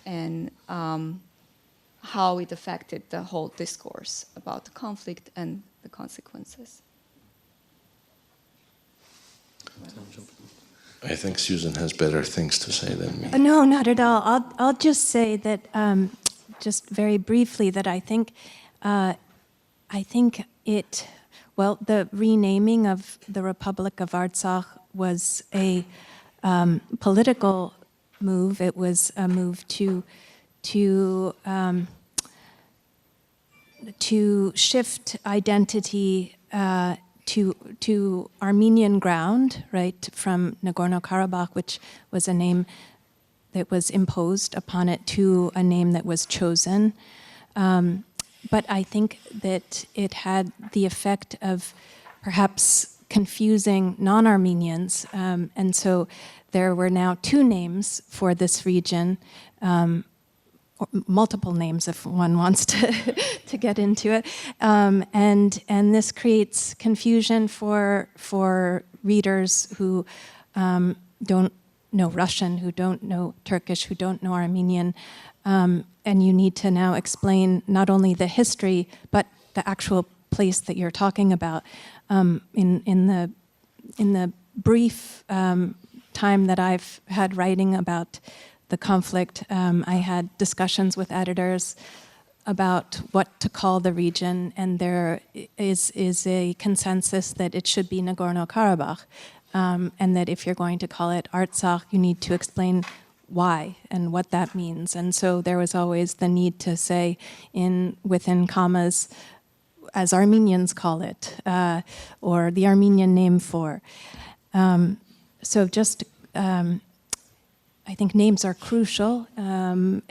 and how it affected the whole discourse about the conflict and the consequences? I think Susan has better things to say than me. No, not at all. I'll just say that, just very briefly, that I think the renaming of the Republic of Artsakh was a political move. It was a move to shift identity to Armenian ground, right, from Nagorno-Karabakh, which was a name that was imposed upon it, to a name that was chosen. But I think that it had the effect of perhaps confusing non-Armenians, and so there were now two names for this region, or multiple names if one wants to get into it, and this creates confusion for readers who don't know Russian, who don't know Turkish, who don't know Armenian, and you need to now explain not only the history but the actual place that you're talking about. In the brief time that I've had writing about the conflict, I had discussions with editors about what to call the region, and there is a consensus that it should be Nagorno-Karabakh, and that if you're going to call it Artsakh, you need to explain why and what that means. And so there was always the need to say within commas, as Armenians call it, or the Armenian name for. So just, I think names are crucial, and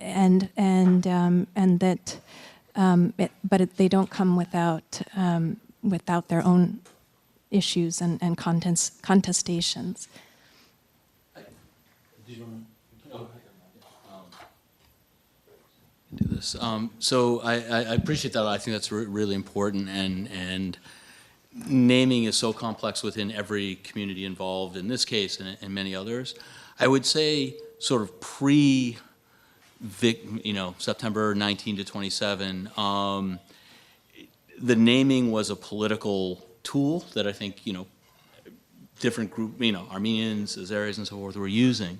that, but they don't come without their own issues and contestations. Do this. So I appreciate that. I think that's really important, and naming is so complex within every community involved in this case and many others. I would say sort of September 19 to 27, the naming was a political tool that I think, different group, Armenians, Azeris and so forth were using.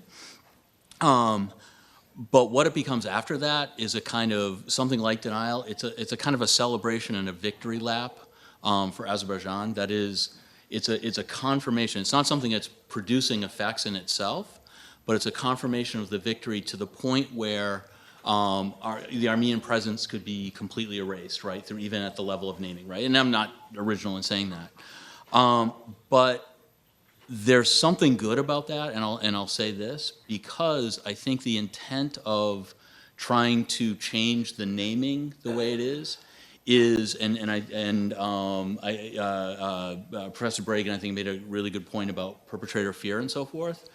But what it becomes after that is a kind of something like denial. It's a kind of a celebration and a victory lap for Azerbaijan. That is, it's a confirmation. It's not something that's producing effects in itself, but it's a confirmation of the victory to the point where the Armenian presence could be completely erased, right? Through even at the level of naming, right? And I'm not original in saying that, but there's something good about that, and I'll say this, because I think the intent of trying to change the naming the way it is, Professor Bragin, I think, made a really good point about perpetrator fear and so forth,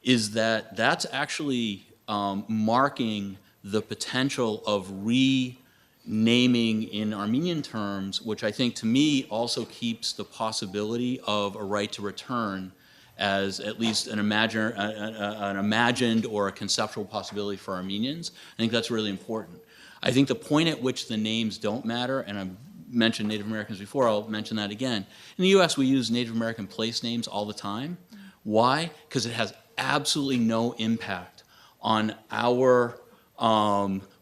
is that that's actually marking the potential of renaming in Armenian terms, which I think to me also keeps the possibility of a right to return as at least an imagined or a conceptual possibility for Armenians. I think that's really important. I think the point at which the names don't matter, and I've mentioned Native Americans before, I'll mention that again. In the US, we use Native American place names all the time. Why? Because it has absolutely no impact on our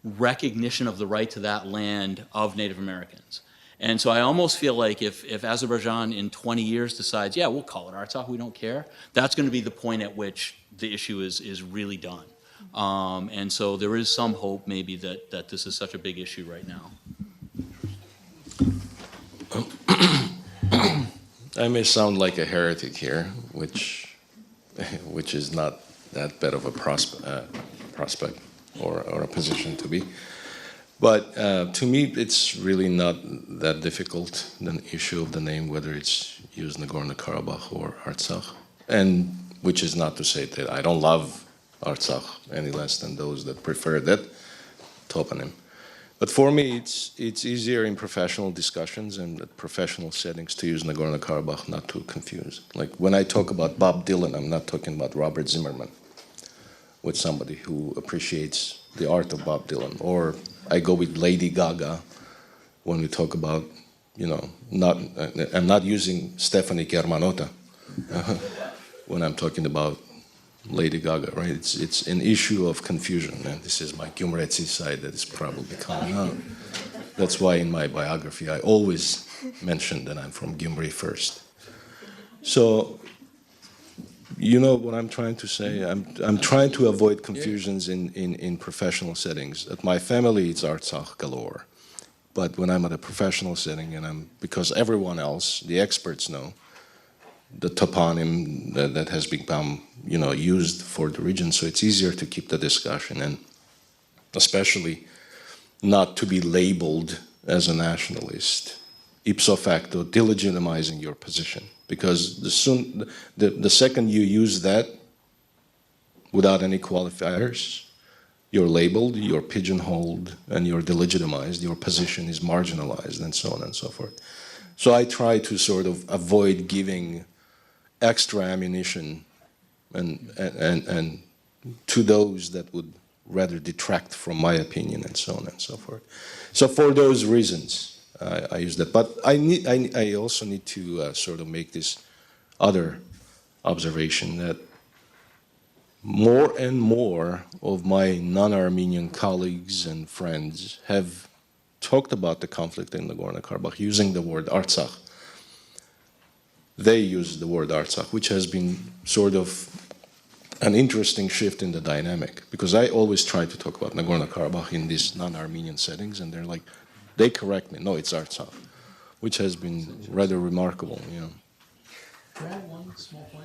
recognition of the right to that land of Native Americans. And so I almost feel like if Azerbaijan in 20 years decides, yeah, we'll call it Artsakh, we don't care, that's going to be the point at which the issue is really done. And so there is some hope maybe that this is such a big issue right now. I may sound like a heretic here, which is not that bad of a prospect or a position to be. But to me, it's really not that difficult, the issue of the name, whether it's used Nagorno-Karabakh or Artsakh. And which is not to say that I don't love Artsakh any less than those that prefer that toponym. But for me, it's easier in professional discussions and professional settings to use Nagorno-Karabakh, not to confuse. Like when I talk about Bob Dylan, I'm not talking about Robert Zimmerman with somebody who appreciates the art of Bob Dylan. Or I go with Lady Gaga when we talk about, you know, I'm not using Stephanie Germanotta when I'm talking about Lady Gaga, right? It's an issue of confusion, and this is my Gyumretsi side that is probably coming out. That's why in my biography I always mention that I'm from Gyumri first. So, you know what I'm trying to say? I'm trying to avoid confusions in professional settings. At my family, it's Artsakh galore. But when I'm at a professional setting, and because everyone else, the experts know, the toponym that has become, you know, used for the region, so it's easier to keep the discussion, and especially not to be labeled as a nationalist, ipso facto delegitimizing your position, because the second you use that without any qualifiers, you're labeled, you're pigeonholed, and you're delegitimized, your position is marginalized, and so on and so forth. So I try to sort of avoid giving extra ammunition and to those that would rather detract from my opinion, and so on and so forth. So for those reasons, I use that. But I also need to sort of make this other observation that more and more of my non-Armenian colleagues and friends have talked about the conflict in Nagorno-Karabakh using the word Artsakh. They use the word Artsakh, which has been sort of an interesting shift in the dynamic, because I always try to talk about Nagorno-Karabakh in these non-Armenian settings, and they're like, they correct me, no, it's Artsakh, which has been rather remarkable, you know. Can I add one small point?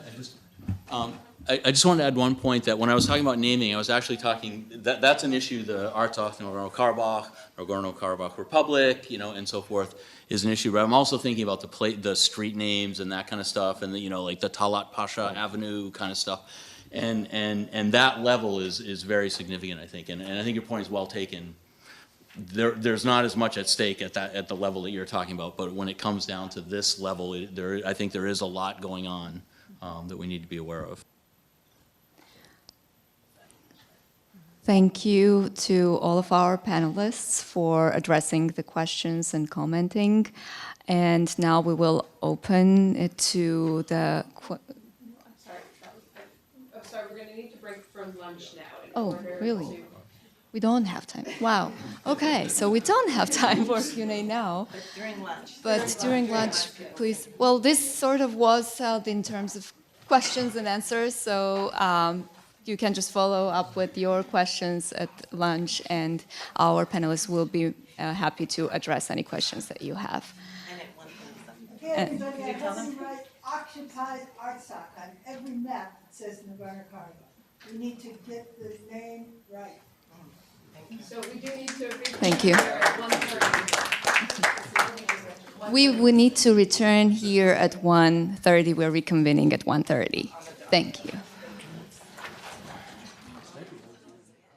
I just wanted to add one point, that when I was talking about naming, I was actually talking, that's an issue, the Artsakh, Nagorno-Karabakh, Nagorno-Karabakh Republic, you know, and so forth, is an issue. But I'm also thinking about the street names and that kind of stuff, and you know, like the Talat Pasha Avenue kind of stuff, and that level is very significant, I think, and I think your point is well taken. There's not as much at stake at the level that you're talking about, but when it comes down to this level, I think there is a lot going on that we need to be aware of. Thank you to all of our panelists for addressing the questions and commenting. And now we will open it to the... I'm sorry, we're going to need to break from lunch now. Oh, really? We don't have time. Wow. Okay, so we don't have time for Q&A now. But during lunch, please. Well, this sort of was held in terms of questions and answers, so you can just follow up with your questions at lunch, and our panelists will be happy to address any questions that you have. Everybody doesn't write occupied Artsakh on every map. It says Nagorno-Karabakh. We need to get the name right. So we do need to... Thank you. We need to return here at 1:30. We're reconvening at 1:30. Thank you.